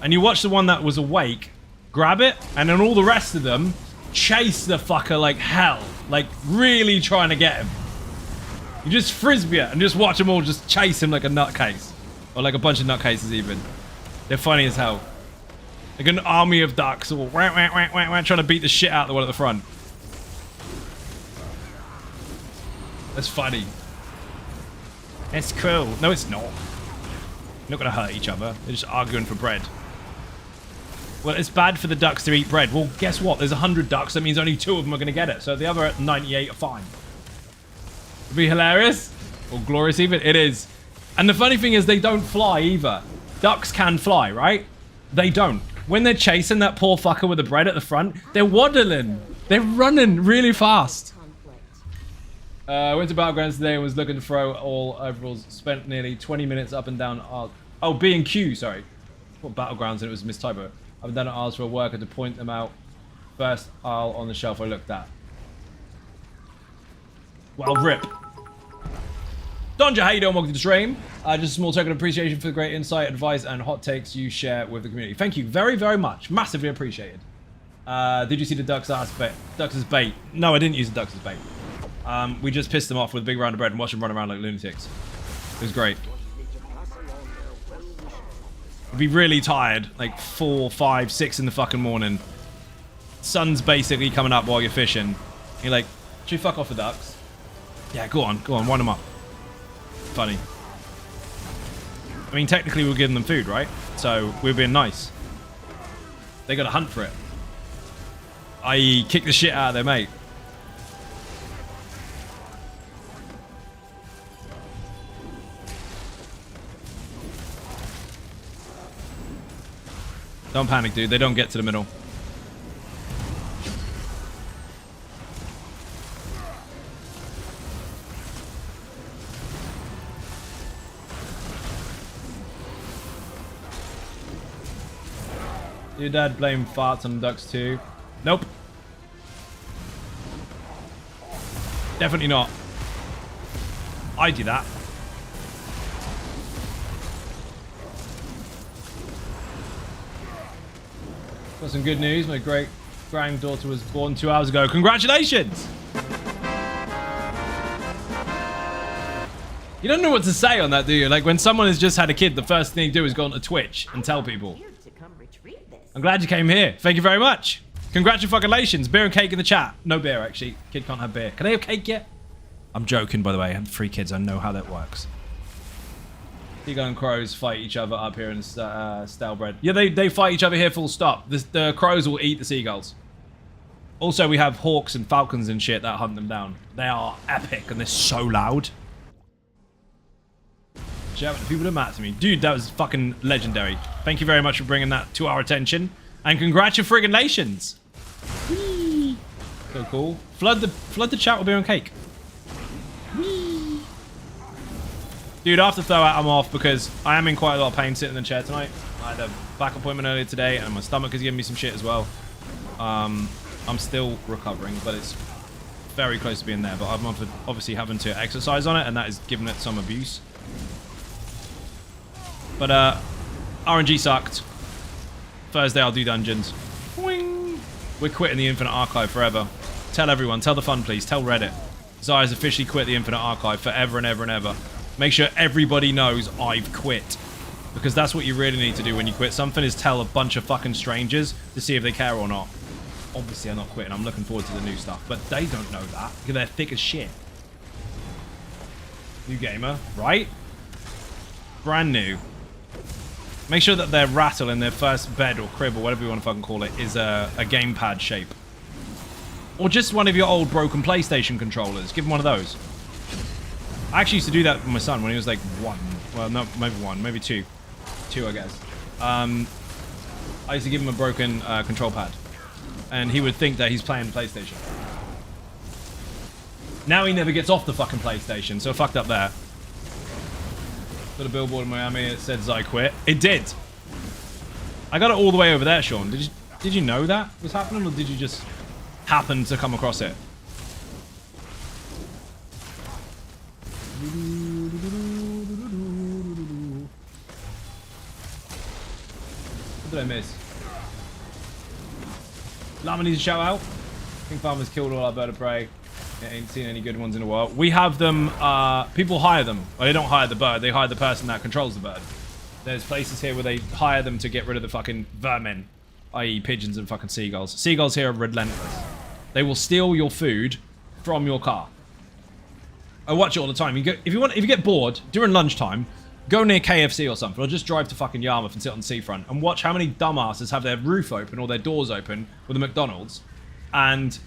And you watch the one that was awake, grab it, and then all the rest of them chase the fucker like hell. Like, really trying to get him. You just frisbee it and just watch them all just chase him like a nutcase. Or like a bunch of nutcases even. They're funny as hell. Like an army of ducks all trying to beat the shit out of the one at the front. That's funny. It's cool. No, it's not. They're not gonna hurt each other. They're just arguing for bread. Well, it's bad for the ducks to eat bread. Well, guess what? There's 100 ducks. That means only 2 of them are going to get it. So the other 98 are fine. It'd be hilarious. Or glorious even. It is. And the funny thing is they don't fly either. Ducks can fly, right? They don't. When they're chasing that poor fucker with the bread at the front, they're waddling. They're running really fast. Went to Battlegrounds today and was looking to throw all overalls. Spent nearly 20 minutes up and down. Oh, B&Q, sorry. What Battlegrounds, and it was Miss Typo. I've done it asked for a worker to point them out. First aisle on the shelf I looked at. Well, rip. Donja, how you doing? Welcome to the stream. Just a small token of appreciation for the great insight, advice, and hot takes you share with the community. Thank you very, very much. Massively appreciated. Did you see the ducks as bait? Ducks as bait? No, I didn't use the ducks as bait. We just pissed them off with a big round of bread and watched them run around like lunatics. It was great. I'd be really tired, like 4, 5, 6 in the fucking morning. Sun's basically coming up while you're fishing. You're like, should we fuck off the ducks? Yeah, go on, wind them up. Funny. I mean, technically we're giving them food, right? So we're being nice. They gotta hunt for it. I.e., kick the shit out of their mate. Don't panic, dude. They don't get to the middle. Your dad blamed farts on ducks too? Nope. Definitely not. I do that. Got some good news. My great granddaughter was born 2 hours ago. Congratulations! You don't know what to say on that, do you? Like when someone has just had a kid, the first thing you do is go onto Twitch and tell people. I'm glad you came here. Thank you very much. Congratulations. Beer and cake in the chat. No beer, actually. Kid can't have beer. Can they have cake yet? I'm joking, by the way. I have 3 kids. I know how that works. Seagull and crows fight each other up here in Stalebred. Yeah, they fight each other here full stop. The crows will eat the seagulls. Also, we have hawks and falcons and shit that hunt them down. They are epic and they're so loud. People don't matter to me. Dude, that was fucking legendary. Thank you very much for bringing that to our attention. And congratulations. Whee. So cool. Flood the chat with beer and cake. Whee. Dude, after Throwout, I'm off because I am in quite a lot of pain sitting in the chair tonight. I had a back appointment earlier today and my stomach is giving me some shit as well. I'm still recovering, but it's very close to being there. But I'm obviously having to exercise on it, and that is giving it some abuse. But RNG sucked. Thursday I'll do dungeons. Boing. We're quitting the Infinite Archive forever. Tell everyone. Tell the fun, please. Tell Reddit. Zaya's officially quit the Infinite Archive forever and ever and ever. Make sure everybody knows I've quit. Because that's what you really need to do when you quit something, is tell a bunch of fucking strangers to see if they care or not. Obviously I'm not quitting. I'm looking forward to the new stuff. But they don't know that. Because they're thick as shit. New gamer, right? Brand new. Make sure that their rattle in their first bed or crib or whatever you want to fucking call it is a gamepad shape. Or just one of your old broken PlayStation controllers. Give him one of those. I actually used to do that with my son when he was like 1. Well, no, maybe 1, maybe 2. 2, I guess. I used to give him a broken control pad. And he would think that he's playing PlayStation. Now he never gets off the fucking PlayStation, so fucked up there. Got a billboard in Miami that said I quit. It did. I got it all the way over there, Sean. Did you know that was happening, or did you just happen to come across it? What did I miss? Llama needs a shout out. King Farmer's killed all our bird of prey. Ain't seen any good ones in a while. We have them, people hire them. Well, they don't hire the bird, they hire the person that controls the bird. There's places here where they hire them to get rid of the fucking vermin, i.e. pigeons and fucking seagulls. Seagulls here are relentless. They will steal your food from your car. I watch it all the time. If you get bored during lunchtime, go near KFC or something, or just drive to fucking Yarmouth and sit on the seafront and watch how many dumbasses have their roof open or their doors open with a McDonald's, and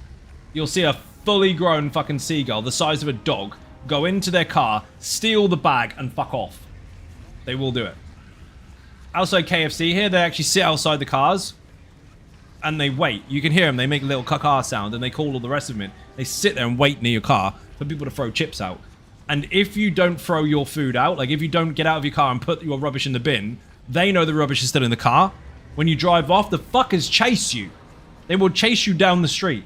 you'll see a fully grown fucking seagull the size of a dog go into their car, steal the bag, and fuck off. They will do it. Outside KFC here, they actually sit outside the cars and they wait. You can hear them. They make a little caca sound and they call all the rest of them in. They sit there and wait near your car for people to throw chips out. And if you don't throw your food out, like if you don't get out of your car and put your rubbish in the bin, they know the rubbish is still in the car. When you drive off, the fuckers chase you. They will chase you down the street.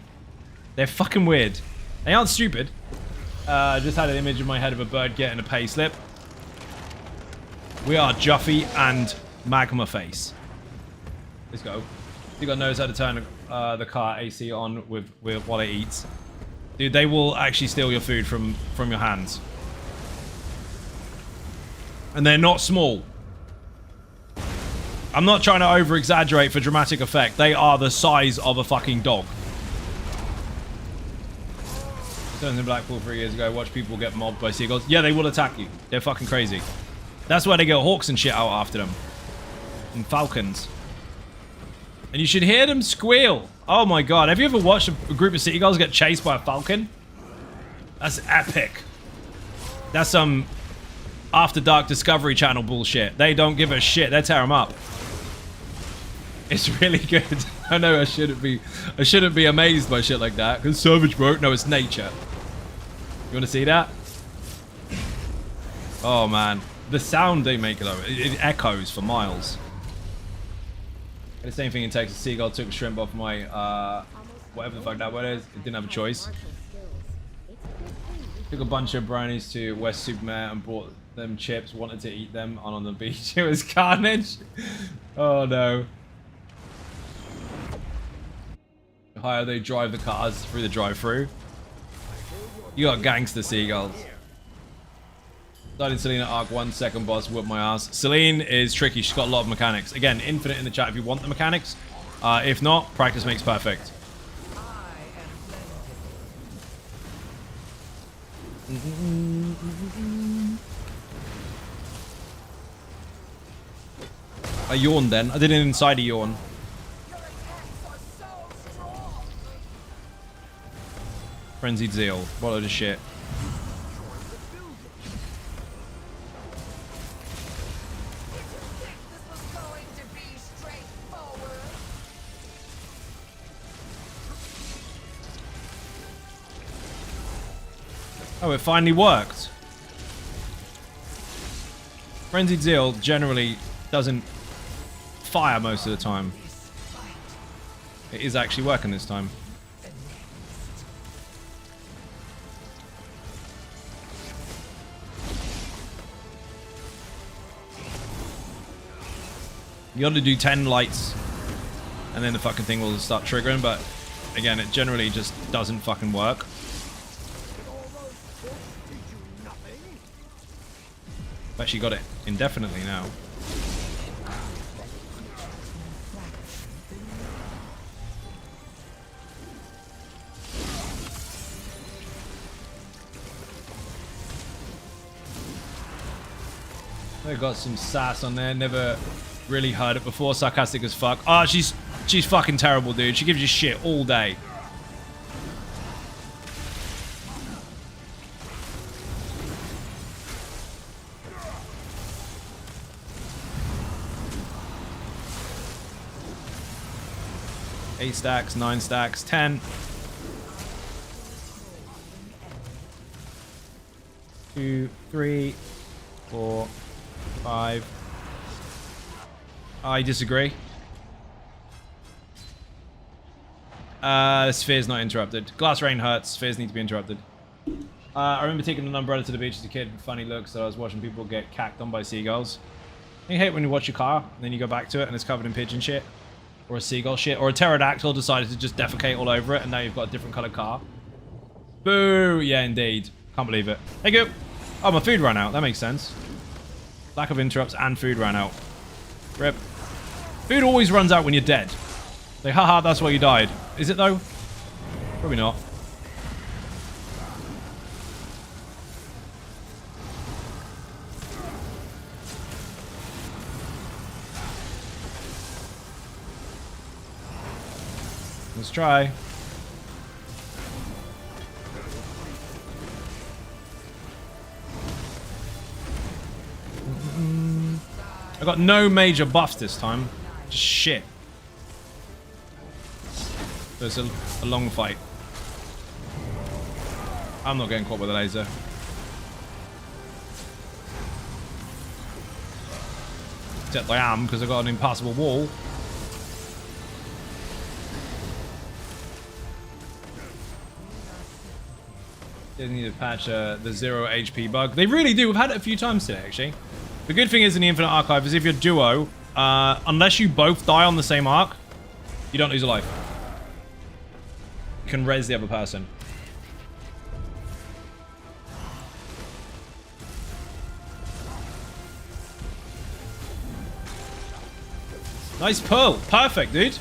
They're fucking weird. They aren't stupid. I just had an image in my head of a bird getting a pay slip. We are Juffy and Magma Face. Let's go. You got knows how to turn the car AC on with while it eats. Dude, they will actually steal your food from your hands. And they're not small. I'm not trying to over-exaggerate for dramatic effect. They are the size of a fucking dog. I was in Blackpool 3 years ago. Watch people get mobbed by seagulls. Yeah, they will attack you. They're fucking crazy. That's why they get hawks and shit out after them. And falcons. And you should hear them squeal. Oh my god. Have you ever watched a group of seagulls get chased by a falcon? That's epic. That's some After Dark Discovery Channel bullshit. They don't give a shit. They tear them up. It's really good. I know I shouldn't be amazed by shit like that. Because savage, bro. No, it's nature. You want to see that? Oh man. The sound they make though, it echoes for miles. The same thing in Texas. Seagull took a shrimp off my, whatever the fuck that word is. It didn't have a choice. Took a bunch of brownies to West Supermare and bought them chips. Wanted to eat them on the beach. It was carnage. Oh no. How they drive the cars through the drive-thru. You got gangster seagulls. Starting Celine at Arc 1, second boss, whoop my ass. Celine is tricky. She's got a lot of mechanics. Again, infinite in the chat if you want the mechanics. If not, practice makes perfect. I yawned then. I did an inside a yawn. Frenzied Zeal. What a load of shit. Oh, it finally worked. Frenzied Zeal generally doesn't fire most of the time. It is actually working this time. You got to do 10 lights and then the fucking thing will start triggering, but again, it generally just doesn't fucking work. I've actually got it indefinitely now. I got some sass on there, never really heard it before, sarcastic as fuck. Oh, she's fucking terrible, dude. She gives you shit all day. Eight stacks, 9 stacks, 10. 2, 3, 4, 5. I disagree. Sphere's not interrupted. Glass rain hurts. Spheres need to be interrupted. I remember taking an umbrella to the beach as a kid. Funny look, so I was watching people get cacked on by seagulls. You hate when you watch your car, and then you go back to it, and it's covered in pigeon shit. Or a seagull shit. Or a pterodactyl decided to just defecate all over it, and now you've got a different colored car. Boo! Yeah, indeed. Can't believe it. Thank you! Oh, my food ran out. That makes sense. Lack of interrupts and food ran out. Rip. Food always runs out when you're dead. Like, haha, that's why you died. Is it, though? Probably not. Let's try. I got no major buffs this time. Just shit. So it's a long fight. I'm not getting caught with a laser. Except I am, because I got an impassable wall. They need to patch the 0 HP bug. They really do. We've had it a few times today, actually. The good thing is in the Infinite Archive is if you're duo, unless you both die on the same arc, you don't lose a life. You can res the other person. Nice pull. Perfect, dude.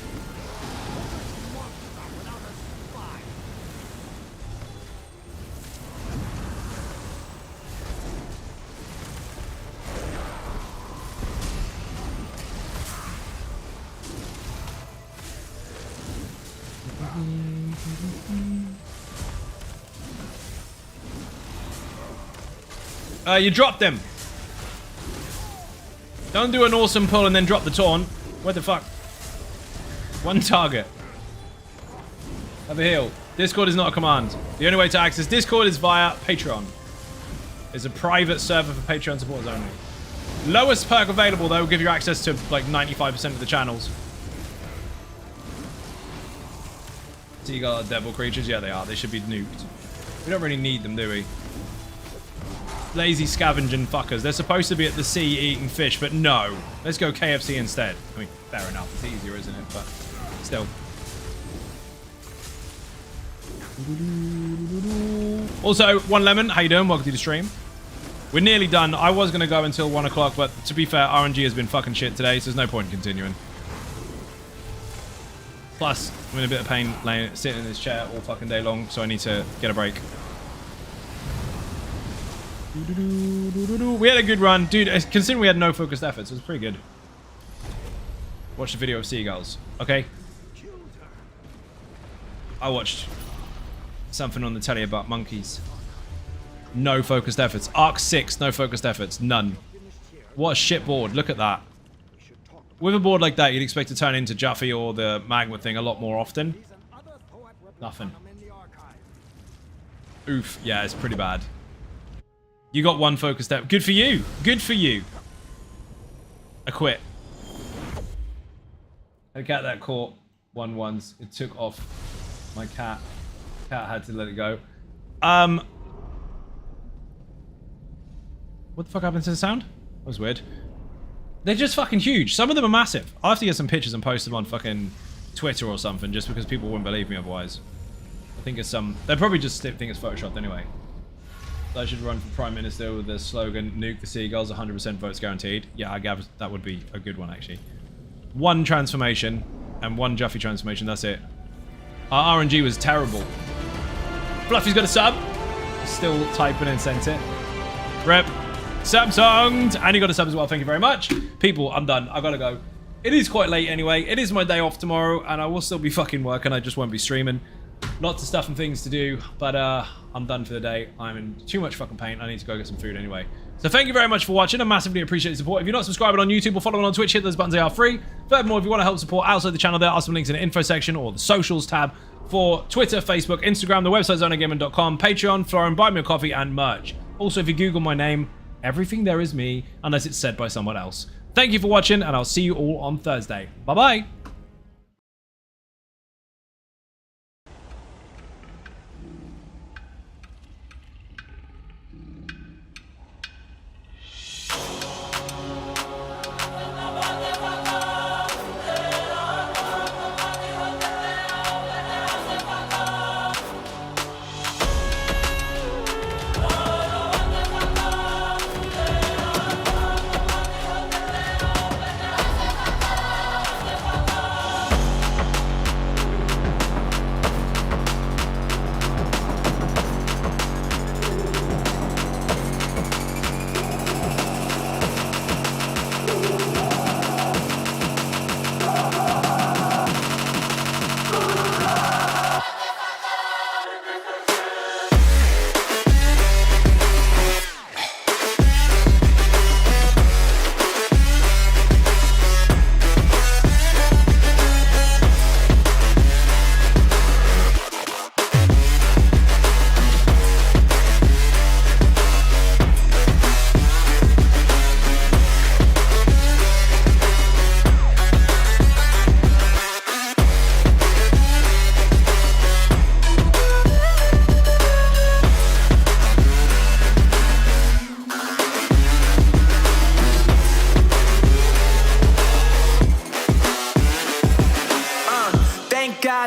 You dropped them. Don't do an awesome pull and then drop the taunt. What the fuck? One target. Have a heal. Discord is not a command. The only way to access Discord is via Patreon. It's a private server for Patreon supporters only. Lowest perk available, though, will give you access to like 95% of the channels. Seagull are devil creatures? Yeah, they are. They should be nuked. We don't really need them, do we? Lazy scavenging fuckers. They're supposed to be at the sea eating fish, but no. Let's go KFC instead. I mean, fair enough. It's easier, isn't it? But still. Also, One Lemon, how you doing? Welcome to the stream. We're nearly done. I was going to go until 1 o'clock, but to be fair, RNG has been fucking shit today, so there's no point in continuing. Plus, I'm in a bit of pain sitting in this chair all fucking day long, so I need to get a break. We had a good run. Dude, considering we had no focused efforts, it was pretty good. Watch the video of seagulls. Okay. I watched something on the telly about monkeys. No focused efforts. Arc 6, no focused efforts. None. What a shit board. Look at that. With a board like that, you'd expect to turn into Juffy or the Magma thing a lot more often. Nothing. Oof. Yeah, it's pretty bad. You got one focused effort. Good for you. Good for you. I quit. A cat that caught one once. It took off my cat. Cat had to let it go. What the fuck happened to the sound? That was weird. They're just fucking huge. Some of them are massive. I'll have to get some pictures and post them on fucking Twitter or something, just because people wouldn't believe me otherwise. I think it's some... They'll probably just think it's photoshopped anyway. I should run for Prime Minister with the slogan, nuke the seagulls, 100% votes guaranteed. Yeah, I gather that would be a good one, actually. One transformation and one Juffy transformation, that's it. Our RNG was terrible. Fluffy's got a sub. Still typing and sent it. Rep. Samsung. And you got a sub as well, thank you very much. People, I'm done. I gotta go. It is quite late anyway. It is my day off tomorrow, and I will still be fucking working. I just won't be streaming. Lots of stuff and things to do, but I'm done for the day. I'm in too much fucking pain. I need to go get some food anyway. So thank you very much for watching. I massively appreciate the support. If you're not subscribing on YouTube or following on Twitch, hit those buttons. They are free. Furthermore, if you want to help support outside the channel, there are some links in the info section or the socials tab for Twitter, Facebook, Instagram, the website zonagaming.com, Patreon, Florin, Buy Me a Coffee, and merch. Also, if you Google my name, everything there is me, unless it's said by someone else. Thank you for watching, and I'll see you all on Thursday. Bye-bye.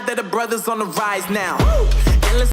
that a brother's on the rise now.